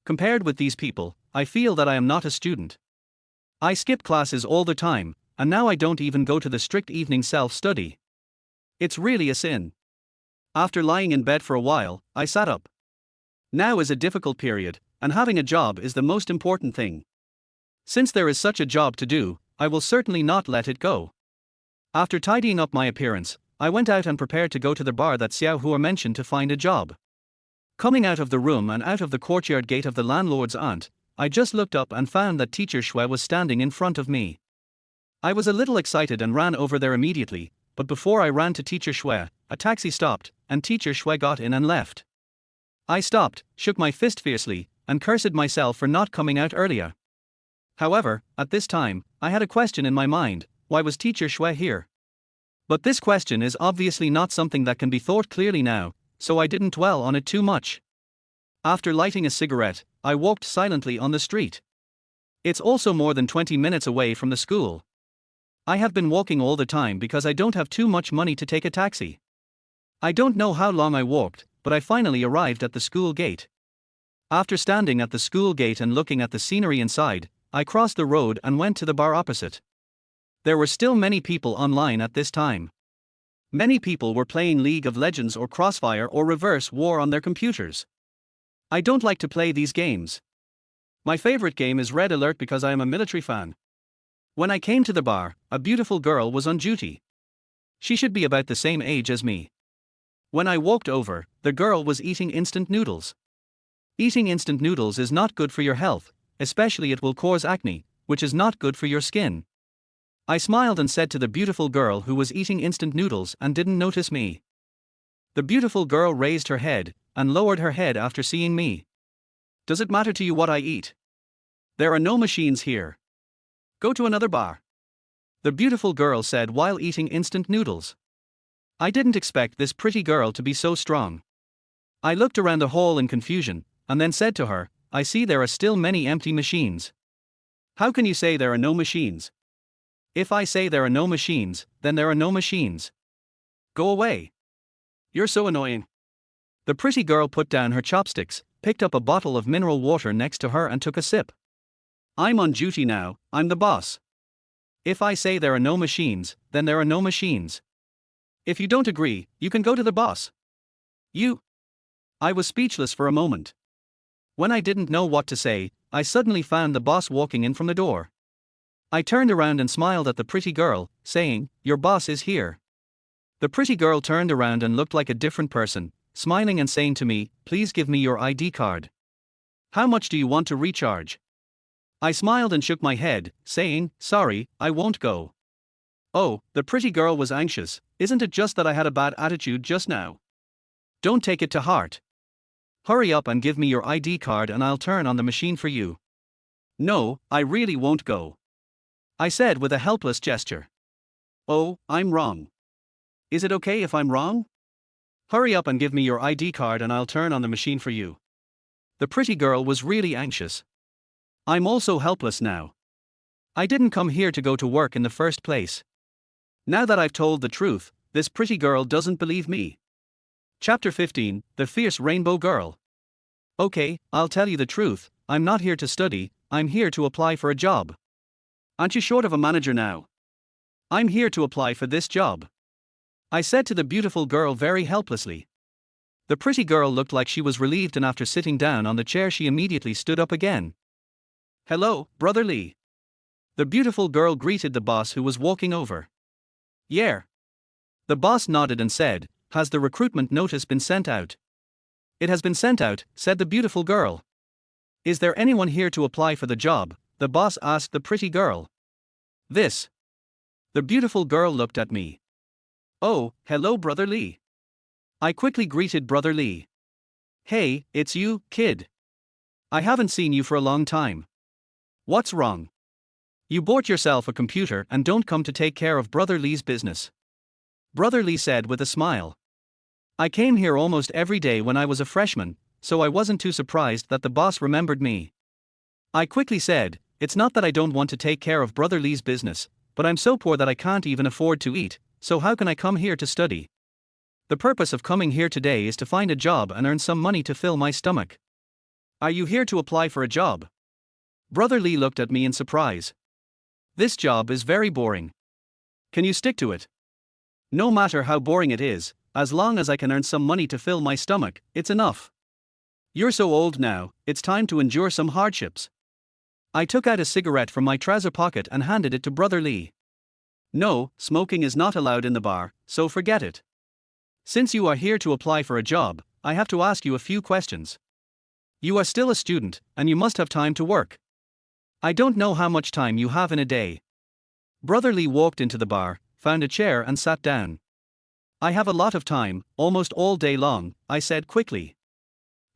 Compared with these people, I feel that I am not a student. I skip classes all the time, and now I don't even go to the strict evening self-study. It's really a sin. After lying in bed for a while, I sat up. Now is a difficult period, and having a job is the most important thing. Since there is such a job to do, I will certainly not let it go. After tidying up my appearance, I went out and prepared to go to the bar that Xiao Huo mentioned to find a job. Coming out of the room and out of the courtyard gate of the landlord's aunt, I just looked up and found that Teacher Shui was standing in front of me. I was a little excited and ran over there immediately, but before I ran to Teacher Shui, a taxi stopped, and Teacher Shui got in and left. I stopped, shook my fist fiercely, and cursed myself for not coming out earlier. However, at this time, I had a question in my mind: why was Teacher Shui here? But this question is obviously not something that can be thought clearly now, so I didn't dwell on it too much. After lighting a cigarette, I walked silently on the street. It's also more than 20 minutes away from the school. I have been walking all the time because I don't have too much money to take a taxi. I don't know how long I walked, but I finally arrived at the school gate. After standing at the school gate and looking at the scenery inside, I crossed the road and went to the bar opposite. There were still many people online at this time. Many people were playing League of Legends or Crossfire or Reverse War on their computers. I don't like to play these games. My favorite game is Red Alert because I am a military fan. When I came to the bar, a beautiful girl was on duty. She should be about the same age as me. When I walked over, the girl was eating instant noodles. Eating instant noodles is not good for your health, especially it will cause acne, which is not good for your skin. I smiled and said to the beautiful girl who was eating instant noodles and didn't notice me. The beautiful girl raised her head and lowered her head after seeing me. Does it matter to you what I eat? There are no machines here. Go to another bar. The beautiful girl said while eating instant noodles. I didn't expect this pretty girl to be so strong. I looked around the hall in confusion, and then said to her, I see there are still many empty machines. How can you say there are no machines? If I say there are no machines, then there are no machines. Go away. You're so annoying. The pretty girl put down her chopsticks, picked up a bottle of mineral water next to her and took a sip. I'm on duty now, I'm the boss. If I say there are no machines, then there are no machines. If you don't agree, you can go to the boss. You. I was speechless for a moment. When I didn't know what to say, I suddenly found the boss walking in from the door. I turned around and smiled at the pretty girl, saying, Your boss is here. The pretty girl turned around and looked like a different person, smiling and saying to me, Please give me your ID card. How much do you want to recharge? I smiled and shook my head, saying, Sorry, I won't go. Oh, the pretty girl was anxious. Isn't it just that I had a bad attitude just now? Don't take it to heart. Hurry up and give me your ID card and I'll turn on the machine for you. No, I really won't go. I said with a helpless gesture. Oh, I'm wrong. Is it okay if I'm wrong? Hurry up and give me your ID card and I'll turn on the machine for you. The pretty girl was really anxious. I'm also helpless now. I didn't come here to go to work in the first place. Now that I've told the truth, this pretty girl doesn't believe me. Chapter 15, The Fierce Rainbow Girl. Okay, I'll tell you the truth, I'm not here to study, I'm here to apply for a job. Aren't you short of a manager now? I'm here to apply for this job. I said to the beautiful girl very helplessly. The pretty girl looked like she was relieved and after sitting down on the chair she immediately stood up again. Hello, Brother Lee. The beautiful girl greeted the boss who was walking over. Yeah. The boss nodded and said, Has the recruitment notice been sent out? It has been sent out, said the beautiful girl. Is there anyone here to apply for the job? The boss asked the pretty girl. This. The beautiful girl looked at me. Oh, hello Brother Lee. I quickly greeted Brother Lee. Hey, it's you, kid. I haven't seen you for a long time. What's wrong? You bought yourself a computer and don't come to take care of Brother Lee's business. Brother Lee said with a smile. I came here almost every day when I was a freshman, so I wasn't too surprised that the boss remembered me. I quickly said, It's not that I don't want to take care of Brother Lee's business, but I'm so poor that I can't even afford to eat, so how can I come here to study? The purpose of coming here today is to find a job and earn some money to fill my stomach. Are you here to apply for a job? Brother Lee looked at me in surprise. This job is very boring. Can you stick to it? No matter how boring it is, as long as I can earn some money to fill my stomach, it's enough. You're so old now, it's time to endure some hardships. I took out a cigarette from my trouser pocket and handed it to Brother Lee. No, smoking is not allowed in the bar, so forget it. Since you are here to apply for a job, I have to ask you a few questions. You are still a student, and you must have time to work. I don't know how much time you have in a day. Brother Lee walked into the bar, found a chair and sat down. I have a lot of time, almost all day long, I said quickly.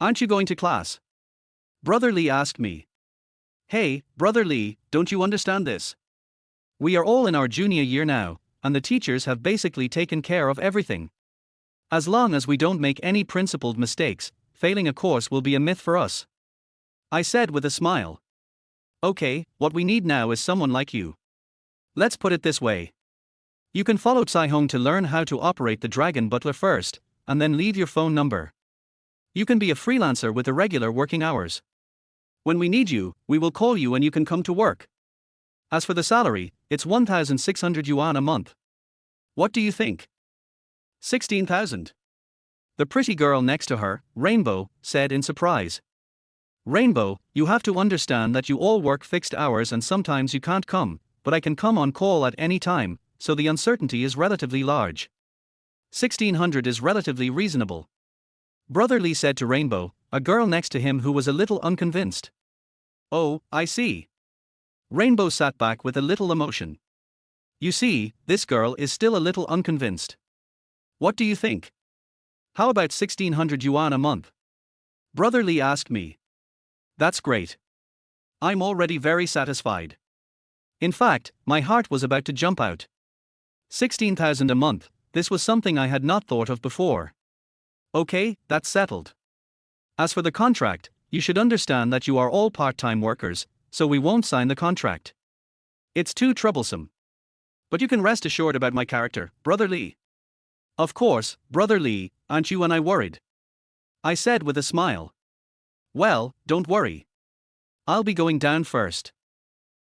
Aren't you going to class? Brother Lee asked me. Hey, Brother Lee, don't you understand this? We are all in our junior year now, and the teachers have basically taken care of everything. As long as we don't make any principled mistakes, failing a course will be a myth for us. I said with a smile. Okay, what we need now is someone like you. Let's put it this way. You can follow Tsai Hong to learn how to operate the Dragon Butler first, and then leave your phone number. You can be a freelancer with irregular working hours. When we need you, we will call you and you can come to work. As for the salary, it's 1,600 yuan a month. What do you think? 16,000. The pretty girl next to her, Rainbow, said in surprise. Rainbow, you have to understand that you all work fixed hours and sometimes you can't come, but I can come on call at any time, so the uncertainty is relatively large. 1,600 is relatively reasonable. Brother Lee said to Rainbow, a girl next to him who was a little unconvinced. Oh, I see. Rainbow sat back with a little emotion. You see, this girl is still a little unconvinced. What do you think? How about 1,600 yuan a month? Brother Lee asked me. That's great. I'm already very satisfied. In fact, my heart was about to jump out. 16,000 a month, this was something I had not thought of before. Okay, that's settled. As for the contract, you should understand that you are all part-time workers, so we won't sign the contract. It's too troublesome. But you can rest assured about my character, Brother Lee. Of course, Brother Lee, aren't you and I worried? I said with a smile. Well, don't worry. I'll be going down first.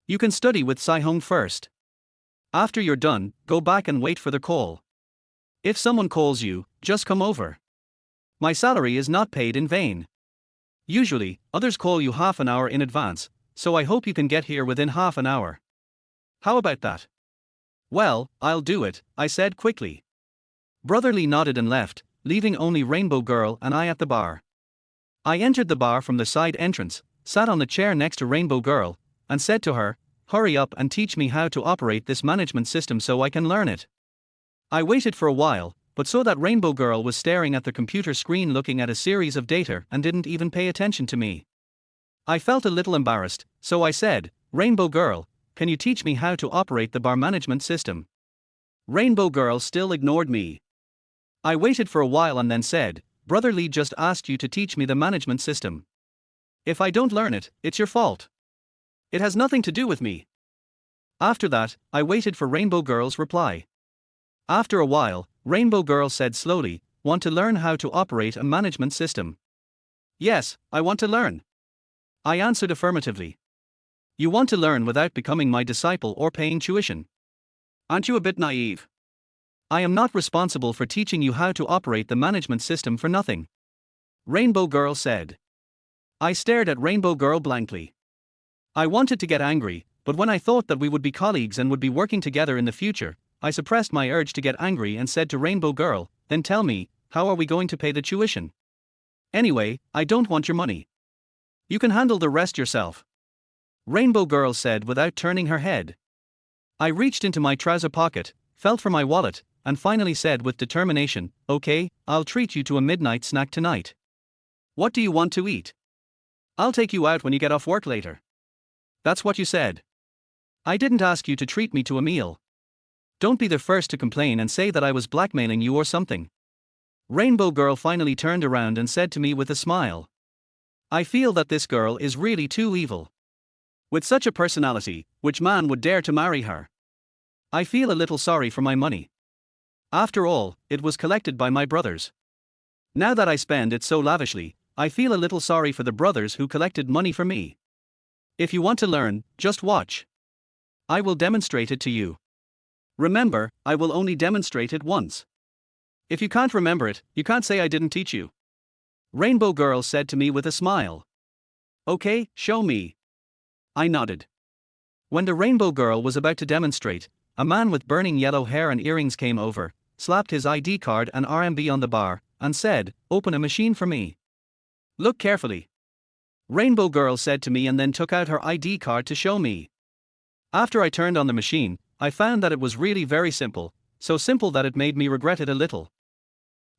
You can study with Sai-hung first. After you're done, go back and wait for the call. If someone calls you, just come over. My salary is not paid in vain. Usually, others call you half an hour in advance, so I hope you can get here within half an hour. How about that? Well, I'll do it, I said quickly. Brother Lee nodded and left, leaving only Rainbow Girl and I at the bar. I entered the bar from the side entrance, sat on the chair next to Rainbow Girl, and said to her, hurry up and teach me how to operate this management system so I can learn it. I waited for a while, but saw that Rainbow Girl was staring at the computer screen looking at a series of data and didn't even pay attention to me. I felt a little embarrassed, so I said, Rainbow Girl, can you teach me how to operate the bar management system? Rainbow Girl still ignored me. I waited for a while and then said, Brother Lee just asked you to teach me the management system. If I don't learn it, it's your fault. It has nothing to do with me. After that, I waited for Rainbow Girl's reply. After a while, Rainbow Girl said slowly, want to learn how to operate a management system? Yes, I want to learn. I answered affirmatively. You want to learn without becoming my disciple or paying tuition? Aren't you a bit naive? I am not responsible for teaching you how to operate the management system for nothing. Rainbow Girl said. I stared at Rainbow Girl blankly. I wanted to get angry, but when I thought that we would be colleagues and would be working together in the future, I suppressed my urge to get angry and said to Rainbow Girl, then tell me, how are we going to pay the tuition? Anyway, I don't want your money. You can handle the rest yourself. Rainbow Girl said without turning her head. I reached into my trouser pocket, felt for my wallet, and finally said with determination, okay, I'll treat you to a midnight snack tonight. What do you want to eat? I'll take you out when you get off work later. That's what you said. I didn't ask you to treat me to a meal. Don't be the first to complain and say that I was blackmailing you or something. Rainbow Girl finally turned around and said to me with a smile. I feel that this girl is really too evil. With such a personality, which man would dare to marry her? I feel a little sorry for my money. After all, it was collected by my brothers. Now that I spend it so lavishly, I feel a little sorry for the brothers who collected money for me. If you want to learn, just watch. I will demonstrate it to you. Remember, I will only demonstrate it once. If you can't remember it, you can't say I didn't teach you. Rainbow Girl said to me with a smile. Okay, show me. I nodded. When the Rainbow Girl was about to demonstrate, a man with burning yellow hair and earrings came over, slapped his ID card and RMB on the bar, and said, open a machine for me. Look carefully. Rainbow Girl said to me and then took out her ID card to show me. After I turned on the machine, I found that it was really very simple, so simple that it made me regret it a little.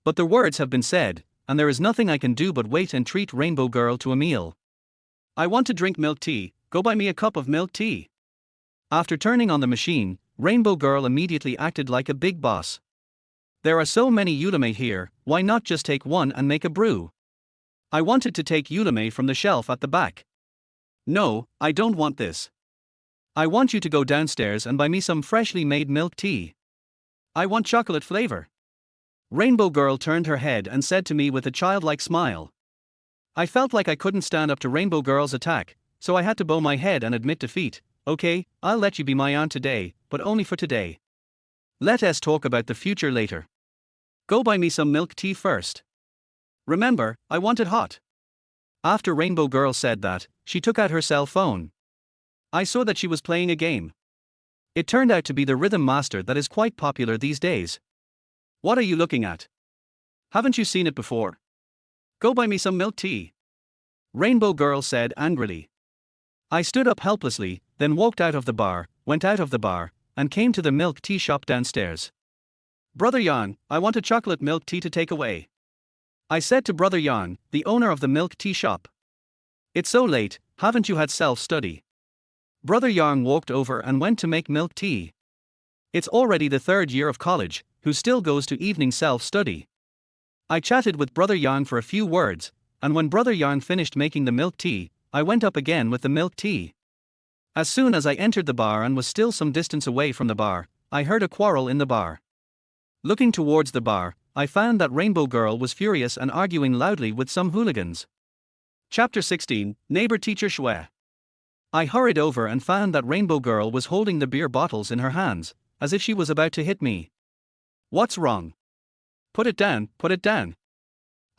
But the words have been said, and there is nothing I can do but wait and treat Rainbow Girl to a meal. I want to drink milk tea, go buy me a cup of milk tea. After turning on the machine, Rainbow Girl immediately acted like a big boss. There are so many Ulame here, why not just take one and make a brew? I wanted to take Ulame from the shelf at the back. No, I don't want this. I want you to go downstairs and buy me some freshly made milk tea. I want chocolate flavor. Rainbow Girl turned her head and said to me with a childlike smile, I felt like I couldn't stand up to Rainbow Girl's attack, so I had to bow my head and admit defeat. Okay, I'll let you be my aunt today, but only for today. Let us talk about the future later. Go buy me some milk tea first. Remember, I want it hot. After Rainbow Girl said that, she took out her cell phone. I saw that she was playing a game. It turned out to be the Rhythm Master that is quite popular these days. What are you looking at? Haven't you seen it before? Go buy me some milk tea. Rainbow Girl said angrily. I stood up helplessly, then walked out of the bar, went out of the bar, and came to the milk tea shop downstairs. Brother Yarn, I want a chocolate milk tea to take away. I said to Brother Yarn, the owner of the milk tea shop. It's so late, haven't you had self-study? Brother Yarn walked over and went to make milk tea. It's already the third year of college, who still goes to evening self-study. I chatted with Brother Yarn for a few words, and when Brother Yarn finished making the milk tea, I went up again with the milk tea. As soon as I entered the bar and was still some distance away from the bar, I heard a quarrel in the bar. Looking towards the bar, I found that Rainbow Girl was furious and arguing loudly with some hooligans. Chapter 16, Neighbor Teacher Shwe. I hurried over and found that Rainbow Girl was holding the beer bottles in her hands, as if she was about to hit me. What's wrong? Put it down, put it down.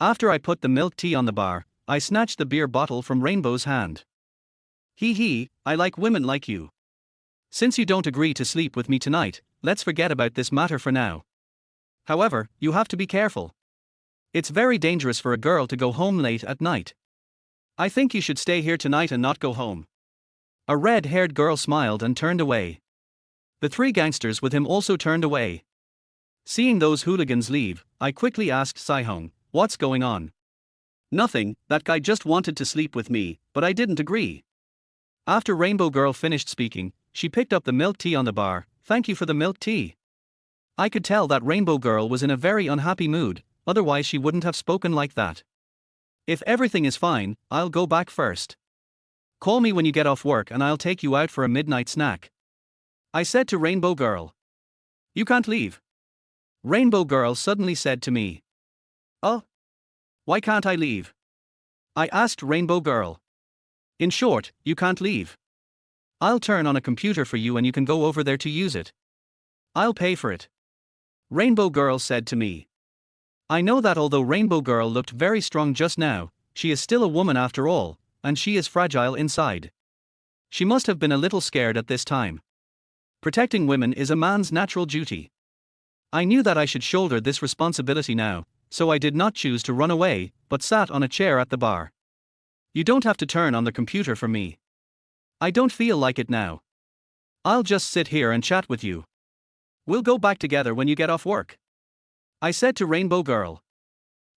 After I put the milk tea on the bar, I snatched the beer bottle from Rainbow's hand. Hee hee, I like women like you. Since you don't agree to sleep with me tonight, let's forget about this matter for now. However, you have to be careful. It's very dangerous for a girl to go home late at night. I think you should stay here tonight and not go home. A red-haired girl smiled and turned away. The three gangsters with him also turned away. Seeing those hooligans leave, I quickly asked Saihong, what's going on? Nothing, that guy just wanted to sleep with me, but I didn't agree. After Rainbow Girl finished speaking, she picked up the milk tea on the bar. Thank you for the milk tea. I could tell that Rainbow Girl was in a very unhappy mood, otherwise she wouldn't have spoken like that. If everything is fine, I'll go back first. Call me when you get off work and I'll take you out for a midnight snack. I said to Rainbow Girl. You can't leave. Rainbow Girl suddenly said to me. Oh? Why can't I leave? I asked Rainbow Girl. In short, you can't leave. I'll turn on a computer for you and you can go over there to use it. I'll pay for it. Rainbow Girl said to me. I know that although Rainbow Girl looked very strong just now, she is still a woman after all, and she is fragile inside. She must have been a little scared at this time. Protecting women is a man's natural duty. I knew that I should shoulder this responsibility now, so I did not choose to run away, but sat on a chair at the bar. You don't have to turn on the computer for me. I don't feel like it now. I'll just sit here and chat with you. We'll go back together when you get off work. I said to Rainbow Girl.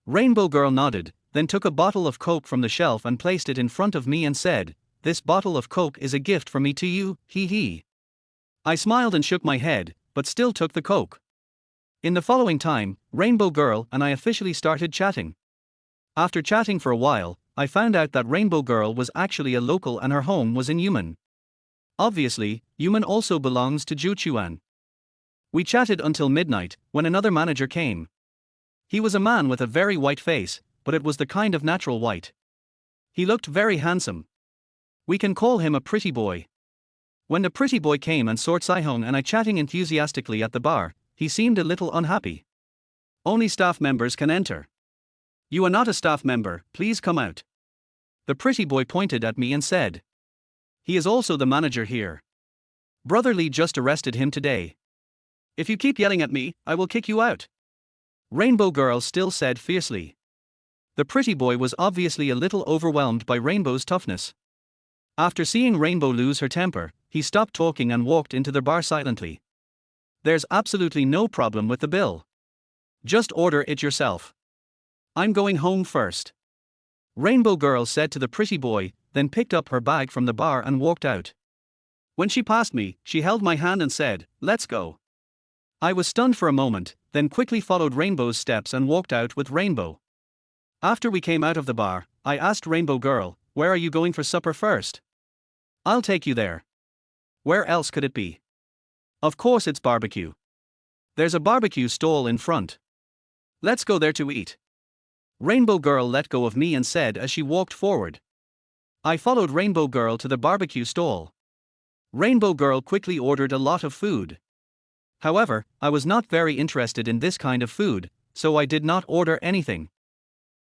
Rainbow Girl nodded, then took a bottle of Coke from the shelf and placed it in front of me and said, This bottle of Coke is a gift from me to you, hee hee. I smiled and shook my head, but still took the Coke. In the following time, Rainbow Girl and I officially started chatting. After chatting for a while, I found out that Rainbow Girl was actually a local and her home was in Yumen. Obviously, Yumen also belongs to Juchuan. We chatted until midnight, when another manager came. He was a man with a very white face, but it was the kind of natural white. He looked very handsome. We can call him a pretty boy. When the pretty boy came and saw Saihong and I chatting enthusiastically at the bar, he seemed a little unhappy. Only staff members can enter. You are not a staff member, please come out. The pretty boy pointed at me and said. He is also the manager here. Brother Lee just arrested him today. If you keep yelling at me, I will kick you out. Rainbow Girl still said fiercely. The pretty boy was obviously a little overwhelmed by Rainbow's toughness. After seeing Rainbow lose her temper, he stopped talking and walked into the bar silently. There's absolutely no problem with the bill. Just order it yourself. I'm going home first. Rainbow Girl said to the pretty boy, then picked up her bag from the bar and walked out. When she passed me, she held my hand and said, Let's go. I was stunned for a moment, then quickly followed Rainbow's steps and walked out with Rainbow. After we came out of the bar, I asked Rainbow Girl, Where are you going for supper first? I'll take you there. Where else could it be? Of course it's barbecue. There's a barbecue stall in front. Let's go there to eat. Rainbow Girl let go of me and said as she walked forward. I followed Rainbow Girl to the barbecue stall. Rainbow Girl quickly ordered a lot of food. However, I was not very interested in this kind of food, so I did not order anything.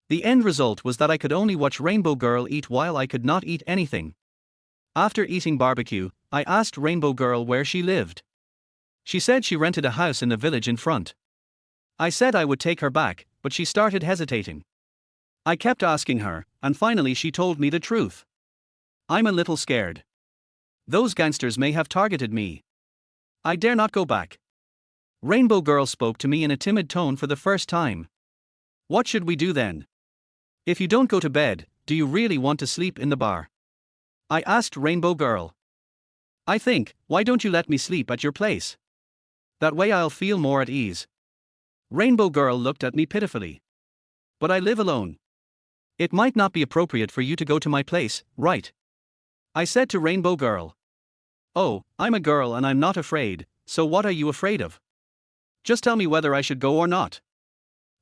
The end result was that I could only watch Rainbow Girl eat while I could not eat anything. After eating barbecue, I asked Rainbow Girl where she lived. She said she rented a house in the village in front. I said I would take her back, but she started hesitating. I kept asking her, and finally she told me the truth. I'm a little scared. Those gangsters may have targeted me. I dare not go back. Rainbow Girl spoke to me in a timid tone for the first time. What should we do then? If you don't go to bed, do you really want to sleep in the bar? I asked Rainbow Girl. I think, why don't you let me sleep at your place? That way I'll feel more at ease. Rainbow Girl looked at me pitifully. But I live alone. It might not be appropriate for you to go to my place, right? I said to Rainbow Girl. Oh, I'm a girl and I'm not afraid, so what are you afraid of? Just tell me whether I should go or not.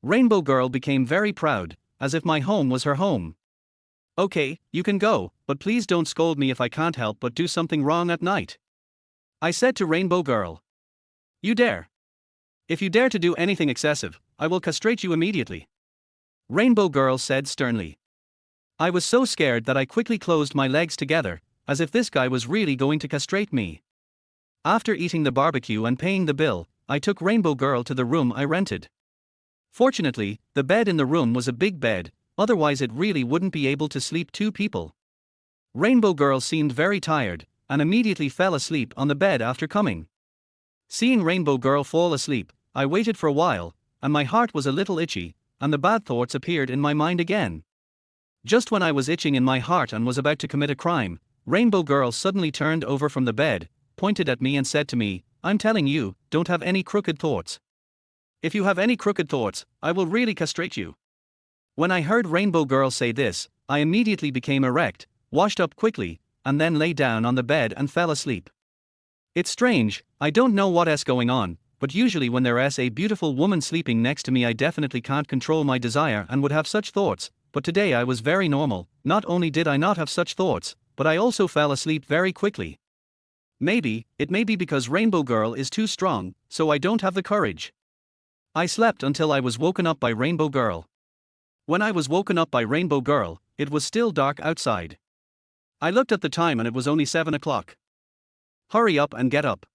Rainbow Girl became very proud, as if my home was her home. Okay, you can go, but please don't scold me if I can't help but do something wrong at night. I said to Rainbow Girl. You dare. If you dare to do anything excessive, I will castrate you immediately. Rainbow Girl said sternly. I was so scared that I quickly closed my legs together, as if this guy was really going to castrate me. After eating the barbecue and paying the bill, I took Rainbow Girl to the room I rented. Fortunately, the bed in the room was a big bed, otherwise it really wouldn't be able to sleep two people. Rainbow Girl seemed very tired, and immediately fell asleep on the bed after coming. Seeing Rainbow Girl fall asleep, I waited for a while, and my heart was a little itchy, and the bad thoughts appeared in my mind again. Just when I was itching in my heart and was about to commit a crime, Rainbow Girl suddenly turned over from the bed, pointed at me and said to me, I'm telling you, don't have any crooked thoughts. If you have any crooked thoughts, I will really castrate you. When I heard Rainbow Girl say this, I immediately became erect, washed up quickly, and then lay down on the bed and fell asleep. It's strange, I don't know what's going on, but usually when there's a beautiful woman sleeping next to me I definitely can't control my desire and would have such thoughts, but today I was very normal. Not only did I not have such thoughts, but I also fell asleep very quickly. It may be because Rainbow Girl is too strong, so I don't have the courage. I slept until I was woken up by Rainbow Girl. When I was woken up by Rainbow Girl, it was still dark outside. I looked at the time and it was only 7 o'clock. Hurry up and get up.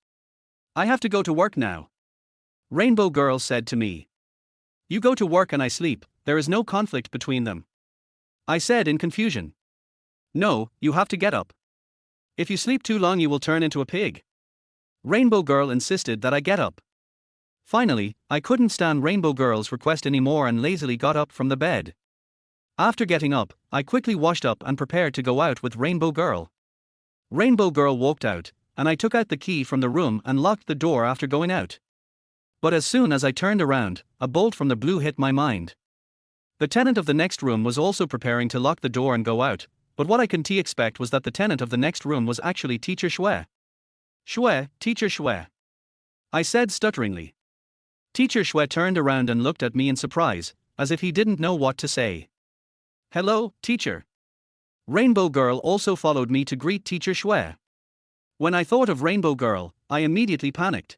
I have to go to work now. Rainbow Girl said to me. You go to work and I sleep, there is no conflict between them. I said in confusion. No, you have to get up. If you sleep too long you will turn into a pig. Rainbow Girl insisted that I get up. Finally, I couldn't stand Rainbow Girl's request anymore and lazily got up from the bed. After getting up, I quickly washed up and prepared to go out with Rainbow Girl. Rainbow Girl walked out, and I took out the key from the room and locked the door after going out. But as soon as I turned around, a bolt from the blue hit my mind. The tenant of the next room was also preparing to lock the door and go out, but what I couldn't expect was that the tenant of the next room was actually Teacher Shue. Shue, Teacher Shue. I said stutteringly. Teacher Shue turned around and looked at me in surprise, as if he didn't know what to say. Hello, teacher. Rainbow Girl also followed me to greet Teacher Shue. When I thought of Rainbow Girl, I immediately panicked.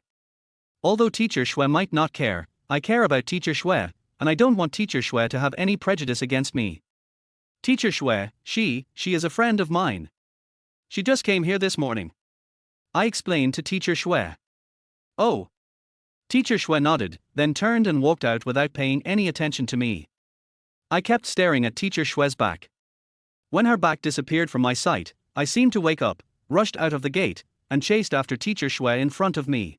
Although Teacher Shue might not care, I care about Teacher Shue, and I don't want Teacher Shue to have any prejudice against me. Teacher Shue, she is a friend of mine. She just came here this morning. I explained to Teacher Shue. Oh. Teacher Shue nodded, then turned and walked out without paying any attention to me. I kept staring at Teacher Shue's back. When her back disappeared from my sight, I seemed to wake up, rushed out of the gate, and chased after Teacher Shue in front of me.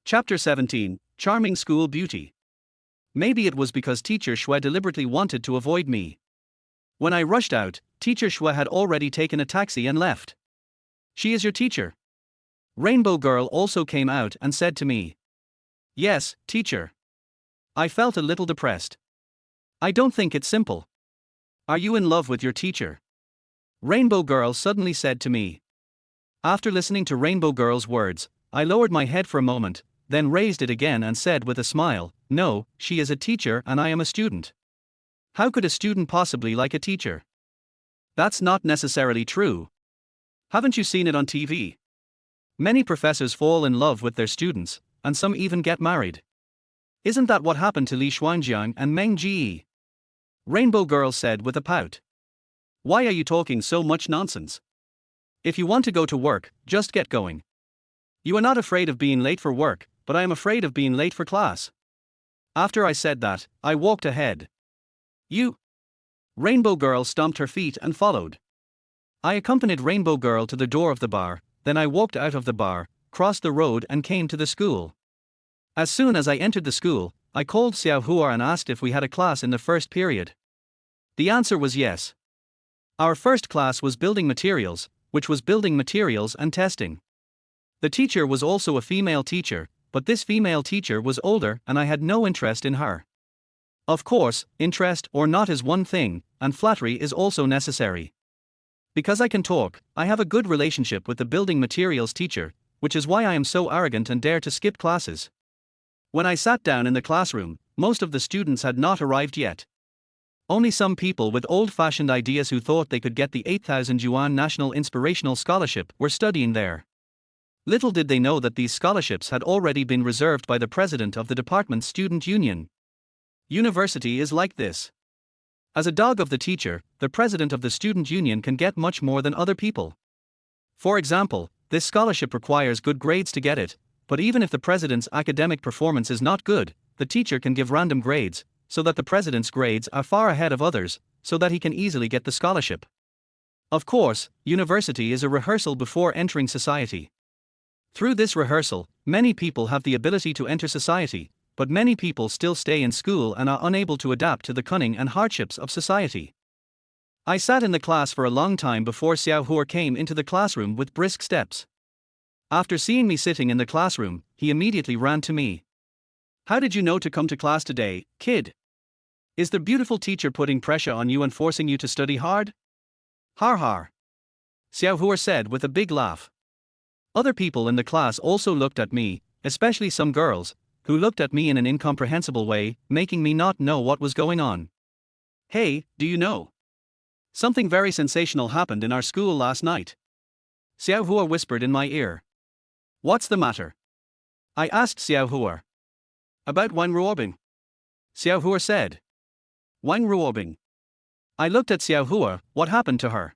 Chapter 17, Charming School Beauty. Maybe it was because Teacher Shue deliberately wanted to avoid me. When I rushed out, Teacher Shue had already taken a taxi and left. She is your teacher. Rainbow Girl also came out and said to me. Yes, teacher. I felt a little depressed. I don't think it's simple. Are you in love with your teacher? Rainbow Girl suddenly said to me. After listening to Rainbow Girl's words, I lowered my head for a moment, then raised it again and said with a smile, no, she is a teacher and I am a student. How could a student possibly like a teacher? That's not necessarily true. Haven't you seen it on TV? Many professors fall in love with their students, and some even get married. Isn't that what happened to Li Xuanjiang and Meng Jie? Rainbow Girl said with a pout. Why are you talking so much nonsense? If you want to go to work, just get going. You are not afraid of being late for work, but I am afraid of being late for class. After I said that, I walked ahead. You? Rainbow Girl stomped her feet and followed. I accompanied Rainbow Girl to the door of the bar, then I walked out of the bar, crossed the road and came to the school. As soon as I entered the school, I called Xiao Hua and asked if we had a class in the first period. The answer was yes. Our first class was building materials, which was building materials and testing. The teacher was also a female teacher, but this female teacher was older and I had no interest in her. Of course, interest or not is one thing, and flattery is also necessary. Because I can talk, I have a good relationship with the building materials teacher, which is why I am so arrogant and dare to skip classes. When I sat down in the classroom, most of the students had not arrived yet. Only some people with old-fashioned ideas who thought they could get the 8,000 yuan National Inspirational Scholarship were studying there. Little did they know that these scholarships had already been reserved by the president of the department's student union. University is like this. As a dog of the teacher, the president of the student union can get much more than other people. For example, this scholarship requires good grades to get it, but even if the president's academic performance is not good, the teacher can give random grades, so that the president's grades are far ahead of others, so that he can easily get the scholarship. Of course, university is a rehearsal before entering society. Through this rehearsal, many people have the ability to enter society, but many people still stay in school and are unable to adapt to the cunning and hardships of society. I sat in the class for a long time before Xiao Hua came into the classroom with brisk steps. After seeing me sitting in the classroom, he immediately ran to me. How did you know to come to class today, kid? Is the beautiful teacher putting pressure on you and forcing you to study hard? Har har. Xiao Hua said with a big laugh. Other people in the class also looked at me, especially some girls, who looked at me in an incomprehensible way, making me not know what was going on. Hey, do you know? Something very sensational happened in our school last night. Xiao Hua whispered in my ear. What's the matter? I asked Xiao Hua. About Wang Ruobing. Xiao Hua said. Wang Ruobing. I looked at Xiao Hua. What happened to her?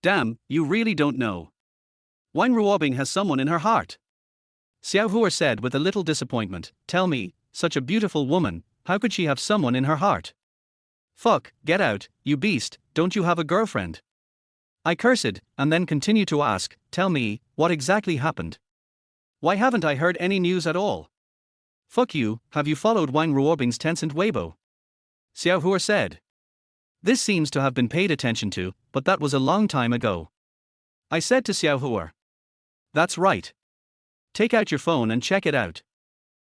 Damn, you really don't know. Wang Ruobing has someone in her heart. Xiao Hua said with a little disappointment. Tell me, such a beautiful woman, how could she have someone in her heart? Fuck, get out, you beast, don't you have a girlfriend? I cursed, and then continued to ask, tell me, what exactly happened? Why haven't I heard any news at all? Fuck you, have you followed Wang Ruobing's Tencent Weibo? Xiao Hua said. This seems to have been paid attention to, but that was a long time ago. I said to Xiao Hua. That's right. Take out your phone and check it out.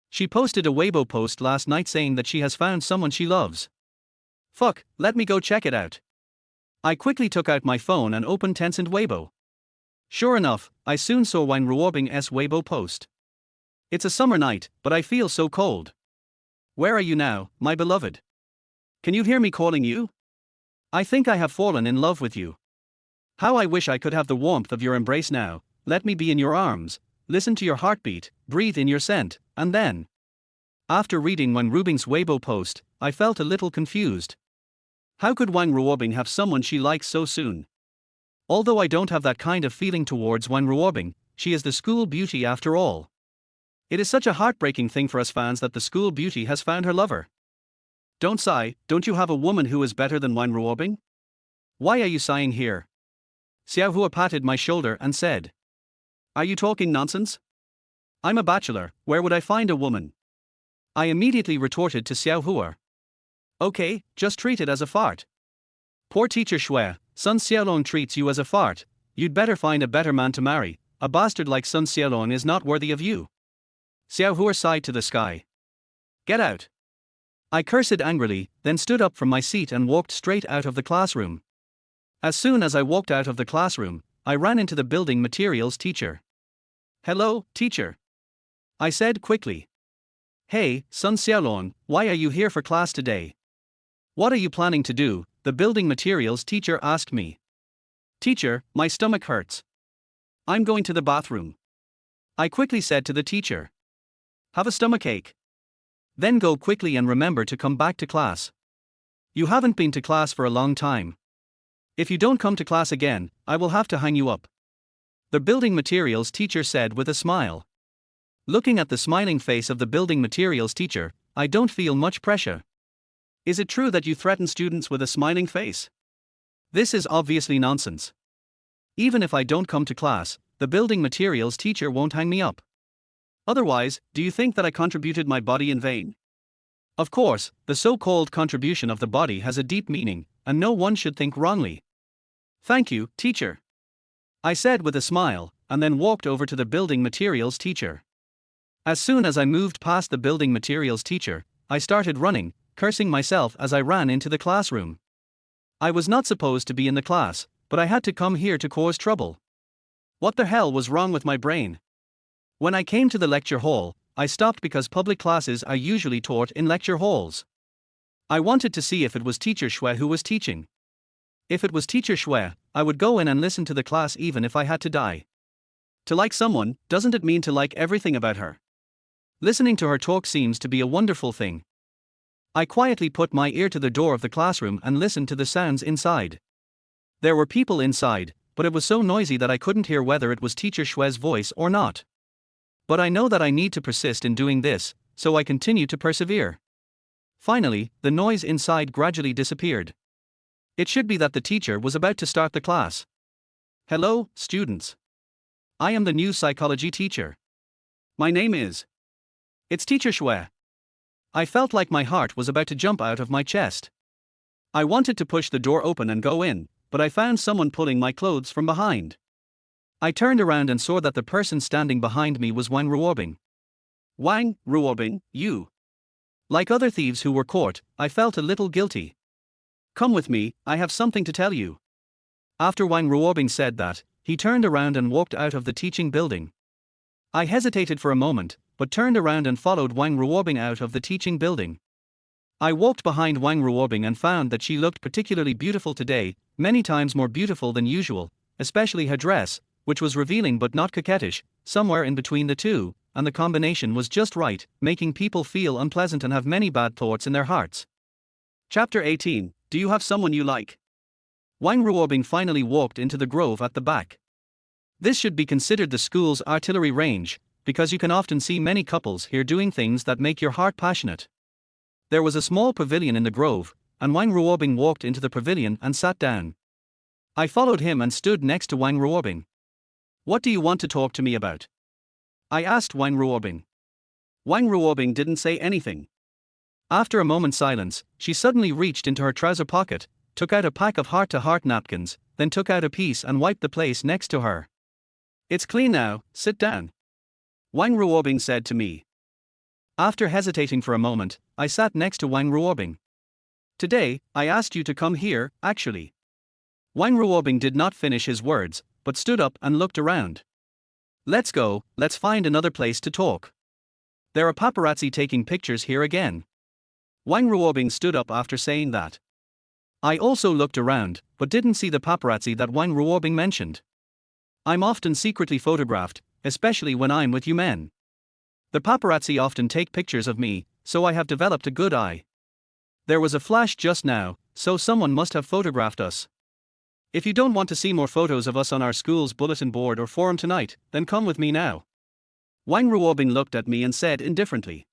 She posted a Weibo post last night saying that she has found someone she loves. Fuck, let me go check it out. I quickly took out my phone and opened Tencent Weibo. Sure enough, I soon saw Wang Ruobing's Weibo post. It's a summer night, but I feel so cold. Where are you now, my beloved? Can you hear me calling you? I think I have fallen in love with you. How I wish I could have the warmth of your embrace now. Let me be in your arms, listen to your heartbeat, breathe in your scent, and then. After reading Wang Ruobing's Weibo post, I felt a little confused. How could Wang Ruobing have someone she likes so soon? Although I don't have that kind of feeling towards Wang Ruobing, she is the school beauty after all. It is such a heartbreaking thing for us fans that the school beauty has found her lover. Don't sigh, don't you have a woman who is better than Wang Ruobing? Why are you sighing here? Xiao Hua patted my shoulder and said. Are you talking nonsense? I'm a bachelor, where would I find a woman? I immediately retorted to Xiao Hua. Okay, just treat it as a fart. Poor teacher Shui, Sun Xiaolong treats you as a fart, you'd better find a better man to marry, a bastard like Sun Xiaolong is not worthy of you. Xiao Hua sighed to the sky. Get out. I cursed angrily, then stood up from my seat and walked straight out of the classroom. As soon as I walked out of the classroom, I ran into the building materials teacher. Hello, teacher. I said quickly. Hey, Sun Xiaolong, why are you here for class today? What are you planning to do? The building materials teacher asked me. Teacher, my stomach hurts. I'm going to the bathroom. I quickly said to the teacher. Have a stomachache. Then go quickly and remember to come back to class. You haven't been to class for a long time. If you don't come to class again, I will have to hang you up. The building materials teacher said with a smile. Looking at the smiling face of the building materials teacher, I don't feel much pressure. Is it true that you threaten students with a smiling face? This is obviously nonsense. Even if I don't come to class, the building materials teacher won't hang me up. Otherwise, do you think that I contributed my body in vain? Of course, the so-called contribution of the body has a deep meaning, and no one should think wrongly. Thank you, teacher. I said with a smile, and then walked over to the building materials teacher. As soon as I moved past the building materials teacher, I started running, cursing myself as I ran into the classroom. I was not supposed to be in the class, but I had to come here to cause trouble. What the hell was wrong with my brain? When I came to the lecture hall, I stopped because public classes are usually taught in lecture halls. I wanted to see if it was Teacher Shue who was teaching. If it was Teacher Shue, I would go in and listen to the class even if I had to die. To like someone, doesn't it mean to like everything about her? Listening to her talk seems to be a wonderful thing. I quietly put my ear to the door of the classroom and listened to the sounds inside. There were people inside, but it was so noisy that I couldn't hear whether it was Teacher Shue's voice or not. But I know that I need to persist in doing this, so I continue to persevere. Finally, the noise inside gradually disappeared. It should be that the teacher was about to start the class. Hello, students. I am the new psychology teacher. My name is. It's Teacher Shue. I felt like my heart was about to jump out of my chest. I wanted to push the door open and go in, but I found someone pulling my clothes from behind. I turned around and saw that the person standing behind me was Wang Ruobing. Wang Ruobing, you. Like other thieves who were caught, I felt a little guilty. Come with me, I have something to tell you. After Wang Ruobing said that, he turned around and walked out of the teaching building. I hesitated for a moment, but turned around and followed Wang Ruobing out of the teaching building. I walked behind Wang Ruobing and found that she looked particularly beautiful today, many times more beautiful than usual, especially her dress, which was revealing but not coquettish, somewhere in between the two, and the combination was just right, making people feel unpleasant and have many bad thoughts in their hearts. Chapter 18. Do you have someone you like? Wang Ruobing finally walked into the grove at the back. This should be considered the school's artillery range, because you can often see many couples here doing things that make your heart passionate. There was a small pavilion in the grove, and Wang Ruobing walked into the pavilion and sat down. I followed him and stood next to Wang Ruobing. What do you want to talk to me about? I asked Wang Ruobing. Wang Ruobing didn't say anything. After a moment's silence, she suddenly reached into her trouser pocket, took out a pack of heart-to-heart napkins, then took out a piece and wiped the place next to her. It's clean now, sit down. Wang Ruobing said to me. After hesitating for a moment, I sat next to Wang Ruobing. Today, I asked you to come here, actually. Wang Ruobing did not finish his words, but stood up and looked around. Let's go, let's find another place to talk. There are paparazzi taking pictures here again. Wang Ruobing stood up after saying that. I also looked around, but didn't see the paparazzi that Wang Ruobing mentioned. I'm often secretly photographed, especially when I'm with you men. The paparazzi often take pictures of me, so I have developed a good eye. There was a flash just now, so someone must have photographed us. If you don't want to see more photos of us on our school's bulletin board or forum tonight, then come with me now. Wang Ruobing looked at me and said indifferently.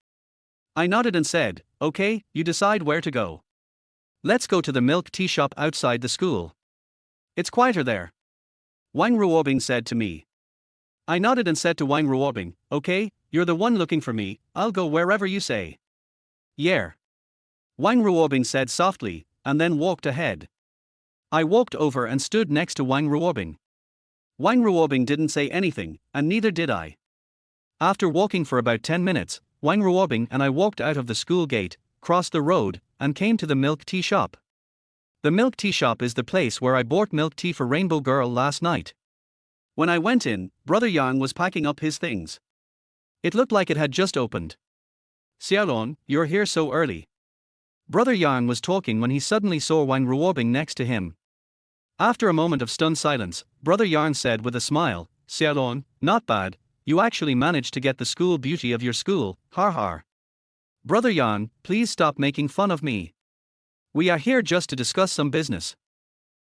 I nodded and said, okay, you decide where to go. Let's go to the milk tea shop outside the school. It's quieter there. Wang Ruobing said to me. I nodded and said to Wang Ruobing, okay, you're the one looking for me, I'll go wherever you say. Yeah. Wang Ruobing said softly, and then walked ahead. I walked over and stood next to Wang Ruobing. Wang Ruobing didn't say anything, and neither did I. After walking for about 10 minutes, Wang Ruobing and I walked out of the school gate, crossed the road, and came to the milk tea shop. The milk tea shop is the place where I bought milk tea for Rainbow Girl last night. When I went in, Brother Yang was packing up his things. It looked like it had just opened. Xiaolong, you're here so early. Brother Yang was talking when he suddenly saw Wang Ruobing next to him. After a moment of stunned silence, Brother Yang said with a smile, "Xiaolong, not bad, you actually managed to get the school beauty of your school, har har. Brother Yang, please stop making fun of me. We are here just to discuss some business,"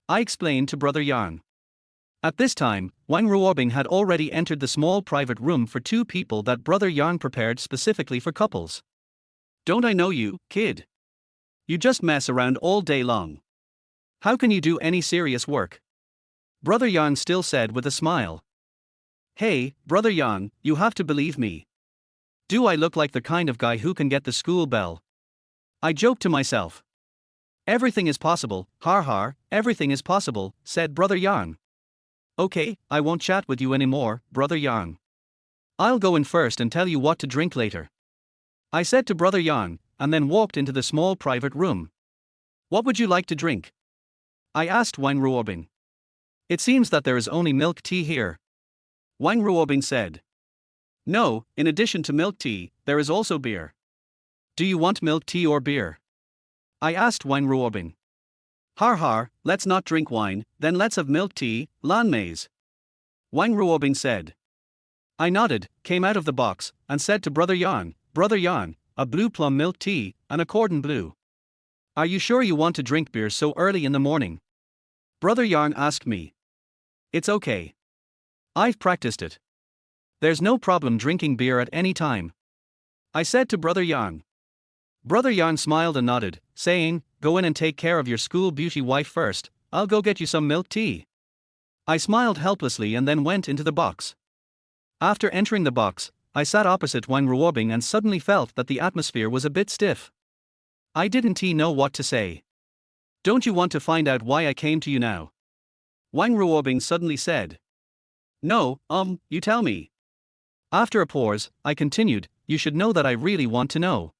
I explained to Brother Yang. At this time, Wang Ruobing had already entered the small private room for two people that Brother Yang prepared specifically for couples. "Don't I know you, kid? You just mess around all day long. How can you do any serious work?" Brother Yang still said with a smile. "Hey, Brother Yang, you have to believe me. Do I look like the kind of guy who can get the school bell?" I joked to myself. "Everything is possible, har har, everything is possible," said Brother Yang. "Okay, I won't chat with you anymore, Brother Yang. I'll go in first and tell you what to drink later," I said to Brother Yang, and then walked into the small private room. "What would you like to drink?" I asked Wang Ruobing. "It seems that there is only milk tea here," Wang Ruobing said. "No, in addition to milk tea, there is also beer. Do you want milk tea or beer?" I asked Wang Ruobing. "Har har, let's not drink wine, then let's have milk tea, lan maize," Wang Ruobing said. I nodded, came out of the box, and said to Brother Yang, "Brother Yang, a blue plum milk tea, and a cordon bleu. Are you sure you want to drink beer so early in the morning?" Brother Yang asked me. "It's okay. I've practiced it. There's no problem drinking beer at any time," I said to Brother Yang. Brother Yang smiled and nodded, saying, "Go in and take care of your school beauty wife first, I'll go get you some milk tea." I smiled helplessly and then went into the box. After entering the box, I sat opposite Wang Ruobing and suddenly felt that the atmosphere was a bit stiff. I didn't know what to say. "Don't you want to find out why I came to you now?" Wang Ruobing suddenly said. "No, you tell me." After a pause, I continued, "You should know that I really want to know."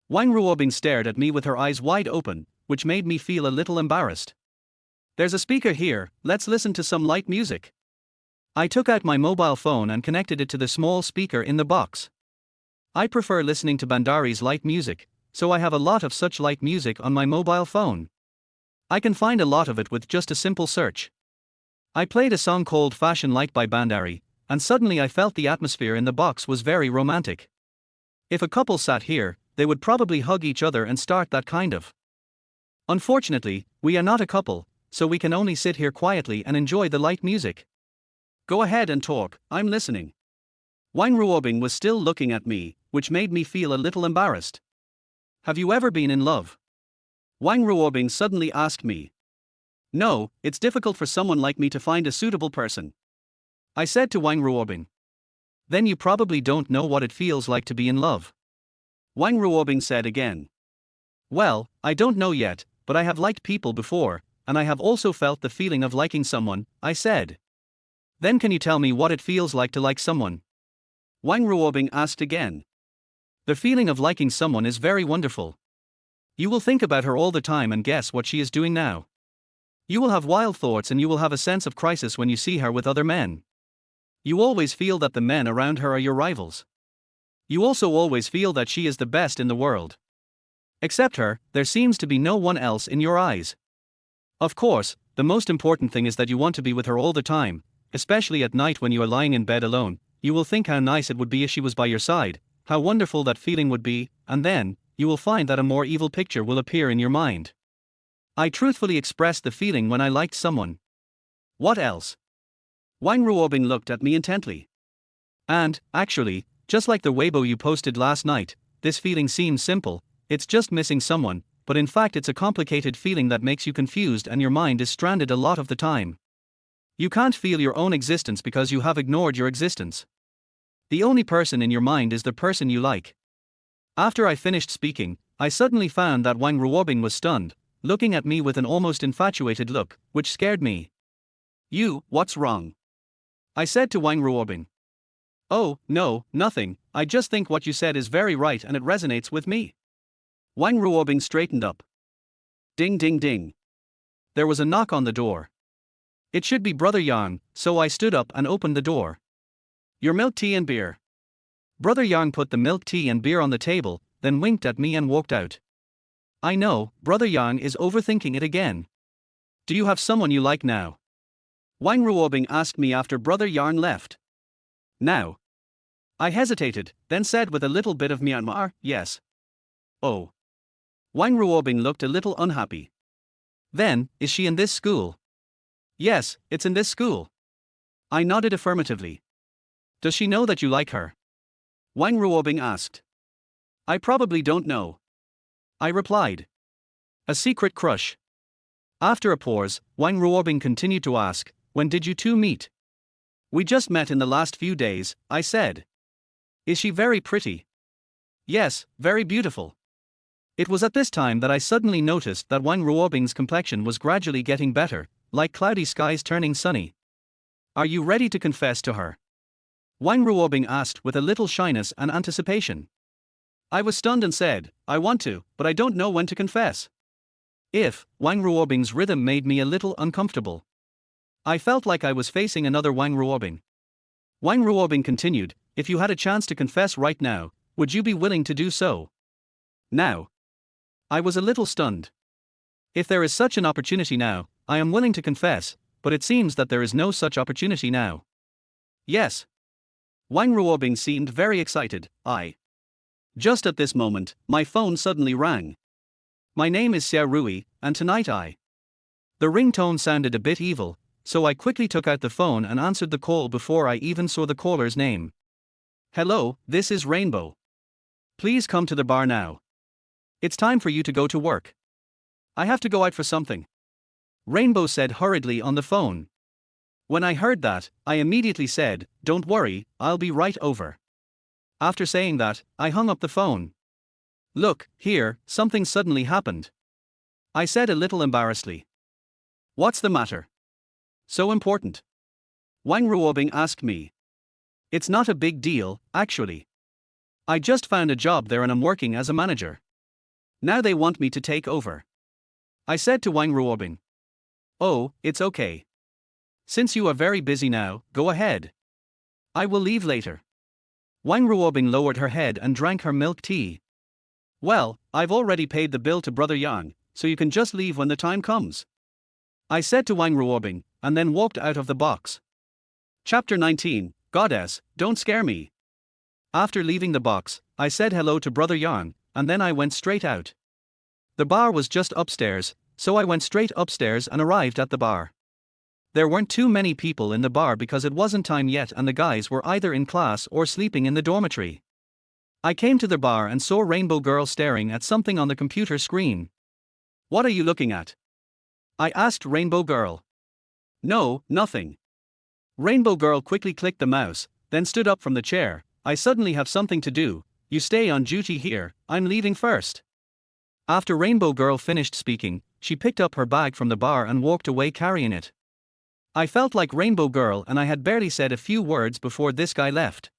Wang Ruobing stared at me with her eyes wide open, which made me feel a little embarrassed. "There's a speaker here, let's listen to some light music." I took out my mobile phone and connected it to the small speaker in the box. I prefer listening to Bandari's light music, so I have a lot of such light music on my mobile phone. I can find a lot of it with just a simple search. I played a song called Fashion Light by Bandari, and suddenly I felt the atmosphere in the box was very romantic. If a couple sat here, they would probably hug each other and start that kind of. Unfortunately, we are not a couple, so we can only sit here quietly and enjoy the light music. "Go ahead and talk, I'm listening." Wang Ruobing was still looking at me, which made me feel a little embarrassed. "Have you ever been in love?" Wang Ruobing suddenly asked me. "No, it's difficult for someone like me to find a suitable person," I said to Wang Ruobing. "Then you probably don't know what it feels like to be in love," Wang Ruobing said again. "Well, I don't know yet, but I have liked people before, and I have also felt the feeling of liking someone," I said. "Then can you tell me what it feels like to like someone?" Wang Ruobing asked again. "The feeling of liking someone is very wonderful. You will think about her all the time and guess what she is doing now. You will have wild thoughts and you will have a sense of crisis when you see her with other men. You always feel that the men around her are your rivals. You also always feel that she is the best in the world. Except her, there seems to be no one else in your eyes. Of course, the most important thing is that you want to be with her all the time, especially at night when you are lying in bed alone. You will think how nice it would be if she was by your side, how wonderful that feeling would be, and then, you will find that a more evil picture will appear in your mind. I truthfully expressed the feeling when I liked someone. What else?" Wang Ruobing looked at me intently. "And, actually, just like the Weibo you posted last night, this feeling seems simple, it's just missing someone, but in fact it's a complicated feeling that makes you confused and your mind is stranded a lot of the time. You can't feel your own existence because you have ignored your existence. The only person in your mind is the person you like." After I finished speaking, I suddenly found that Wang Ruobing was stunned, looking at me with an almost infatuated look, which scared me. What's wrong?" I said to Wang Ruobing. "Oh, no, nothing, I just think what you said is very right and it resonates with me." Wang Ruobing straightened up. Ding ding ding. There was a knock on the door. It should be Brother Yang, so I stood up and opened the door. "Your milk tea and beer." Brother Yang put the milk tea and beer on the table, then winked at me and walked out. I know, Brother Yang is overthinking it again. Do you have someone you like now? Wang Ruobing asked me after Brother Yarn left. Now. I hesitated, then said with a little bit of Myanmar, yes. Oh. Wang Ruobing looked a little unhappy. Then, is she in this school? Yes, it's in this school. I nodded affirmatively. Does she know that you like her? Wang Ruobing asked. I probably don't know. I replied. A secret crush. After a pause, Wang Ruobing continued to ask, when did you two meet? We just met in the last few days, I said. Is she very pretty? Yes, very beautiful. It was at this time that I suddenly noticed that Wang Ruobing's complexion was gradually getting better, like cloudy skies turning sunny. Are you ready to confess to her? Wang Ruobing asked with a little shyness and anticipation. I was stunned and said, I want to, but I don't know when to confess. Wang Ruobing's rhythm made me a little uncomfortable. I felt like I was facing another Wang Ruobing. Wang Ruobing continued, if you had a chance to confess right now, would you be willing to do so? Now. I was a little stunned. If there is such an opportunity now, I am willing to confess, but it seems that there is no such opportunity now. Yes. Wang Ruobing seemed very excited. Just at this moment, my phone suddenly rang. My name is Xia Rui, and tonight The ringtone sounded a bit evil, so I quickly took out the phone and answered the call before I even saw the caller's name. Hello, this is Rainbow. Please come to the bar now. It's time for you to go to work. I have to go out for something. Rainbow said hurriedly on the phone. When I heard that, I immediately said, don't worry, I'll be right over. After saying that, I hung up the phone. Look, here, something suddenly happened. I said a little embarrassedly. What's the matter? So important? Wang Ruobing asked me. It's not a big deal, actually. I just found a job there and I'm working as a manager. Now they want me to take over. I said to Wang Ruobing. Oh, it's okay. Since you are very busy now, go ahead. I will leave later. Wang Ruobing lowered her head and drank her milk tea. Well, I've already paid the bill to Brother Yang, so you can just leave when the time comes. I said to Wang Ruobing, and then walked out of the box. Chapter 19, Goddess, don't scare me. After leaving the box, I said hello to Brother Yang, and then I went straight out. The bar was just upstairs, so I went straight upstairs and arrived at the bar. There weren't too many people in the bar because it wasn't time yet and the guys were either in class or sleeping in the dormitory. I came to the bar and saw Rainbow Girl staring at something on the computer screen. What are you looking at? I asked Rainbow Girl. No, nothing. Rainbow Girl quickly clicked the mouse, then stood up from the chair. I suddenly have something to do. You stay on duty here, I'm leaving first. After Rainbow Girl finished speaking, she picked up her bag from the bar and walked away carrying it. I felt like Rainbow Girl and I had barely said a few words before this guy left.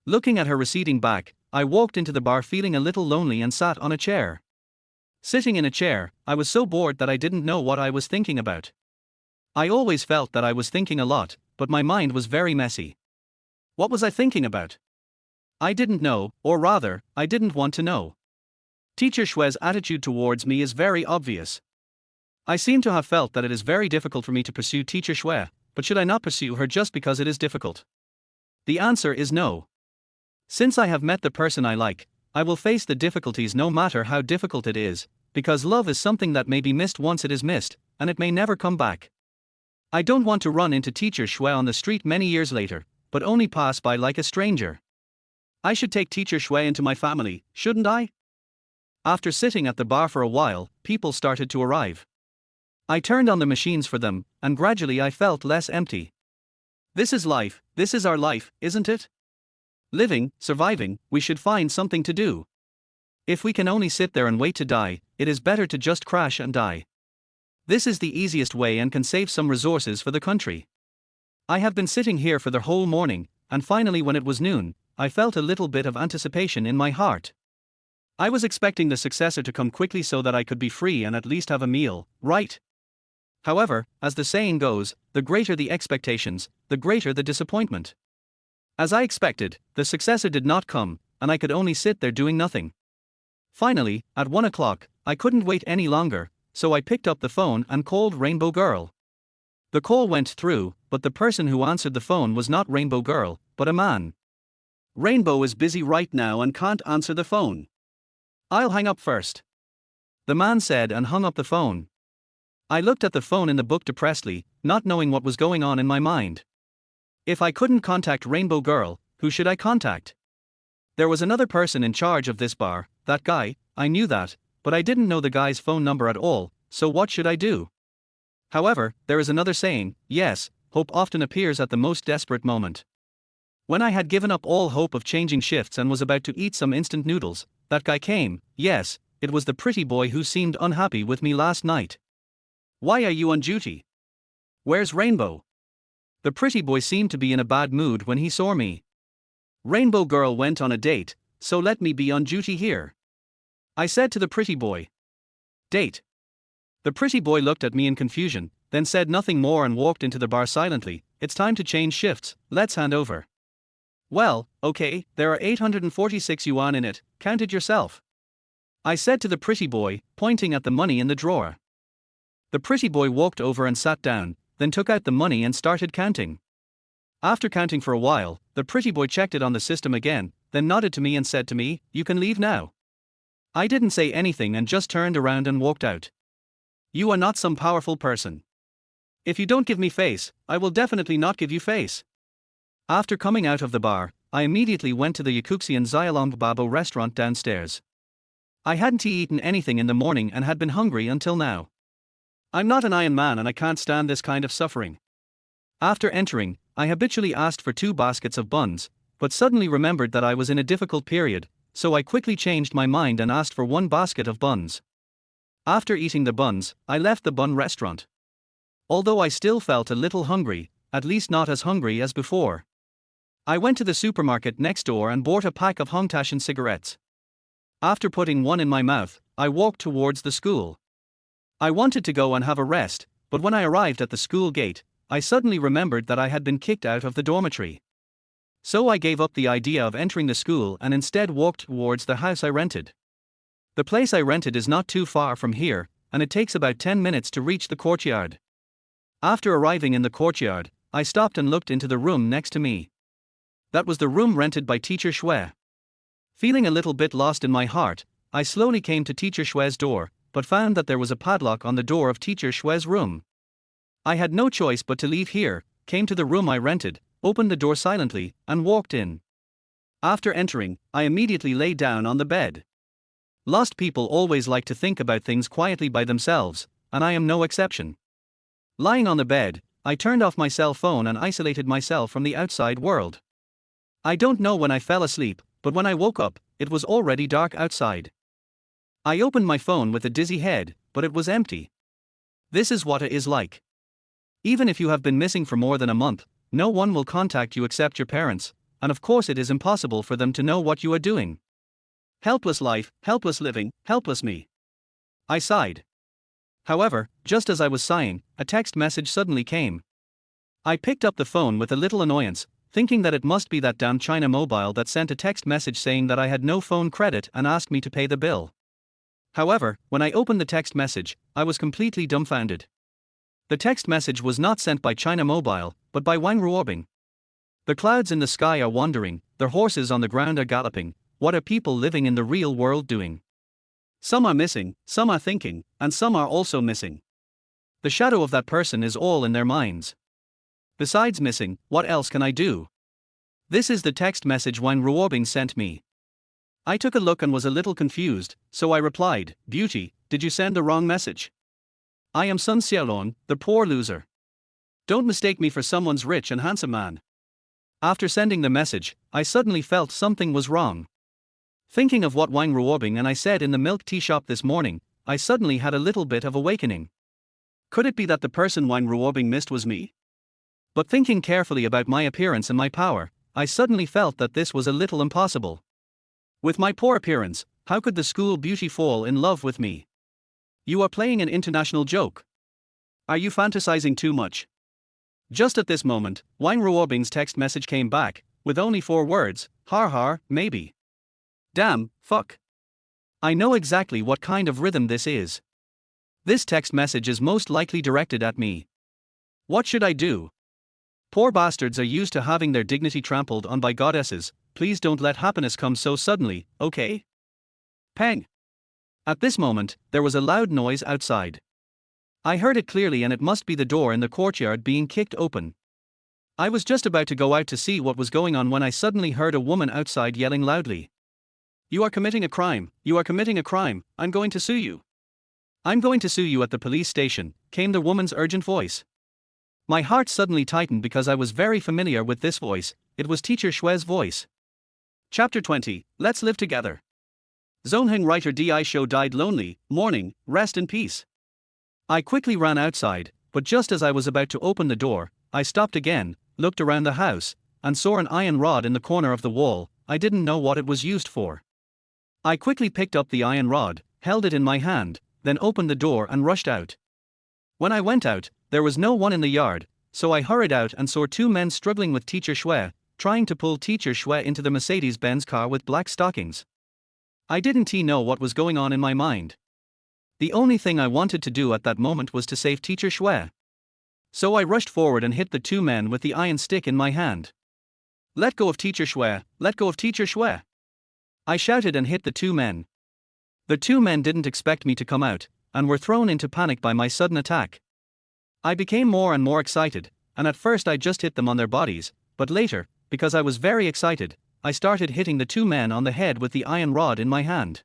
Looking at her receding back, I walked into the bar feeling a little lonely and sat on a chair. Sitting in a chair, I was so bored that I didn't know what I was thinking about. I always felt that I was thinking a lot, but my mind was very messy. What was I thinking about? I didn't know, or rather, I didn't want to know. Teacher Shue's attitude towards me is very obvious. I seem to have felt that it is very difficult for me to pursue Teacher Shue, but should I not pursue her just because it is difficult? The answer is no. Since I have met the person I like, I will face the difficulties no matter how difficult it is, because love is something that may be missed once it is missed, and it may never come back. I don't want to run into Teacher Shue on the street many years later, but only pass by like a stranger. I should take Teacher Shue into my family, shouldn't I? After sitting at the bar for a while, people started to arrive. I turned on the machines for them, and gradually I felt less empty. This is life, this is our life, isn't it? Living, surviving, we should find something to do. If we can only sit there and wait to die, it is better to just crash and die. This is the easiest way and can save some resources for the country. I have been sitting here for the whole morning, and finally when it was noon, I felt a little bit of anticipation in my heart. I was expecting the successor to come quickly so that I could be free and at least have a meal, right? However, as the saying goes, the greater the expectations, the greater the disappointment. As I expected, the successor did not come, and I could only sit there doing nothing. Finally, at 1 o'clock, I couldn't wait any longer, so I picked up the phone and called Rainbow Girl. The call went through, but the person who answered the phone was not Rainbow Girl, but a man. Rainbow is busy right now and can't answer the phone. I'll hang up first, the man said and hung up the phone. I looked at the phone in the book depressedly, not knowing what was going on in my mind. If I couldn't contact Rainbow Girl, who should I contact? There was another person in charge of this bar, that guy, I knew that, but I didn't know the guy's phone number at all, so what should I do? However, there is another saying, yes, hope often appears at the most desperate moment. When I had given up all hope of changing shifts and was about to eat some instant noodles, that guy came. Yes, it was the pretty boy who seemed unhappy with me last night. Why are you on duty? Where's Rainbow? The pretty boy seemed to be in a bad mood when he saw me. Rainbow Girl went on a date, so let me be on duty here, I said to the pretty boy. Date? The pretty boy looked at me in confusion, then said nothing more and walked into the bar silently. It's time to change shifts, let's hand over. Well, okay, there are 846 yuan in it, count it yourself, I said to the pretty boy, pointing at the money in the drawer. The pretty boy walked over and sat down, then took out the money and started counting. After counting for a while, the pretty boy checked it on the system again, then nodded to me and said to me, you can leave now. I didn't say anything and just turned around and walked out. You are not some powerful person. If you don't give me face, I will definitely not give you face. After coming out of the bar, I immediately went to the Yakuxian Xiaolong Babo restaurant downstairs. I hadn't eaten anything in the morning and had been hungry until now. I'm not an Iron Man and I can't stand this kind of suffering. After entering, I habitually asked for 2 baskets of buns, but suddenly remembered that I was in a difficult period, so I quickly changed my mind and asked for 1 basket of buns. After eating the buns, I left the bun restaurant. Although I still felt a little hungry, at least not as hungry as before. I went to the supermarket next door and bought a pack of Hongtashan cigarettes. After putting one in my mouth, I walked towards the school. I wanted to go and have a rest, but when I arrived at the school gate, I suddenly remembered that I had been kicked out of the dormitory. So I gave up the idea of entering the school and instead walked towards the house I rented. The place I rented is not too far from here, and it takes about 10 minutes to reach the courtyard. After arriving in the courtyard, I stopped and looked into the room next to me. That was the room rented by Teacher Shui. Feeling a little bit lost in my heart, I slowly came to Teacher Shui's door, but found that there was a padlock on the door of Teacher Shui's room. I had no choice but to leave here, came to the room I rented, opened the door silently, and walked in. After entering, I immediately lay down on the bed. Lost people always like to think about things quietly by themselves, and I am no exception. Lying on the bed, I turned off my cell phone and isolated myself from the outside world. I don't know when I fell asleep, but when I woke up, it was already dark outside. I opened my phone with a dizzy head, but it was empty. This is what it is like. Even if you have been missing for more than a month, no one will contact you except your parents, and of course it is impossible for them to know what you are doing. Helpless life, helpless living, helpless me. I sighed. However, just as I was sighing, a text message suddenly came. I picked up the phone with a little annoyance, thinking that it must be that damn China Mobile that sent a text message saying that I had no phone credit and asked me to pay the bill. However, when I opened the text message, I was completely dumbfounded. The text message was not sent by China Mobile, but by Wang Ruobing. The clouds in the sky are wandering, their horses on the ground are galloping. What are people living in the real world doing? Some are missing, some are thinking, and some are also missing. The shadow of that person is all in their minds. Besides missing, what else can I do? This is the text message Wang Ruobing sent me. I took a look and was a little confused, so I replied, Beauty, did you send the wrong message? I am Sun Xiaolong, the poor loser. Don't mistake me for someone's rich and handsome man. After sending the message, I suddenly felt something was wrong. Thinking of what Wang Ruobing and I said in the milk tea shop this morning, I suddenly had a little bit of awakening. Could it be that the person Wang Ruobing missed was me? But thinking carefully about my appearance and my power, I suddenly felt that this was a little impossible. With my poor appearance, how could the school beauty fall in love with me? You are playing an international joke. Are you fantasizing too much? Just at this moment, Wang Ruobing's text message came back, with only 4 words, har har, maybe. Damn, fuck. I know exactly what kind of rhythm this is. This text message is most likely directed at me. What should I do? Poor bastards are used to having their dignity trampled on by goddesses. Please don't let happiness come so suddenly, okay? Pang! At this moment, there was a loud noise outside. I heard it clearly, and it must be the door in the courtyard being kicked open. I was just about to go out to see what was going on when I suddenly heard a woman outside yelling loudly. You are committing a crime, you are committing a crime, I'm going to sue you. I'm going to sue you at the police station, came the woman's urgent voice. My heart suddenly tightened because I was very familiar with this voice. It was Teacher Shue's voice. Chapter 20, Let's Live Together. Zonheng writer Di Show died lonely, mourning, rest in peace. I quickly ran outside, but just as I was about to open the door, I stopped again, looked around the house, and saw an iron rod in the corner of the wall. I didn't know what it was used for. I quickly picked up the iron rod, held it in my hand, then opened the door and rushed out. When I went out, there was no one in the yard, so I hurried out and saw two men struggling with Teacher Shue, trying to pull Teacher Shue into the Mercedes-Benz car with black stockings. I didn't know what was going on in my mind. The only thing I wanted to do at that moment was to save Teacher Shue. So I rushed forward and hit the two men with the iron stick in my hand. Let go of Teacher Shue, let go of Teacher Shue. I shouted and hit the two men. The two men didn't expect me to come out, and were thrown into panic by my sudden attack. I became more and more excited, and at first I just hit them on their bodies, but later, because I was very excited, I started hitting the two men on the head with the iron rod in my hand.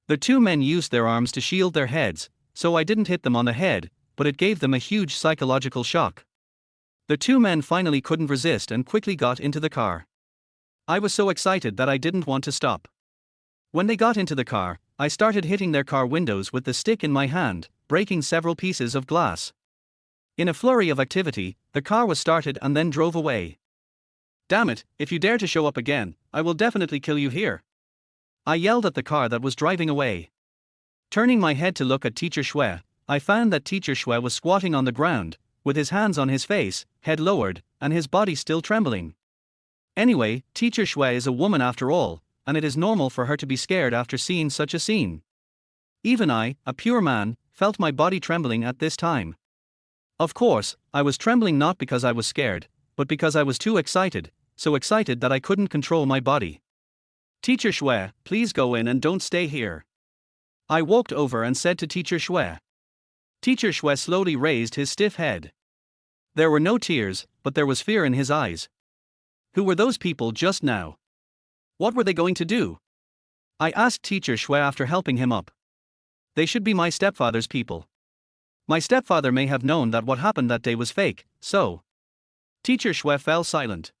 The two men used their arms to shield their heads, so I didn't hit them on the head, but it gave them a huge psychological shock. The two men finally couldn't resist and quickly got into the car. I was so excited that I didn't want to stop. When they got into the car, I started hitting their car windows with the stick in my hand, breaking several pieces of glass. In a flurry of activity, the car was started and then drove away. Damn it, if you dare to show up again, I will definitely kill you here. I yelled at the car that was driving away. Turning my head to look at Teacher Shue, I found that Teacher Shue was squatting on the ground, with his hands on his face, head lowered, and his body still trembling. Anyway, Teacher Shue is a woman after all, and it is normal for her to be scared after seeing such a scene. Even I, a pure man, felt my body trembling at this time. Of course, I was trembling not because I was scared, but because I was too excited, so excited that I couldn't control my body. Teacher Shue, please go in and don't stay here. I walked over and said to Teacher Shue. Teacher Shue slowly raised his stiff head. There were no tears, but there was fear in his eyes. Who were those people just now? What were they going to do? I asked Teacher Shue after helping him up. They should be my stepfather's people. My stepfather may have known that what happened that day was fake, so. Teacher Shue fell silent.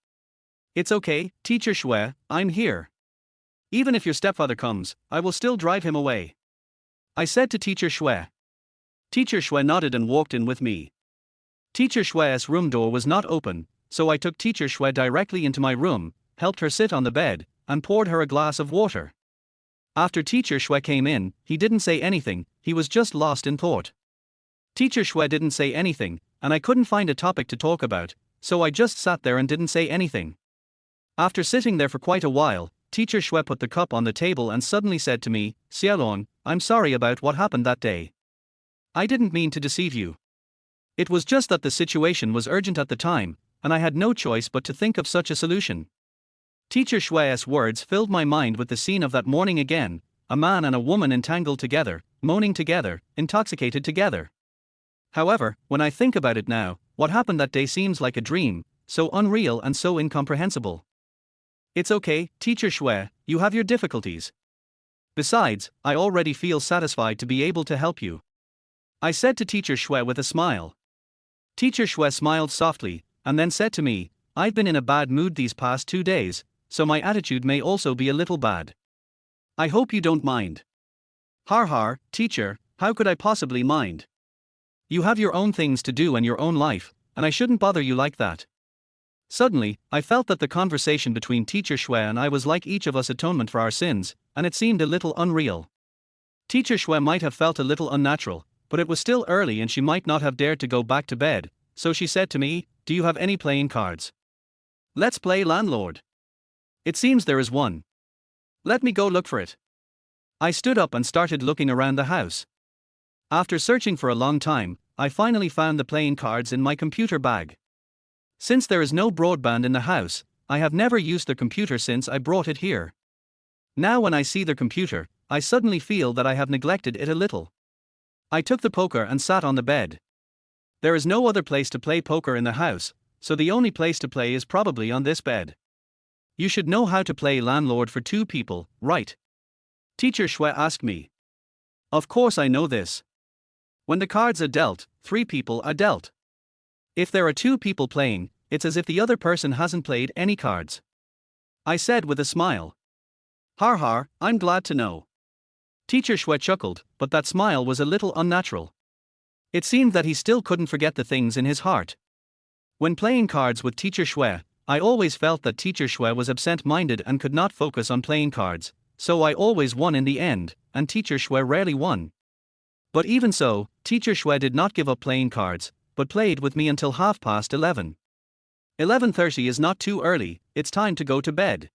It's okay, Teacher Shue, I'm here. Even if your stepfather comes, I will still drive him away. I said to Teacher Shue. Teacher Shue nodded and walked in with me. Teacher Shue's room door was not open, so I took Teacher Shue directly into my room, helped her sit on the bed, and poured her a glass of water. After Teacher Shue came in, he didn't say anything, he was just lost in thought. Teacher Shue didn't say anything, and I couldn't find a topic to talk about, so I just sat there and didn't say anything. After sitting there for quite a while, Teacher Shue put the cup on the table and suddenly said to me, Xiaolong, I'm sorry about what happened that day. I didn't mean to deceive you. It was just that the situation was urgent at the time, and I had no choice but to think of such a solution. Teacher Shue's words filled my mind with the scene of that morning again, a man and a woman entangled together, moaning together, intoxicated together. However, when I think about it now, what happened that day seems like a dream, so unreal and so incomprehensible. It's okay, Teacher Shue, you have your difficulties. Besides, I already feel satisfied to be able to help you. I said to Teacher Shue with a smile. Teacher Shue smiled softly, and then said to me, I've been in a bad mood these past 2 days, so my attitude may also be a little bad. I hope you don't mind. Har har, teacher, how could I possibly mind? You have your own things to do and your own life, and I shouldn't bother you like that. Suddenly, I felt that the conversation between Teacher Shue and I was like each of us atonement for our sins, and it seemed a little unreal. Teacher Shue might have felt a little unnatural, but it was still early and she might not have dared to go back to bed, so she said to me, Do you have any playing cards? Let's play landlord. It seems there is one. Let me go look for it. I stood up and started looking around the house. After searching for a long time, I finally found the playing cards in my computer bag. Since there is no broadband in the house, I have never used the computer since I brought it here. Now when I see the computer, I suddenly feel that I have neglected it a little. I took the poker and sat on the bed. There is no other place to play poker in the house, so the only place to play is probably on this bed. You should know how to play landlord for two people, right? Teacher Shui asked me. Of course I know this. When the cards are dealt, 3 people are dealt. If there are 2 people playing, it's as if the other person hasn't played any cards. I said with a smile. Har har, I'm glad to know. Teacher Shui chuckled, but that smile was a little unnatural. It seemed that he still couldn't forget the things in his heart. When playing cards with Teacher Shui, I always felt that Teacher Shui was absent-minded and could not focus on playing cards, so I always won in the end, and Teacher Shui rarely won. But even so, Teacher Shui did not give up playing cards, but played with me until 11:30. 11:30 is not too early, it's time to go to bed.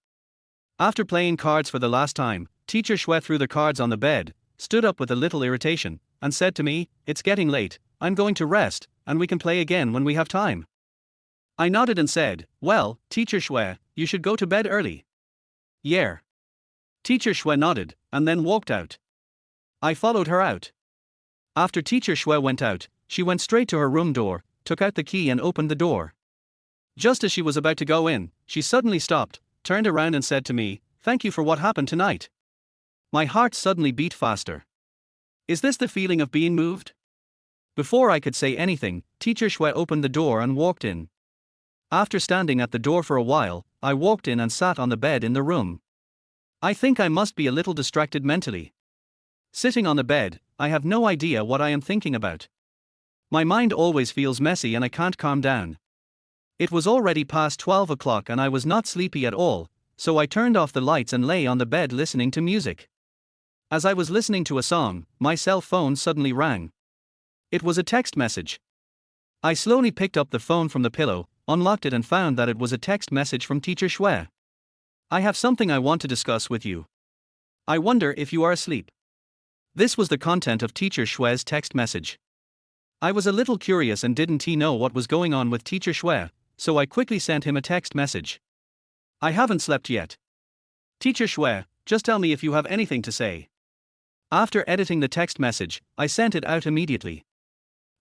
After playing cards for the last time, Teacher Shui threw the cards on the bed, stood up with a little irritation, and said to me, "It's getting late, I'm going to rest, and we can play again when we have time." I nodded and said, "Well, Teacher Shui, you should go to bed early." "Yeah." Teacher Shui nodded, and then walked out. I followed her out. After Teacher Shui went out, she went straight to her room door, took out the key and opened the door. Just as she was about to go in, she suddenly stopped, turned around and said to me, "Thank you for what happened tonight." My heart suddenly beat faster. Is this the feeling of being moved? Before I could say anything, Teacher Shui opened the door and walked in. After standing at the door for a while, I walked in and sat on the bed in the room. I think I must be a little distracted mentally. Sitting on the bed, I have no idea what I am thinking about. My mind always feels messy and I can't calm down. It was already past 12 o'clock and I was not sleepy at all, so I turned off the lights and lay on the bed listening to music. As I was listening to a song, my cell phone suddenly rang. It was a text message. I slowly picked up the phone from the pillow, unlocked it and found that it was a text message from Teacher Shui. "I have something I want to discuss with you. I wonder if you are asleep." This was the content of Teacher Shui's text message. I was a little curious and didn't know what was going on with Teacher Shui, so I quickly sent him a text message. "I haven't slept yet. Teacher Shui, just tell me if you have anything to say." After editing the text message, I sent it out immediately.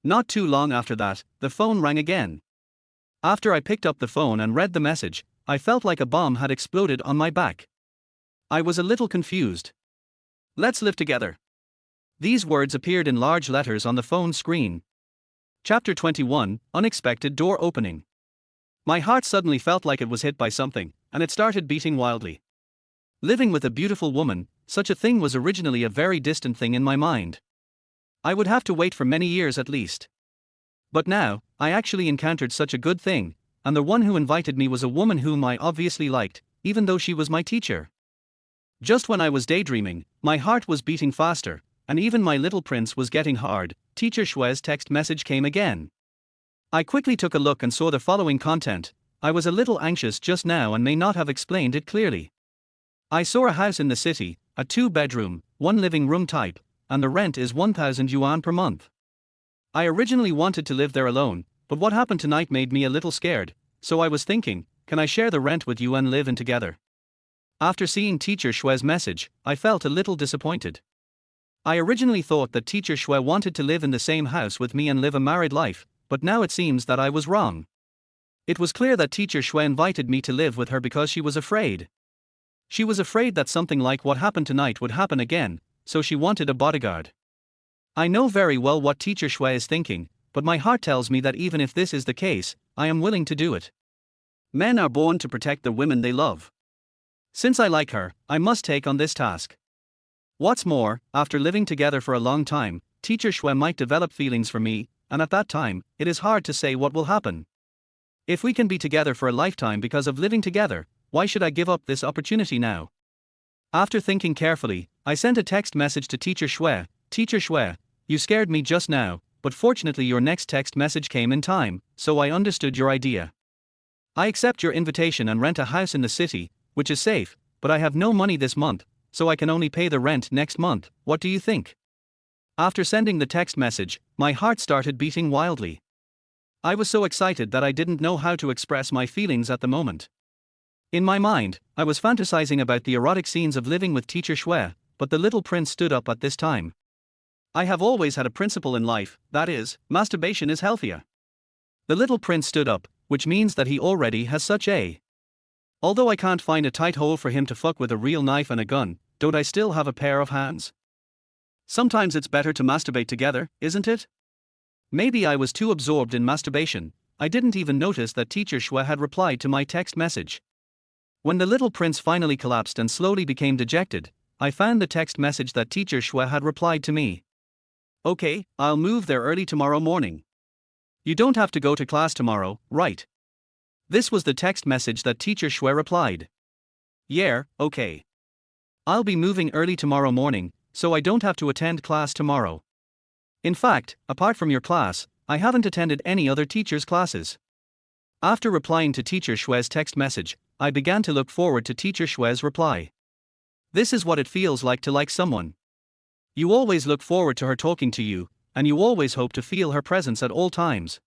Not too long after that, the phone rang again. After I picked up the phone and read the message, I felt like a bomb had exploded on my back. I was a little confused. "Let's live together." These words appeared in large letters on the phone screen. Chapter 21, Unexpected Door Opening. My heart suddenly felt like it was hit by something, and it started beating wildly. Living with a beautiful woman, such a thing was originally a very distant thing in my mind. I would have to wait for many years at least. But now, I actually encountered such a good thing, and the one who invited me was a woman whom I obviously liked, even though she was my teacher. Just when I was daydreaming, my heart was beating faster, and even my little prince was getting hard. Teacher Shui's text message came again. I quickly took a look and saw the following content. I was a little anxious just now and may not have explained it clearly. I saw a house in the city, a 2-bedroom, 1 living room type, and the rent is 1,000 yuan per month. I originally wanted to live there alone, but what happened tonight made me a little scared, so I was thinking, can I share the rent with you and live in together? After seeing Teacher Shui's message, I felt a little disappointed. I originally thought that Teacher Shui wanted to live in the same house with me and live a married life, but now it seems that I was wrong. It was clear that Teacher Shui invited me to live with her because she was afraid. She was afraid that something like what happened tonight would happen again, so she wanted a bodyguard. I know very well what Teacher Shui is thinking, but my heart tells me that even if this is the case, I am willing to do it. Men are born to protect the women they love. Since I like her, I must take on this task. What's more, after living together for a long time, Teacher Shui might develop feelings for me, and at that time, it is hard to say what will happen. If we can be together for a lifetime because of living together, why should I give up this opportunity now? After thinking carefully, I sent a text message to Teacher Shui. "Teacher Shui, you scared me just now, but fortunately your next text message came in time, so I understood your idea. I accept your invitation and rent a house in the city, which is safe, but I have no money this month, so I can only pay the rent next month. What do you think? After sending the text message, my heart started beating wildly. I was so excited that I didn't know how to express my feelings at the moment. In my mind, I was fantasizing about the erotic scenes of living with teacher Shui, but the little prince stood up at this time. I have always had a principle in life, that is, masturbation is healthier. The little prince stood up, which means that he already has such a. Although I can't find a tight hole for him to fuck with a real knife and a gun, don't I still have a pair of hands? Sometimes it's better to masturbate together, isn't it? Maybe I was too absorbed in masturbation, I didn't even notice that teacher Shui had replied to my text message. When the little prince finally collapsed and slowly became dejected, I found the text message that teacher Shui had replied to me. Okay, I'll move there early tomorrow morning. You don't have to go to class tomorrow, right? This was the text message that teacher Shui replied. Yeah, okay. I'll be moving early tomorrow morning, so I don't have to attend class tomorrow. In fact, apart from your class, I haven't attended any other teacher's classes. After replying to teacher Shui's text message, I began to look forward to teacher Shui's reply. This is what it feels like to like someone. You always look forward to her talking to you, and you always hope to feel her presence at all times.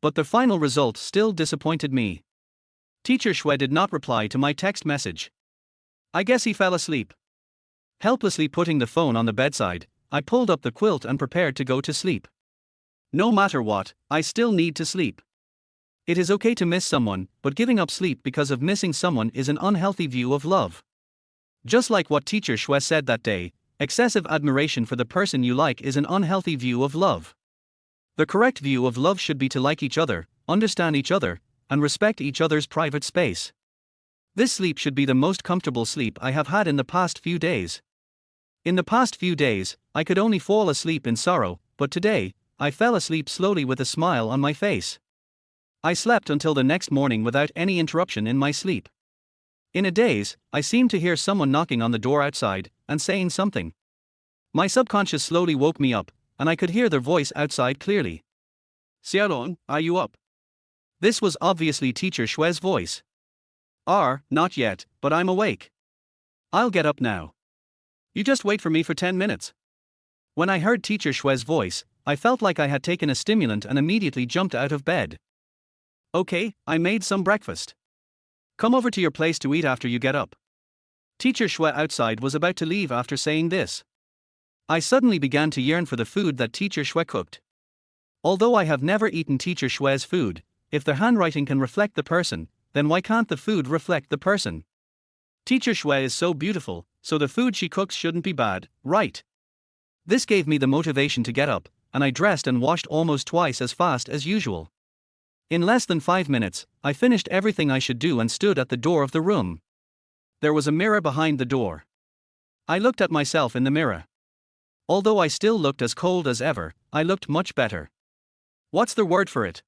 But the final result still disappointed me. Teacher Shui did not reply to my text message. I guess he fell asleep. Helplessly putting the phone on the bedside, I pulled up the quilt and prepared to go to sleep. No matter what, I still need to sleep. It is okay to miss someone, but giving up sleep because of missing someone is an unhealthy view of love. Just like what teacher Shui said that day, excessive admiration for the person you like is an unhealthy view of love. The correct view of love should be to like each other, understand each other, and respect each other's private space. This sleep should be the most comfortable sleep I have had in the past few days. In the past few days, I could only fall asleep in sorrow, but today, I fell asleep slowly with a smile on my face. I slept until the next morning without any interruption in my sleep. In a daze, I seemed to hear someone knocking on the door outside, and saying something. My subconscious slowly woke me up, and I could hear their voice outside clearly. Xiaolong, are you up? This was obviously teacher Shui's voice. Not yet, but I'm awake. I'll get up now. You just wait for me for 10 minutes. When I heard teacher Shui's voice, I felt like I had taken a stimulant and immediately jumped out of bed. Okay, I made some breakfast. Come over to your place to eat after you get up. Teacher Shui outside was about to leave after saying this. I suddenly began to yearn for the food that teacher Shui cooked. Although I have never eaten teacher Shui's food, if the handwriting can reflect the person, then why can't the food reflect the person? Teacher Shui is so beautiful, so the food she cooks shouldn't be bad, right? This gave me the motivation to get up, and I dressed and washed almost twice as fast as usual. In less than 5 minutes, I finished everything I should do and stood at the door of the room. There was a mirror behind the door. I looked at myself in the mirror. Although I still looked as cold as ever, I looked much better. What's the word for it?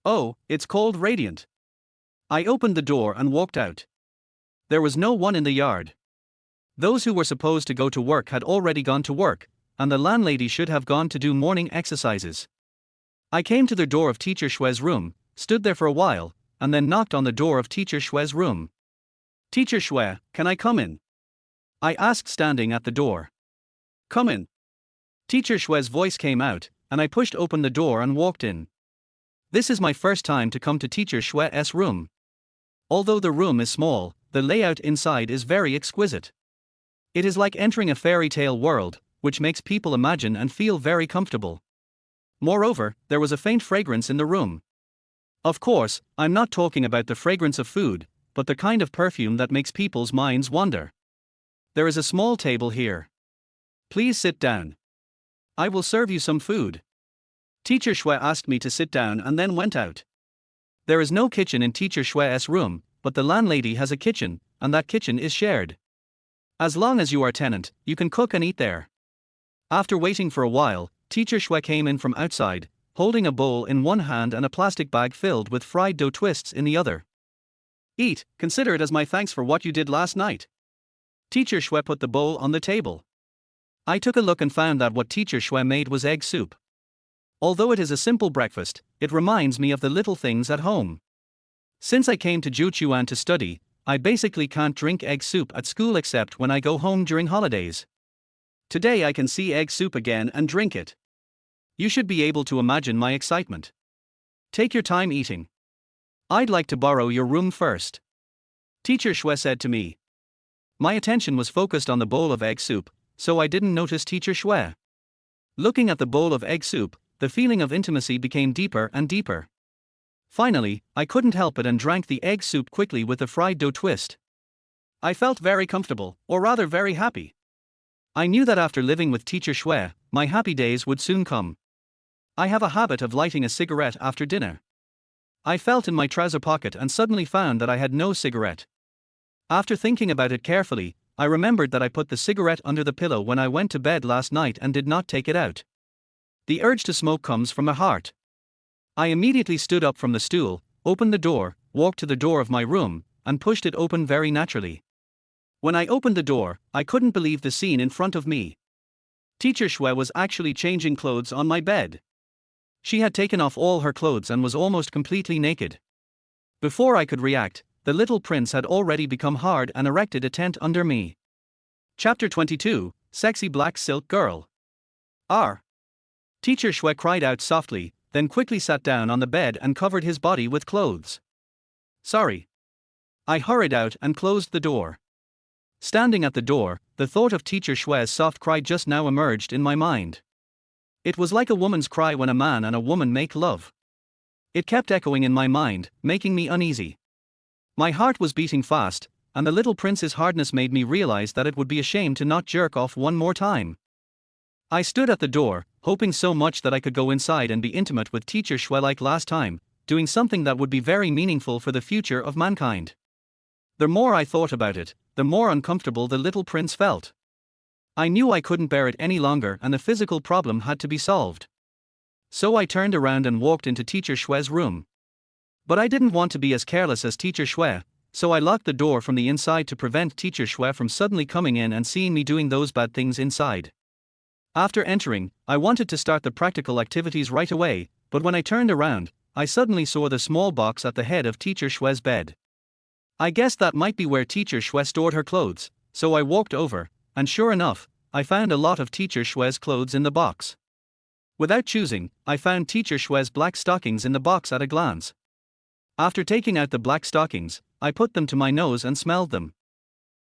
Oh, it's called radiant. I opened the door and walked out. There was no one in the yard. Those who were supposed to go to work had already gone to work, and the landlady should have gone to do morning exercises. I came to the door of teacher Shui's room, stood there for a while, and then knocked on the door of teacher Shui's room. Teacher Shui, can I come in? I asked standing at the door. Come in. Teacher Shui's voice came out, and I pushed open the door and walked in. This is my first time to come to teacher Shui's room. Although the room is small, the layout inside is very exquisite. It is like entering a fairy tale world, which makes people imagine and feel very comfortable. Moreover, there was a faint fragrance in the room. Of course, I'm not talking about the fragrance of food, but the kind of perfume that makes people's minds wander. There is a small table here. Please sit down. I will serve you some food. Teacher Shui asked me to sit down and then went out. There is no kitchen in teacher Shui's room, but the landlady has a kitchen, and that kitchen is shared. As long as you are a tenant, you can cook and eat there. After waiting for a while, teacher Shui came in from outside, holding a bowl in one hand and a plastic bag filled with fried dough twists in the other. Eat, consider it as my thanks for what you did last night. Teacher Shui put the bowl on the table. I took a look and found that what teacher Shui made was egg soup. Although it is a simple breakfast, it reminds me of the little things at home. Since I came to Juchuan to study, I basically can't drink egg soup at school except when I go home during holidays. Today I can see egg soup again and drink it. You should be able to imagine my excitement. Take your time eating. I'd like to borrow your room first. Teacher Shwe said to me. My attention was focused on the bowl of egg soup, so I didn't notice Teacher Shwe. Looking at the bowl of egg soup, the feeling of intimacy became deeper and deeper. Finally, I couldn't help it and drank the egg soup quickly with a fried dough twist. I felt very comfortable, or rather very happy. I knew that after living with Teacher Shwe, my happy days would soon come. I have a habit of lighting a cigarette after dinner. I felt in my trouser pocket and suddenly found that I had no cigarette. After thinking about it carefully, I remembered that I put the cigarette under the pillow when I went to bed last night and did not take it out. The urge to smoke comes from the heart. I immediately stood up from the stool, opened the door, walked to the door of my room, and pushed it open very naturally. When I opened the door, I couldn't believe the scene in front of me. Teacher Shwe was actually changing clothes on my bed. She had taken off all her clothes and was almost completely naked. Before I could react, the little prince had already become hard and erected a tent under me. Chapter 22, Sexy Black Silk Girl. R. Teacher Shwe cried out softly, then quickly sat down on the bed and covered his body with clothes. Sorry. I hurried out and closed the door. Standing at the door, the thought of Teacher Shwe's soft cry just now emerged in my mind. It was like a woman's cry when a man and a woman make love. It kept echoing in my mind, making me uneasy. My heart was beating fast, and the little prince's hardness made me realize that it would be a shame to not jerk off one more time. I stood at the door, hoping so much that I could go inside and be intimate with Teacher Shwe like last time, doing something that would be very meaningful for the future of mankind. The more I thought about it, the more uncomfortable the little prince felt. I knew I couldn't bear it any longer and the physical problem had to be solved. So I turned around and walked into Teacher Shwe's room. But I didn't want to be as careless as Teacher Shwe, so I locked the door from the inside to prevent Teacher Shwe from suddenly coming in and seeing me doing those bad things inside. After entering, I wanted to start the practical activities right away, but when I turned around, I suddenly saw the small box at the head of Teacher Shwe's bed. I guessed that might be where Teacher Shwe stored her clothes, so I walked over, and sure enough, I found a lot of Teacher Shwe's clothes in the box. Without choosing, I found Teacher Shwe's black stockings in the box at a glance. After taking out the black stockings, I put them to my nose and smelled them.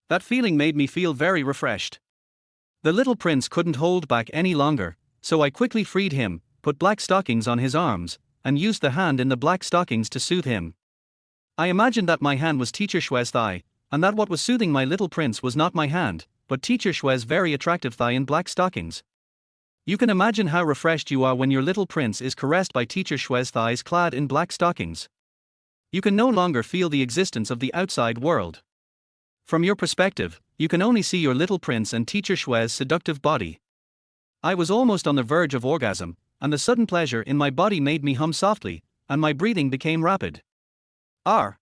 That feeling made me feel very refreshed. The little prince couldn't hold back any longer, so I quickly freed him, put black stockings on his arms, and used the hand in the black stockings to soothe him. I imagined that my hand was Teacher Shwe's thigh, and that what was soothing my little prince was not my hand, but Teacher Shwe's very attractive thigh in black stockings. You can imagine how refreshed you are when your little prince is caressed by Teacher Shwe's thighs clad in black stockings. You can no longer feel the existence of the outside world. From your perspective, you can only see your little prince and Teacher Shwe's seductive body. I was almost on the verge of orgasm, and the sudden pleasure in my body made me hum softly, and my breathing became rapid. R.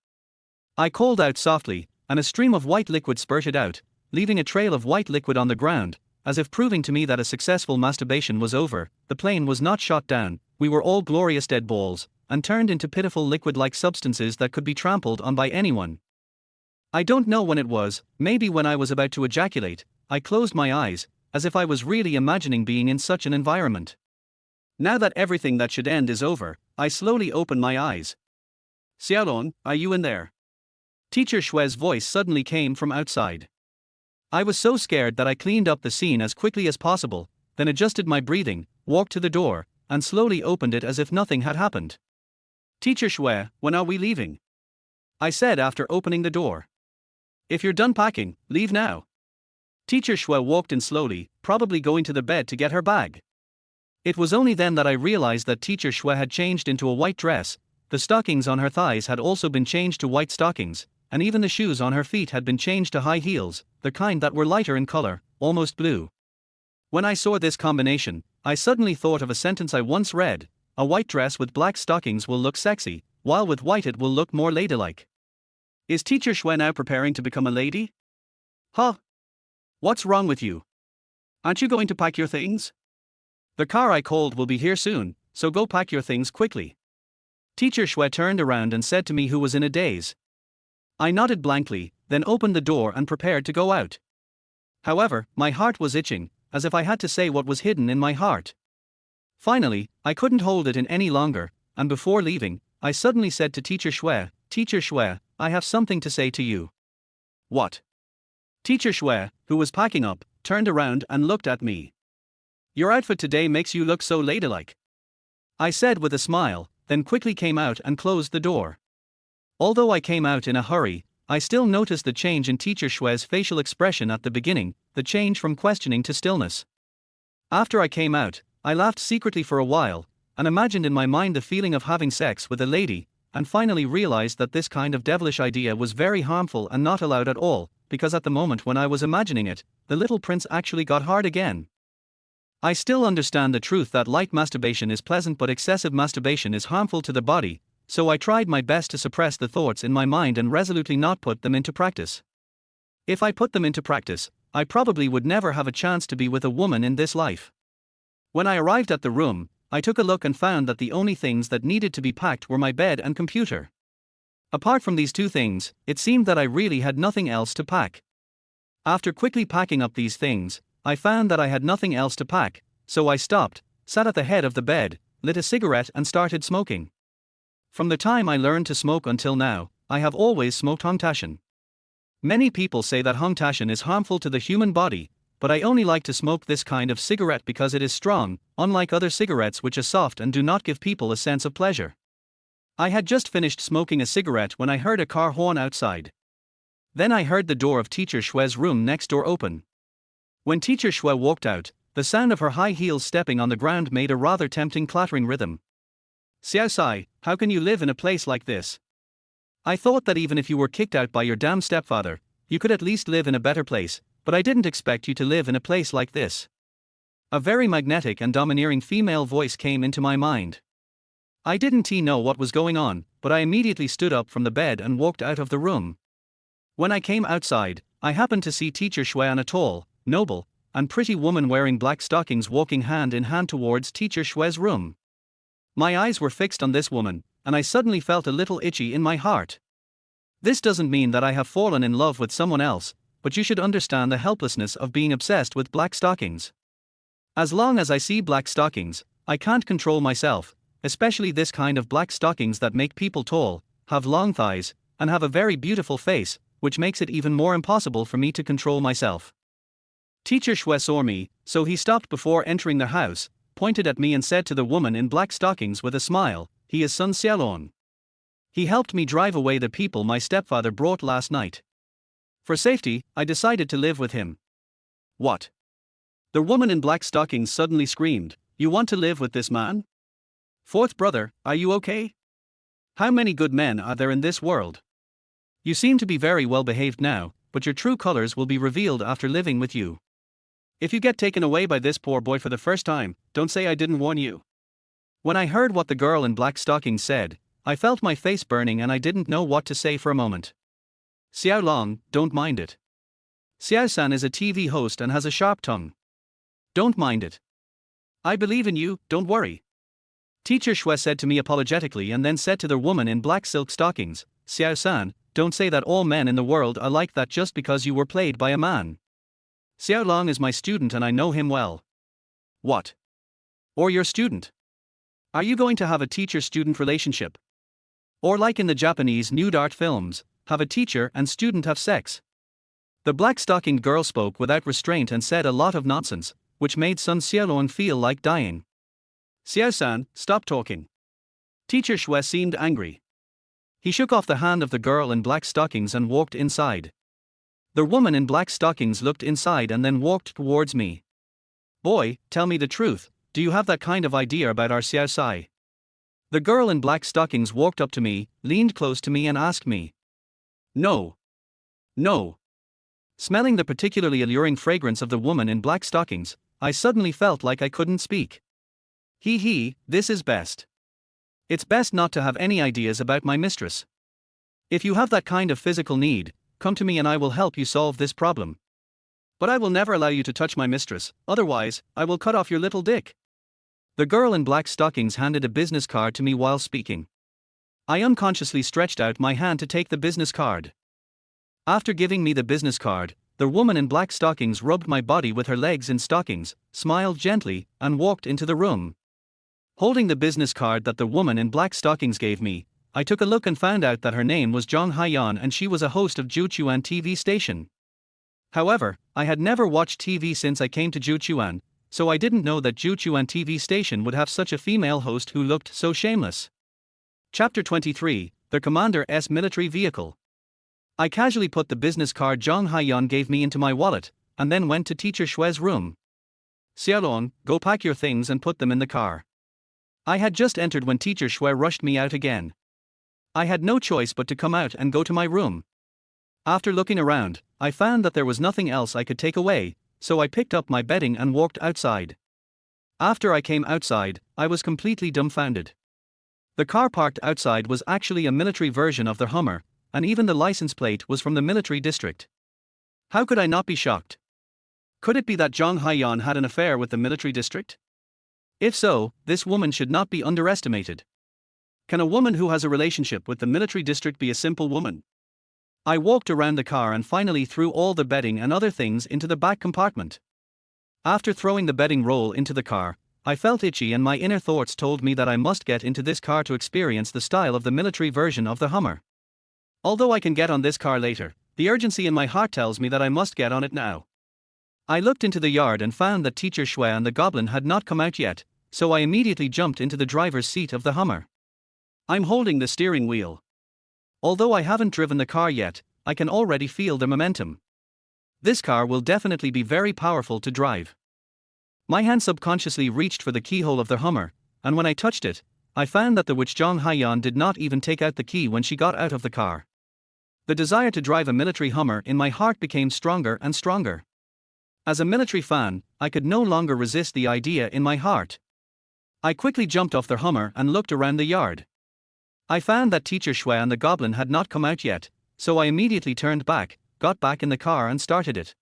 I called out softly, and a stream of white liquid spurted out, leaving a trail of white liquid on the ground, as if proving to me that a successful masturbation was over. The plane was not shot down, we were all glorious dead balls, and turned into pitiful liquid-like substances that could be trampled on by anyone. I don't know when it was, maybe when I was about to ejaculate, I closed my eyes, as if I was really imagining being in such an environment. Now that everything that should end is over, I slowly opened my eyes. Xiaolong, are you in there? Teacher Shwe's voice suddenly came from outside. I was so scared that I cleaned up the scene as quickly as possible, then adjusted my breathing, walked to the door, and slowly opened it as if nothing had happened. Teacher Shwe, when are we leaving? I said after opening the door. If you're done packing, leave now. Teacher Shwe walked in slowly, probably going to the bed to get her bag. It was only then that I realized that Teacher Shwe had changed into a white dress, the stockings on her thighs had also been changed to white stockings, and even the shoes on her feet had been changed to high heels, the kind that were lighter in color, almost blue. When I saw this combination, I suddenly thought of a sentence I once read: a white dress with black stockings will look sexy, while with white it will look more ladylike. Is Teacher Shwe now preparing to become a lady? Huh? What's wrong with you? Aren't you going to pack your things? The car I called will be here soon, so go pack your things quickly. Teacher Shwe turned around and said to me, who was in a daze. I nodded blankly, then opened the door and prepared to go out. However, my heart was itching, as if I had to say what was hidden in my heart. Finally, I couldn't hold it in any longer, and before leaving, I suddenly said to Teacher Shui, I have something to say to you. What? Teacher Shui, who was packing up, turned around and looked at me. Your outfit today makes you look so ladylike, I said with a smile, then quickly came out and closed the door. Although I came out in a hurry, I still noticed the change in Teacher Shui's facial expression at the beginning, the change from questioning to stillness. After I came out, I laughed secretly for a while, and imagined in my mind the feeling of having sex with a lady, and finally realized that this kind of devilish idea was very harmful and not allowed at all, because at the moment when I was imagining it, the little prince actually got hard again. I still understand the truth that light masturbation is pleasant but excessive masturbation is harmful to the body, so I tried my best to suppress the thoughts in my mind and resolutely not put them into practice. If I put them into practice, I probably would never have a chance to be with a woman in this life. When I arrived at the room, I took a look and found that the only things that needed to be packed were my bed and computer. Apart from these two things, it seemed that I really had nothing else to pack. After quickly packing up these things, I found that I had nothing else to pack, so I stopped, sat at the head of the bed, lit a cigarette and started smoking. From the time I learned to smoke until now, I have always smoked Hongtashan. Many people say that Hongtashan is harmful to the human body, but I only like to smoke this kind of cigarette because it is strong, unlike other cigarettes which are soft and do not give people a sense of pleasure. I had just finished smoking a cigarette when I heard a car horn outside. Then I heard the door of Teacher Shui's room next door open. When Teacher Shui walked out, the sound of her high heels stepping on the ground made a rather tempting clattering rhythm. Xiao Sai, how can you live in a place like this? I thought that even if you were kicked out by your damn stepfather, you could at least live in a better place, but I didn't expect you to live in a place like this. A very magnetic and domineering female voice came into my mind. I didn't know what was going on, but I immediately stood up from the bed and walked out of the room. When I came outside, I happened to see Teacher Shui and a tall, noble, and pretty woman wearing black stockings walking hand in hand towards Teacher Shui's room. My eyes were fixed on this woman, and I suddenly felt a little itchy in my heart. This doesn't mean that I have fallen in love with someone else, but you should understand the helplessness of being obsessed with black stockings. As long as I see black stockings, I can't control myself, especially this kind of black stockings that make people tall, have long thighs, and have a very beautiful face, which makes it even more impossible for me to control myself. Teacher Shui saw me, so he stopped before entering the house, pointed at me and said to the woman in black stockings with a smile, he is Sun Xiaolong. He helped me drive away the people my stepfather brought last night. For safety, I decided to live with him. What? The woman in black stockings suddenly screamed, you want to live with this man? Fourth brother, are you okay? How many good men are there in this world? You seem to be very well behaved now, but your true colors will be revealed after living with you. If you get taken away by this poor boy for the first time, don't say I didn't warn you. When I heard what the girl in black stockings said, I felt my face burning and I didn't know what to say for a moment. Xiao Long, don't mind it. Xiao-san is a TV host and has a sharp tongue. Don't mind it. I believe in you, don't worry. Teacher Shui said to me apologetically and then said to the woman in black silk stockings, Xiao-san, don't say that all men in the world are like that just because you were played by a man. Xiao Long is my student and I know him well. What? Or your student? Are you going to have a teacher-student relationship? Or like in the Japanese nude art films, have a teacher and student have sex? The black-stockinged girl spoke without restraint and said a lot of nonsense, which made Sun Xiaolong feel like dying. Xiao-san, stop talking. Teacher Shui seemed angry. He shook off the hand of the girl in black stockings and walked inside. The woman in black stockings looked inside and then walked towards me. Boy, tell me the truth, do you have that kind of idea about our Xiao Sai? The girl in black stockings walked up to me, leaned close to me and asked me. No. No. Smelling the particularly alluring fragrance of the woman in black stockings, I suddenly felt like I couldn't speak. This is best. It's best not to have any ideas about my mistress. If you have that kind of physical need, come to me and I will help you solve this problem. But I will never allow you to touch my mistress, otherwise, I will cut off your little dick. The girl in black stockings handed a business card to me while speaking. I unconsciously stretched out my hand to take the business card. After giving me the business card, the woman in black stockings rubbed my body with her legs in stockings, smiled gently, and walked into the room. Holding the business card that the woman in black stockings gave me, I took a look and found out that her name was Jong Hyeon and she was a host of Juchuan TV station. However, I had never watched TV since I came to Juchuan, so I didn't know that Juchuan TV station would have such a female host who looked so shameless. Chapter 23, The Commander's Military Vehicle. I casually put the business card Jong Hyeon gave me into my wallet, and then went to Teacher Shue's room. Xiaolong, go pack your things and put them in the car. I had just entered when Teacher Shue rushed me out again. I had no choice but to come out and go to my room. After looking around, I found that there was nothing else I could take away, so I picked up my bedding and walked outside. After I came outside, I was completely dumbfounded. The car parked outside was actually a military version of the Hummer, and even the license plate was from the military district. How could I not be shocked? Could it be that Jong Hyeon had an affair with the military district? If so, this woman should not be underestimated. Can a woman who has a relationship with the military district be a simple woman? I walked around the car and finally threw all the bedding and other things into the back compartment. After throwing the bedding roll into the car, I felt itchy and my inner thoughts told me that I must get into this car to experience the style of the military version of the Hummer. Although I can get on this car later, the urgency in my heart tells me that I must get on it now. I looked into the yard and found that Teacher Shue and the goblin had not come out yet, so I immediately jumped into the driver's seat of the Hummer. I'm holding the steering wheel. Although I haven't driven the car yet, I can already feel the momentum. This car will definitely be very powerful to drive. My hand subconsciously reached for the keyhole of the Hummer, and when I touched it, I found that the witch Jong Hyeon did not even take out the key when she got out of the car. The desire to drive a military Hummer in my heart became stronger and stronger. As a military fan, I could no longer resist the idea in my heart. I quickly jumped off the Hummer and looked around the yard. I found that Teacher Shue and the goblin had not come out yet, so I immediately turned back, got back in the car and started it.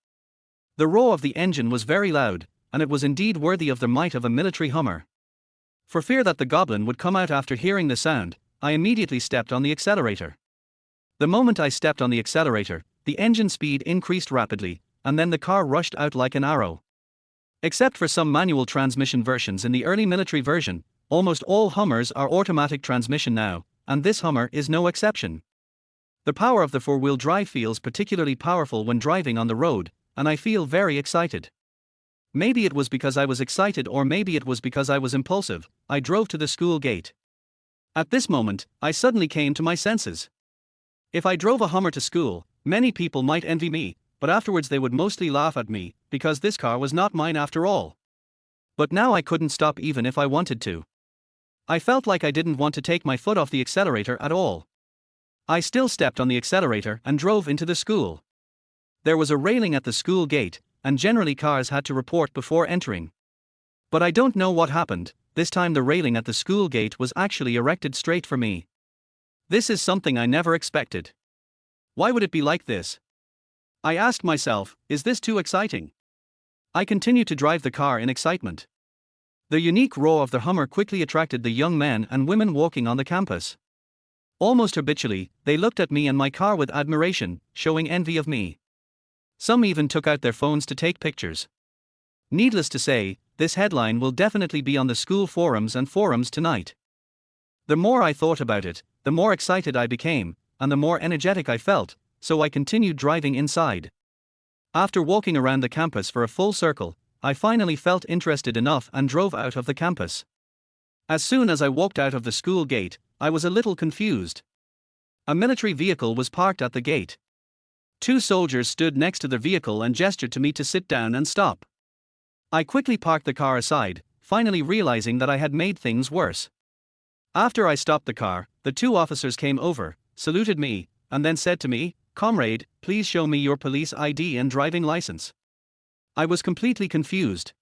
The roar of the engine was very loud, and it was indeed worthy of the might of a military Hummer. For fear that the goblin would come out after hearing the sound, I immediately stepped on the accelerator. The moment I stepped on the accelerator, the engine speed increased rapidly, and then the car rushed out like an arrow. Except for some manual transmission versions in the early military version, almost all Hummers are automatic transmission now, and this Hummer is no exception. The power of the four-wheel drive feels particularly powerful when driving on the road, and I feel very excited. Maybe it was because I was excited or maybe it was because I was impulsive. I drove to the school gate. At this moment, I suddenly came to my senses. If I drove a Hummer to school, many people might envy me, but afterwards they would mostly laugh at me, because this car was not mine after all. But now I couldn't stop even if I wanted to. I felt like I didn't want to take my foot off the accelerator at all. I still stepped on the accelerator and drove into the school. There was a railing at the school gate, and generally cars had to report before entering. But I don't know what happened, this time the railing at the school gate was actually erected straight for me. This is something I never expected. Why would it be like this? I asked myself, is this too exciting? I continued to drive the car in excitement. The unique roar of the Hummer quickly attracted the young men and women walking on the campus. Almost habitually, they looked at me and my car with admiration, showing envy of me. Some even took out their phones to take pictures. Needless to say, this headline will definitely be on the school forums and forums tonight. The more I thought about it, the more excited I became, and the more energetic I felt, so I continued driving inside. After walking around the campus for a full circle, I finally felt interested enough and drove out of the campus. As soon as I walked out of the school gate, I was a little confused. A military vehicle was parked at the gate. Two soldiers stood next to the vehicle and gestured to me to sit down and stop. I quickly parked the car aside, finally realizing that I had made things worse. After I stopped the car, the two officers came over, saluted me, and then said to me, "Comrade, please show me your police ID and driving license." I was completely confused.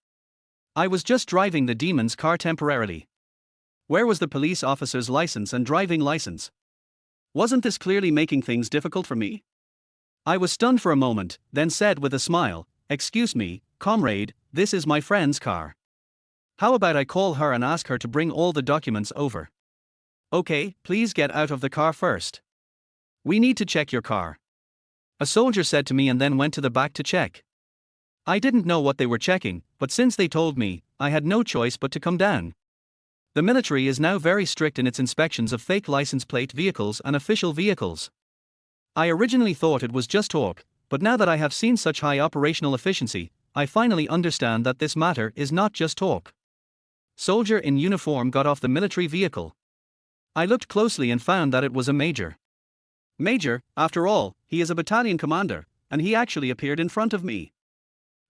I was just driving the demon's car temporarily. Where was the police officer's license and driving license? Wasn't this clearly making things difficult for me? I was stunned for a moment, then said with a smile, "Excuse me, comrade, this is my friend's car. How about I call her and ask her to bring all the documents over?" "Okay, please get out of the car first. We need to check your car." a soldier said to me and then went to the back to check. I didn't know what they were checking, but since they told me, I had no choice but to come down. The military is now very strict in its inspections of fake license plate vehicles and official vehicles. I originally thought it was just talk, but now that I have seen such high operational efficiency, I finally understand that this matter is not just talk. Soldier in uniform got off the military vehicle. I looked closely and found that it was a major. Major, after all, he is a battalion commander, and he actually appeared in front of me.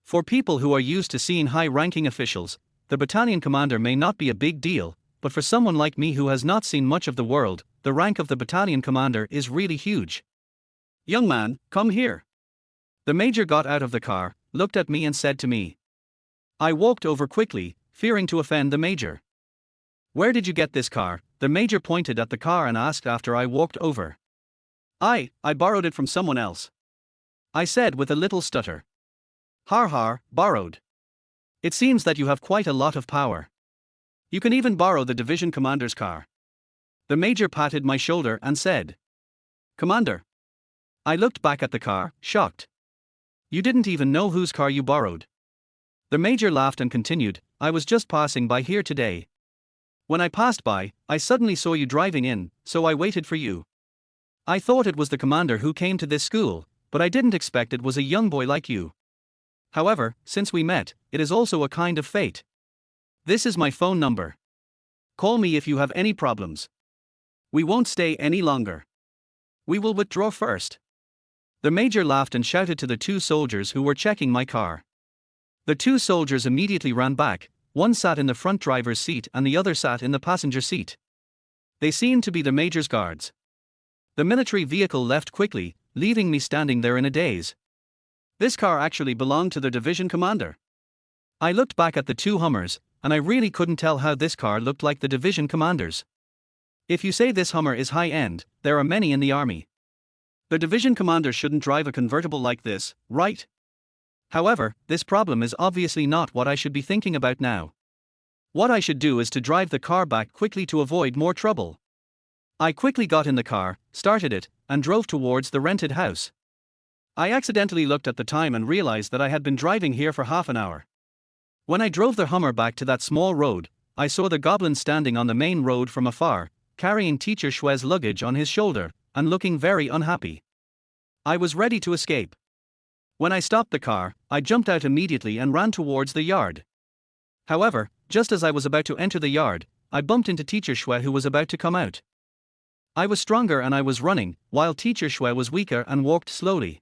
For people who are used to seeing high-ranking officials, the battalion commander may not be a big deal, but for someone like me who has not seen much of the world, the rank of the battalion commander is really huge. Young man, come here. The major got out of the car, looked at me and said to me. I walked over quickly, fearing to offend the major. Where did you get this car? The major pointed at the car and asked after I walked over. I borrowed it from someone else. I said with a little stutter. Har har, borrowed. It seems that you have quite a lot of power. You can even borrow the division commander's car. The major patted my shoulder and said. Commander. I looked back at the car, shocked. You didn't even know whose car you borrowed. The major laughed and continued, I was just passing by here today. When I passed by, I suddenly saw you driving in, so I waited for you. I thought it was the commander who came to this school, but I didn't expect it was a young boy like you. However, since we met, it is also a kind of fate. This is my phone number. Call me if you have any problems. We won't stay any longer. We will withdraw first. The major laughed and shouted to the two soldiers who were checking my car. The two soldiers immediately ran back, one sat in the front driver's seat and the other sat in the passenger seat. They seemed to be the major's guards. The military vehicle left quickly, leaving me standing there in a daze. This car actually belonged to the division commander. I looked back at the two Hummers, and I really couldn't tell how this car looked like the division commander's. If you say this Hummer is high-end, there are many in the army. The division commander shouldn't drive a convertible like this, right? However, this problem is obviously not what I should be thinking about now. What I should do is to drive the car back quickly to avoid more trouble. I quickly got in the car, started it, and drove towards the rented house. I accidentally looked at the time and realized that I had been driving here for half an hour. When I drove the Hummer back to that small road, I saw the goblin standing on the main road from afar, carrying Teacher Shue's luggage on his shoulder, and looking very unhappy. I was ready to escape. When I stopped the car, I jumped out immediately and ran towards the yard. However, just as I was about to enter the yard, I bumped into Teacher Shue who was about to come out. I was stronger and I was running, while Teacher Shue was weaker and walked slowly.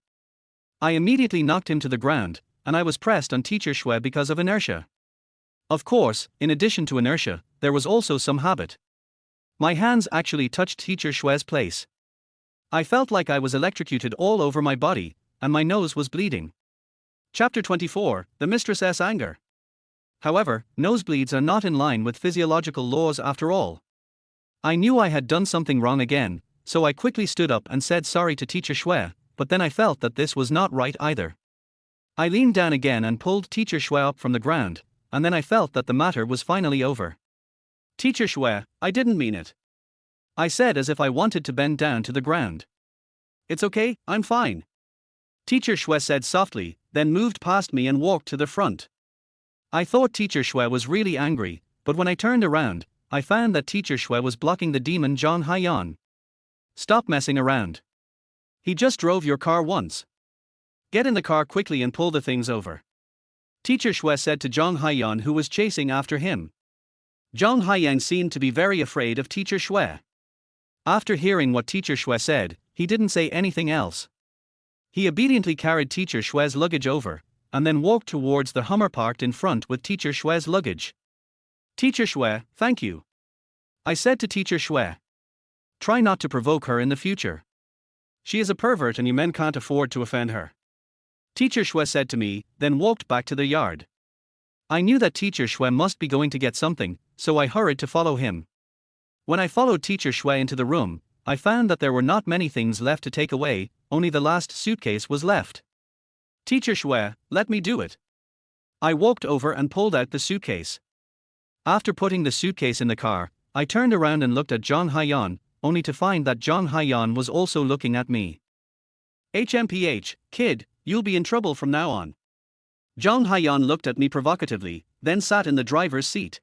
I immediately knocked him to the ground, and I was pressed on Teacher Shue because of inertia. Of course, in addition to inertia, there was also some habit. My hands actually touched Teacher Shue's place. I felt like I was electrocuted all over my body, and my nose was bleeding. Chapter 24, The Mistress's Anger. However, nosebleeds are not in line with physiological laws after all. I knew I had done something wrong again, so I quickly stood up and said sorry to Teacher Shue, but then I felt that this was not right either. I leaned down again and pulled Teacher Shue up from the ground, and then I felt that the matter was finally over. Teacher Shue, I didn't mean it. I said as if I wanted to bend down to the ground. It's okay, I'm fine. Teacher Shue said softly, then moved past me and walked to the front. I thought Teacher Shue was really angry, but when I turned around, I found that Teacher Shue was blocking the demon Zhang Haiyan. Stop messing around. He just drove your car once. Get in the car quickly and pull the things over. Teacher Shue said to Zhang Haiyan who was chasing after him. Zhang Haiyan seemed to be very afraid of Teacher Shue. After hearing what Teacher Shue said, he didn't say anything else. He obediently carried Teacher Shue's luggage over, and then walked towards the Hummer parked in front with Teacher Shue's luggage. Teacher Shue, thank you. I said to Teacher Shue. Try not to provoke her in the future. She is a pervert and you men can't afford to offend her. Teacher Shue said to me, then walked back to the yard. I knew that Teacher Shue must be going to get something, so I hurried to follow him. When I followed Teacher Shue into the room, I found that there were not many things left to take away, only the last suitcase was left. Teacher Shue, let me do it. I walked over and pulled out the suitcase. After putting the suitcase in the car, I turned around and looked at Zhang Haiyan, only to find that Zhang Haiyan was also looking at me. HMPH, kid, you'll be in trouble from now on. Zhang Haiyan looked at me provocatively, then sat in the driver's seat.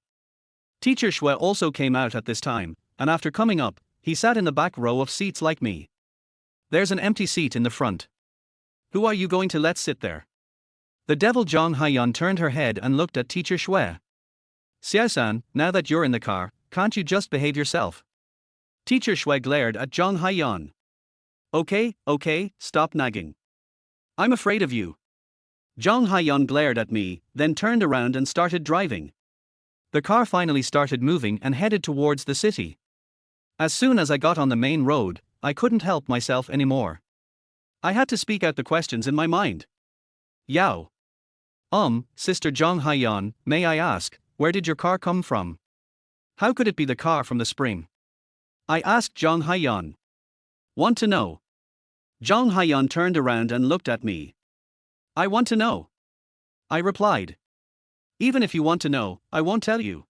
Teacher Shui also came out at this time, and after coming up, he sat in the back row of seats like me. There's an empty seat in the front. Who are you going to let sit there? The devil Zhang Haiyan turned her head and looked at Teacher Shui. Xiao-san, now that you're in the car, can't you just behave yourself? Teacher Shui glared at Zhang Haiyan. Okay, stop nagging. I'm afraid of you. Zhang Haiyan glared at me, then turned around and started driving. The car finally started moving and headed towards the city. As soon as I got on the main road, I couldn't help myself anymore. I had to speak out the questions in my mind. Yao. Sister Zhang Haiyan, may I ask, where did your car come from? How could it be the car from the spring? I asked Zhang Haiyan. Want to know? Zhang Haiyan turned around and looked at me. I want to know. I replied. Even if you want to know, I won't tell you.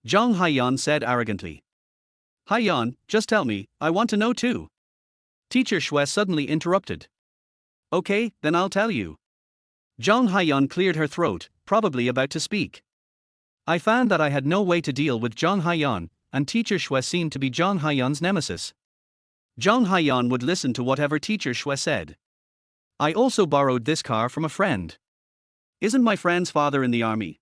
Zhang Haiyan said arrogantly. Haiyan, just tell me, I want to know too. Teacher Shui suddenly interrupted. Okay, then I'll tell you. Zhang Haiyan cleared her throat, probably about to speak. I found that I had no way to deal with Zhang Haiyan, and Teacher Shui seemed to be Zhang Haiyan's nemesis. Zhang Haiyan would listen to whatever Teacher Shui said. I also borrowed this car from a friend. Isn't my friend's father in the army?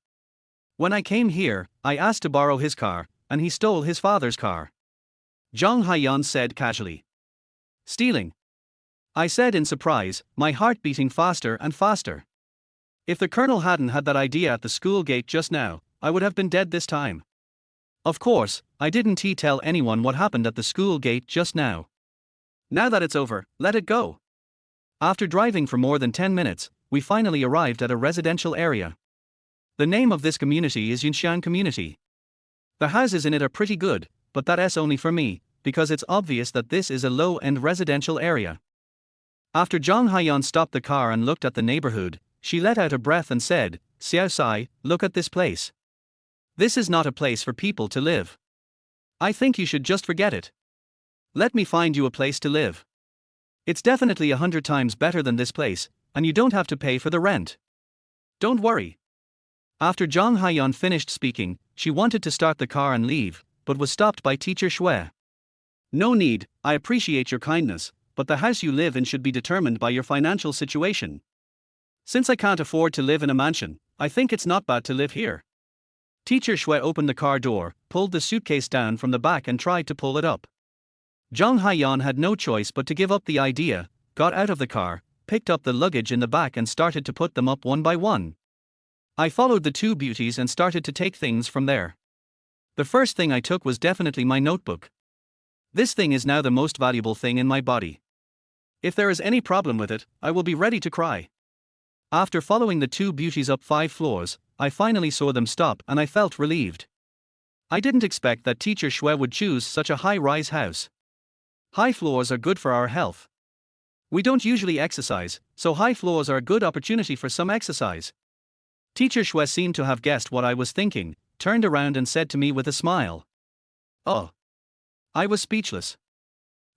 When I came here, I asked to borrow his car, and he stole his father's car. Zhang Haiyan said casually. Stealing? I said in surprise, my heart beating faster and faster. If the colonel hadn't had that idea at the school gate just now, I would have been dead this time. Of course, I didn't tell anyone what happened at the school gate just now. Now that it's over, let it go. After driving for more than 10 minutes, we finally arrived at a residential area. The name of this community is Yunxian Community. The houses in it are pretty good, but that's only for me, because it's obvious that this is a low-end residential area. After Zhang Haiyan stopped the car and looked at the neighborhood, she let out a breath and said, Xiao Sai, look at this place. This is not a place for people to live. I think you should just forget it. Let me find you a place to live. It's definitely 100 times better than this place, and you don't have to pay for the rent. Don't worry. After Zhang Haiyan finished speaking, she wanted to start the car and leave, but was stopped by Teacher Shui. No need, I appreciate your kindness, but the house you live in should be determined by your financial situation. Since I can't afford to live in a mansion, I think it's not bad to live here. Teacher Shui opened the car door, pulled the suitcase down from the back and tried to pull it up. Zhang Haiyan had no choice but to give up the idea, got out of the car, picked up the luggage in the back and started to put them up one by one. I followed the two beauties and started to take things from there. The first thing I took was definitely my notebook. This thing is now the most valuable thing in my body. If there is any problem with it, I will be ready to cry. After following the two beauties up 5 floors, I finally saw them stop and I felt relieved. I didn't expect that Teacher Shui would choose such a high-rise house. High floors are good for our health. We don't usually exercise, so high floors are a good opportunity for some exercise. Teacher Shui seemed to have guessed what I was thinking, turned around and said to me with a smile. Oh. I was speechless.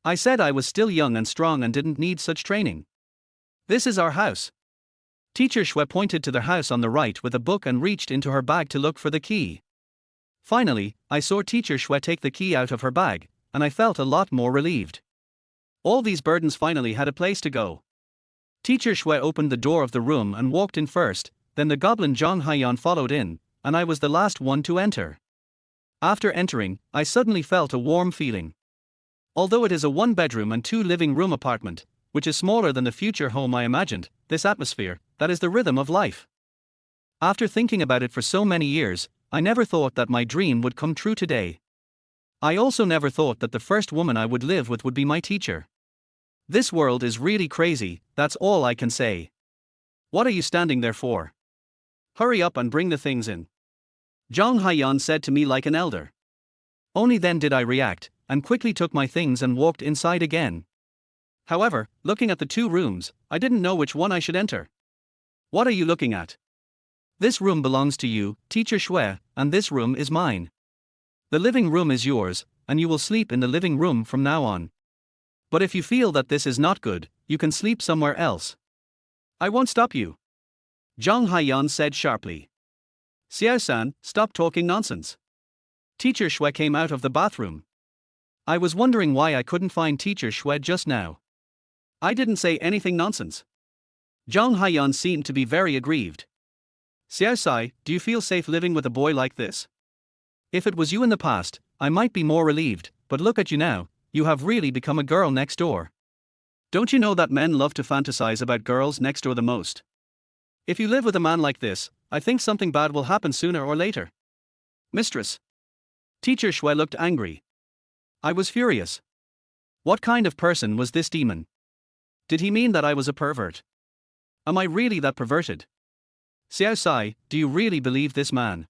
I said I was still young and strong and didn't need such training. This is our house. Teacher Shui pointed to the house on the right with a book and reached into her bag to look for the key. Finally, I saw Teacher Shui take the key out of her bag, and I felt a lot more relieved. All these burdens finally had a place to go. Teacher Shui opened the door of the room and walked in first, then the goblin Zhang Haiyan followed in, and I was the last one to enter. After entering, I suddenly felt a warm feeling. Although it is a 1-bedroom and 2 living room apartment, which is smaller than the future home I imagined, this atmosphere, that is the rhythm of life. After thinking about it for so many years, I never thought that my dream would come true today. I also never thought that the first woman I would live with would be my teacher. This world is really crazy, that's all I can say. What are you standing there for? Hurry up and bring the things in. Zhang Haiyan said to me like an elder. Only then did I react, and quickly took my things and walked inside again. However, looking at the 2 rooms, I didn't know which one I should enter. What are you looking at? This room belongs to you, Teacher Shui, and this room is mine. The living room is yours, and you will sleep in the living room from now on. But if you feel that this is not good, you can sleep somewhere else. I won't stop you. Zhang Haiyan said sharply. Xiao-san, stop talking nonsense. Teacher Shui came out of the bathroom. I was wondering why I couldn't find Teacher Shui just now. I didn't say anything nonsense. Zhang Haiyan seemed to be very aggrieved. Xiao-sai, do you feel safe living with a boy like this? If it was you in the past, I might be more relieved, but look at you now, you have really become a girl next door. Don't you know that men love to fantasize about girls next door the most? If you live with a man like this, I think something bad will happen sooner or later. Mistress. Teacher Shui looked angry. I was furious. What kind of person was this demon? Did he mean that I was a pervert? Am I really that perverted? Xiao Sai, do you really believe this man?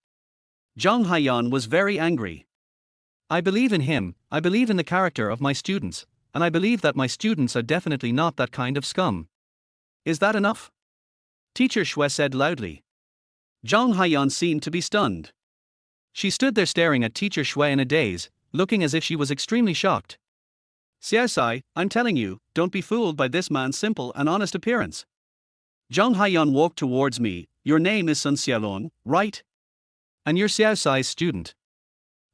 Zhang Haiyan was very angry. I believe in him, I believe in the character of my students, and I believe that my students are definitely not that kind of scum. Is that enough? Teacher Shui said loudly. Zhang Haiyan seemed to be stunned. She stood there staring at Teacher Shui in a daze, looking as if she was extremely shocked. Xiao Sai, I'm telling you, don't be fooled by this man's simple and honest appearance. Zhang Haiyan walked towards me. Your name is Sun Xiaolong, right? And you're Xiao Sai's student.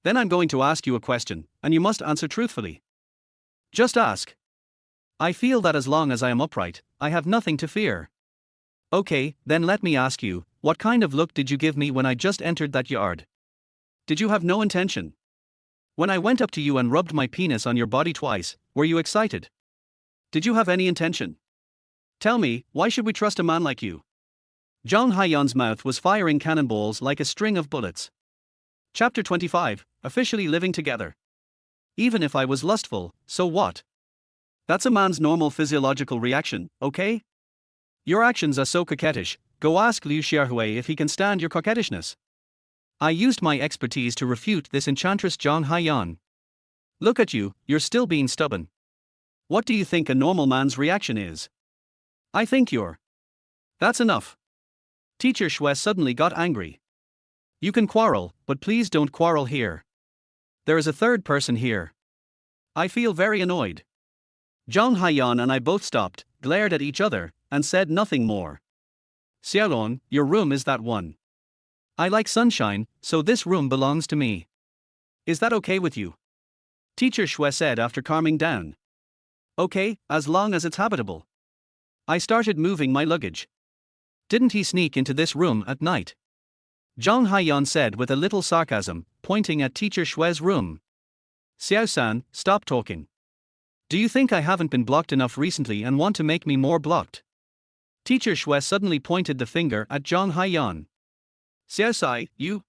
Then I'm going to ask you a question, and you must answer truthfully. Just ask. I feel that as long as I am upright, I have nothing to fear. Okay, then let me ask you, what kind of look did you give me when I just entered that yard? Did you have no intention? When I went up to you and rubbed my penis on your body twice, were you excited? Did you have any intention? Tell me, why should we trust a man like you? Zhang Haiyan's mouth was firing cannonballs like a string of bullets. Chapter 25, Officially Living Together. Even if I was lustful, so what? That's a man's normal physiological reaction, okay? Your actions are so coquettish, go ask Liu Xiaohui if he can stand your coquettishness. I used my expertise to refute this enchantress Zhang Haiyan. Look at you, you're still being stubborn. What do you think a normal man's reaction is? I think you're. That's enough. Teacher Shui suddenly got angry. You can quarrel, but please don't quarrel here. There is a third person here. I feel very annoyed. Zhang Haiyan and I both stopped, glared at each other, and said nothing more. Xiaolong, your room is that one. I like sunshine, so this room belongs to me. Is that okay with you? Teacher Shui said after calming down. Okay, as long as it's habitable. I started moving my luggage. Didn't he sneak into this room at night? Zhang Haiyan said with a little sarcasm, pointing at Teacher Shui's room. Xiao-san, stop talking. Do you think I haven't been blocked enough recently and want to make me more blocked? Teacher Shui suddenly pointed the finger at Zhang Haiyan. Xiao-sai, you?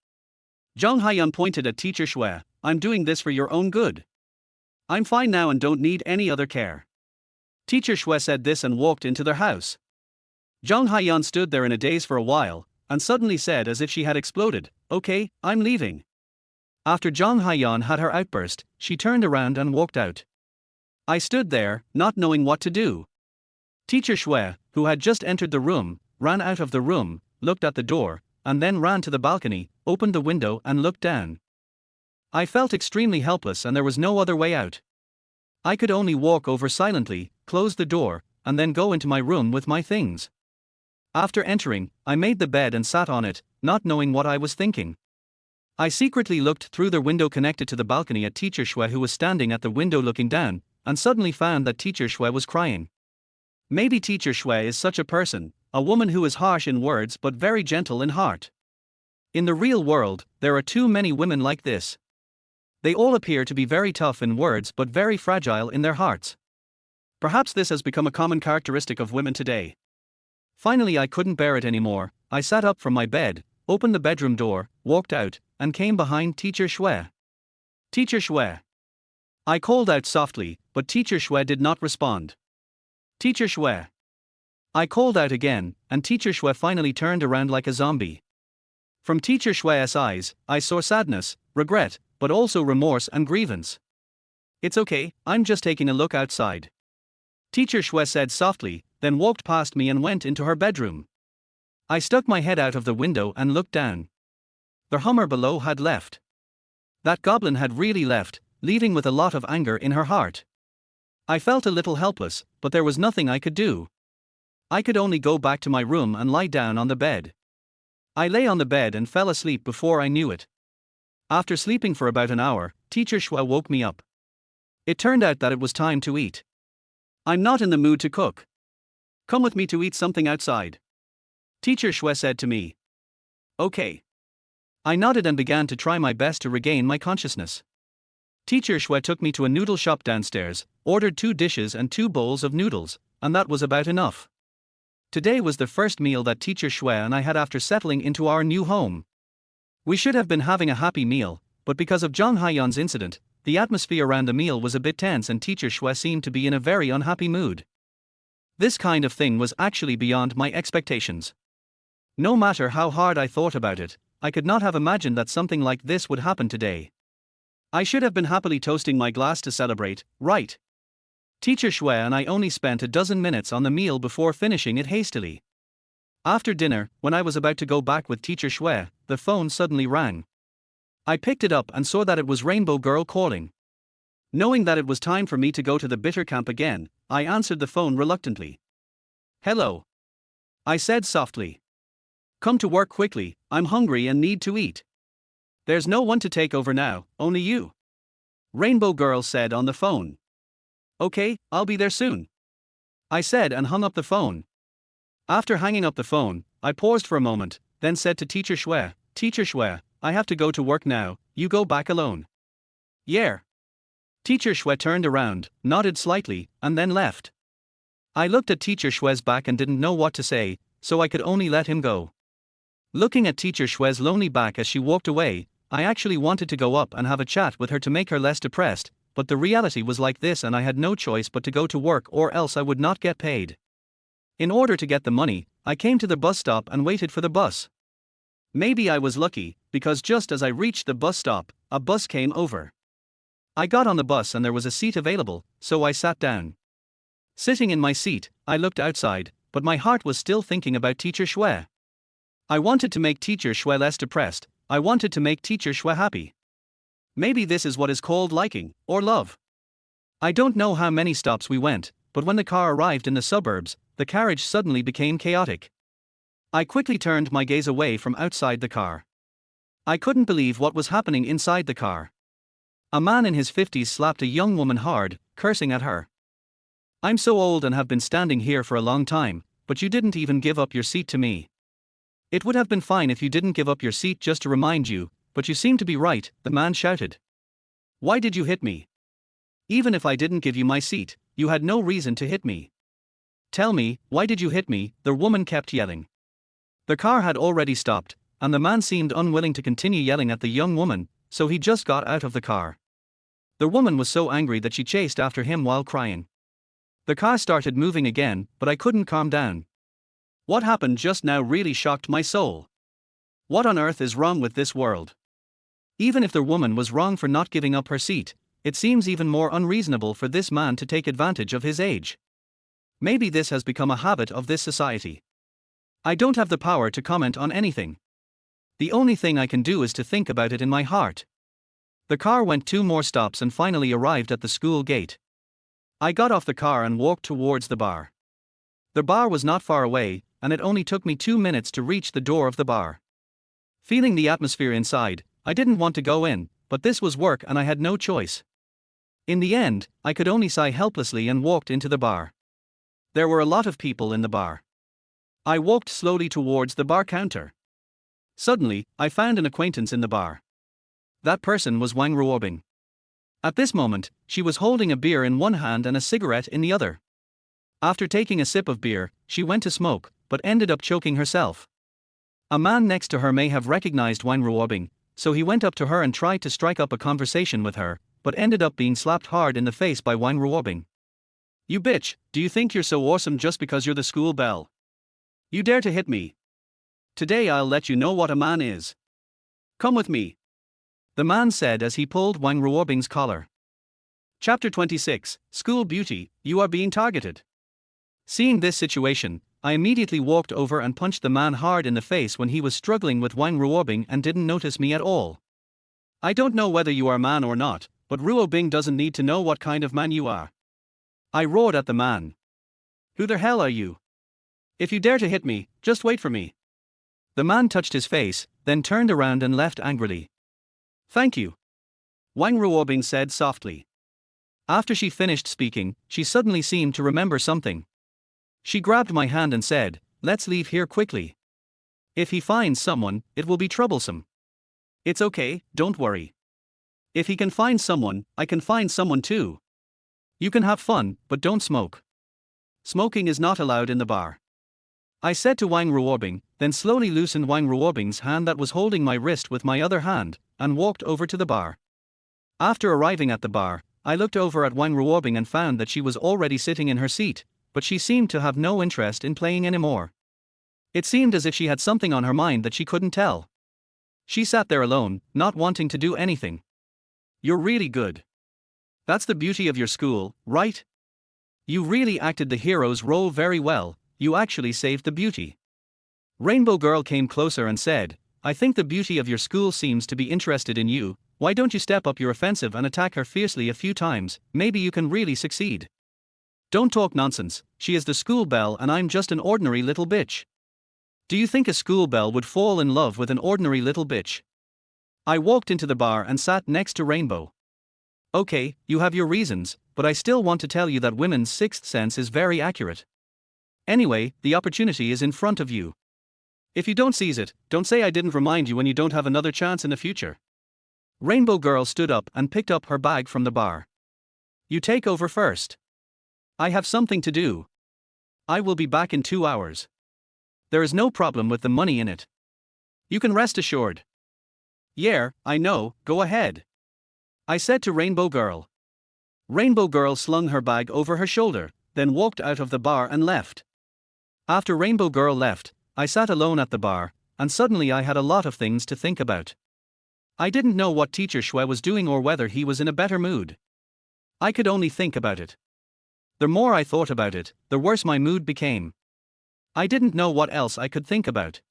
Zhang Haiyan pointed at Teacher Shui. I'm doing this for your own good. I'm fine now and don't need any other care. Teacher Shui said this and walked into their house. Zhang Haiyan stood there in a daze for a while, and suddenly said as if she had exploded, okay, I'm leaving. After Zhang Haiyan had her outburst, she turned around and walked out. I stood there, not knowing what to do. Teacher Shui, who had just entered the room, ran out of the room, looked at the door, and then ran to the balcony, opened the window and looked down. I felt extremely helpless and there was no other way out. I could only walk over silently, close the door, and then go into my room with my things. After entering, I made the bed and sat on it, not knowing what I was thinking. I secretly looked through the window connected to the balcony at Teacher Shui, who was standing at the window looking down, and suddenly found that Teacher Shui was crying. Maybe Teacher Shui is such a person, a woman who is harsh in words but very gentle in heart. In the real world, there are too many women like this. They all appear to be very tough in words but very fragile in their hearts. Perhaps this has become a common characteristic of women today. Finally, I couldn't bear it anymore. I sat up from my bed, opened the bedroom door, walked out, and came behind Teacher Shui. Teacher Shui. I called out softly, but Teacher Shui did not respond. Teacher Shui. I called out again, and Teacher Shui finally turned around like a zombie. From Teacher Shui's eyes, I saw sadness, regret, but also remorse and grievance. It's okay, I'm just taking a look outside. Teacher Shui said softly, then walked past me and went into her bedroom. I stuck my head out of the window and looked down. The Hummer below had left. That goblin had really left, leaving with a lot of anger in her heart. I felt a little helpless, but there was nothing I could do. I could only go back to my room and lie down on the bed. I lay on the bed and fell asleep before I knew it. After sleeping for about an hour, Teacher Shue woke me up. It turned out that it was time to eat. I'm not in the mood to cook. Come with me to eat something outside. Teacher Shue said to me. Okay. I nodded and began to try my best to regain my consciousness. Teacher Shue took me to a noodle shop downstairs, ordered 2 dishes and 2 bowls of noodles, and that was about enough. Today was the first meal that Teacher Shue and I had after settling into our new home. We should have been having a happy meal, but because of Jong Haeyeon's incident, the atmosphere around the meal was a bit tense and Teacher Shue seemed to be in a very unhappy mood. This kind of thing was actually beyond my expectations. No matter how hard I thought about it, I could not have imagined that something like this would happen today. I should have been happily toasting my glass to celebrate, right? Teacher Shue and I only spent a dozen minutes on the meal before finishing it hastily. After dinner, when I was about to go back with Teacher Shue, the phone suddenly rang. I picked it up and saw that it was Rainbow Girl calling. Knowing that it was time for me to go to the bitter camp again, I answered the phone reluctantly. Hello. I said softly. Come to work quickly, I'm hungry and need to eat. There's no one to take over now, only you. Rainbow Girl said on the phone. Okay, I'll be there soon. I said and hung up the phone. After hanging up the phone, I paused for a moment, then said to Teacher Shue, Teacher Shue, I have to go to work now, you go back alone. Yeah. Teacher Shue turned around, nodded slightly, and then left. I looked at Teacher Shue's back and didn't know what to say, so I could only let him go. Looking at Teacher Shue's lonely back as she walked away, I actually wanted to go up and have a chat with her to make her less depressed, but the reality was like this and I had no choice but to go to work or else I would not get paid. In order to get the money, I came to the bus stop and waited for the bus. Maybe I was lucky, because just as I reached the bus stop, a bus came over. I got on the bus and there was a seat available, so I sat down. Sitting in my seat, I looked outside, but my heart was still thinking about Teacher Shue. I wanted to make Teacher Shue less depressed, I wanted to make Teacher Shue happy. Maybe this is what is called liking, or love. I don't know how many stops we went, but when the car arrived in the suburbs, the carriage suddenly became chaotic. I quickly turned my gaze away from outside the car. I couldn't believe what was happening inside the car. A man in his 50s slapped a young woman hard, cursing at her. I'm so old and have been standing here for a long time, but you didn't even give up your seat to me. It would have been fine if you didn't give up your seat just to remind you, but you seem to be right, the man shouted. Why did you hit me? Even if I didn't give you my seat, you had no reason to hit me. Tell me, why did you hit me? The woman kept yelling. The car had already stopped, and the man seemed unwilling to continue yelling at the young woman, so he just got out of the car. The woman was so angry that she chased after him while crying. The car started moving again, but I couldn't calm down. What happened just now really shocked my soul. What on earth is wrong with this world? Even if the woman was wrong for not giving up her seat, it seems even more unreasonable for this man to take advantage of his age. Maybe this has become a habit of this society. I don't have the power to comment on anything. The only thing I can do is to think about it in my heart. The car went 2 more stops and finally arrived at the school gate. I got off the car and walked towards the bar. The bar was not far away, and it only took me 2 minutes to reach the door of the bar. Feeling the atmosphere inside, I didn't want to go in, but this was work and I had no choice. In the end, I could only sigh helplessly and walked into the bar. There were a lot of people in the bar. I walked slowly towards the bar counter. Suddenly, I found an acquaintance in the bar. That person was Wang Ruobing. At this moment, she was holding a beer in one hand and a cigarette in the other. After taking a sip of beer, she went to smoke, but ended up choking herself. A man next to her may have recognized Wang Ruobing, so he went up to her and tried to strike up a conversation with her, but ended up being slapped hard in the face by Wang Ruobing. You bitch, do you think you're so awesome just because you're the school belle? You dare to hit me? Today I'll let you know what a man is. Come with me. The man said as he pulled Wang Ruobing's collar. Chapter 26, School Beauty, You Are Being Targeted. Seeing this situation, I immediately walked over and punched the man hard in the face when he was struggling with Wang Ruobing and didn't notice me at all. I don't know whether you are a man or not, but Ruobing doesn't need to know what kind of man you are. I roared at the man. Who the hell are you? If you dare to hit me, just wait for me. The man touched his face, then turned around and left angrily. Thank you, Wang Ruobing said softly. After she finished speaking, she suddenly seemed to remember something. She grabbed my hand and said, let's leave here quickly. If he finds someone, it will be troublesome. It's okay, don't worry. If he can find someone, I can find someone too. You can have fun, but don't smoke. Smoking is not allowed in the bar, I said to Wang Ruobing, then slowly loosened Wang Ruobing's hand that was holding my wrist with my other hand, and walked over to the bar. After arriving at the bar, I looked over at Wang Ruobing and found that she was already sitting in her seat, but she seemed to have no interest in playing anymore. It seemed as if she had something on her mind that she couldn't tell. She sat there alone, not wanting to do anything. You're really good. That's the beauty of your school, right? You really acted the hero's role very well, you actually saved the beauty. Rainbow Girl came closer and said, I think the beauty of your school seems to be interested in you, why don't you step up your offensive and attack her fiercely a few times, maybe you can really succeed. Don't talk nonsense, she is the school belle and I'm just an ordinary little bitch. Do you think a school belle would fall in love with an ordinary little bitch? I walked into the bar and sat next to Rainbow. Okay, you have your reasons, but I still want to tell you that women's sixth sense is very accurate. Anyway, the opportunity is in front of you. If you don't seize it, don't say I didn't remind you when you don't have another chance in the future. Rainbow Girl stood up and picked up her bag from the bar. You take over first. I have something to do. I will be back in 2 hours. There is no problem with the money in it. You can rest assured. Yeah, I know, go ahead, I said to Rainbow Girl. Rainbow Girl slung her bag over her shoulder, then walked out of the bar and left. After Rainbow Girl left, I sat alone at the bar, and suddenly I had a lot of things to think about. I didn't know what Teacher Shui was doing or whether he was in a better mood. I could only think about it. The more I thought about it, the worse my mood became. I didn't know what else I could think about.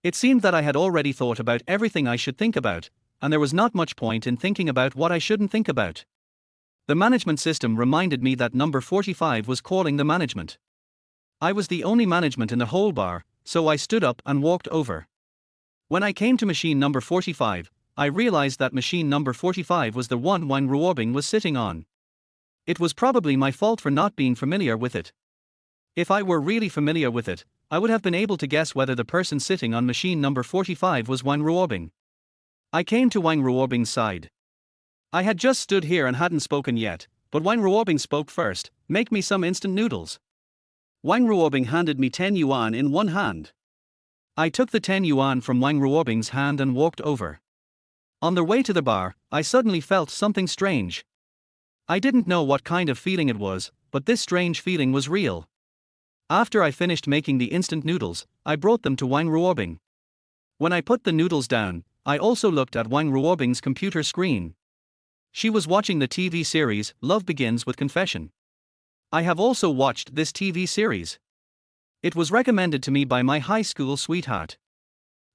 It seemed that I had already thought about everything I should think about, and there was not much point in thinking about what I shouldn't think about. The management system reminded me that number 45 was calling the management. I was the only management in the whole bar, so I stood up and walked over. When I came to machine number 45, I realized that machine number 45 was the one Wang Ruobing was sitting on. It was probably my fault for not being familiar with it. If I were really familiar with it, I would have been able to guess whether the person sitting on machine number 45 was Wang Ruobing. I came to Wang Ruobing's side. I had just stood here and hadn't spoken yet, but Wang Ruobing spoke first, make me some instant noodles. Wang Ruobing handed me 10 yuan in one hand. I took the 10 yuan from Wang Ruobing's hand and walked over. On the way to the bar, I suddenly felt something strange. I didn't know what kind of feeling it was, but this strange feeling was real. After I finished making the instant noodles, I brought them to Wang Ruobing. When I put the noodles down, I also looked at Wang Ruobing's computer screen. She was watching the TV series, Love Begins with Confession. I have also watched this TV series. It was recommended to me by my high school sweetheart.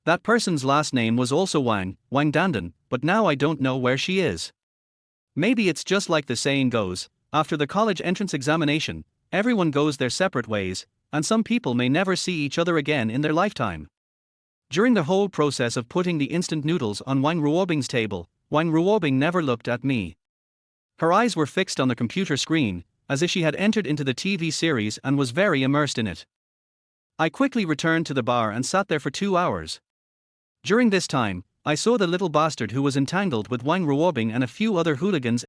That person's last name was also Wang Dandan, but now I don't know where she is. Maybe it's just like the saying goes, after the college entrance examination, everyone goes their separate ways, and some people may never see each other again in their lifetime. During the whole process of putting the instant noodles on Wang Ruobing's table, Wang Ruobing never looked at me. Her eyes were fixed on the computer screen, as if she had entered into the TV series and was very immersed in it. I quickly returned to the bar and sat there for 2 hours. During this time, I saw the little bastard who was entangled with Wang Ruobing and a few other hooligans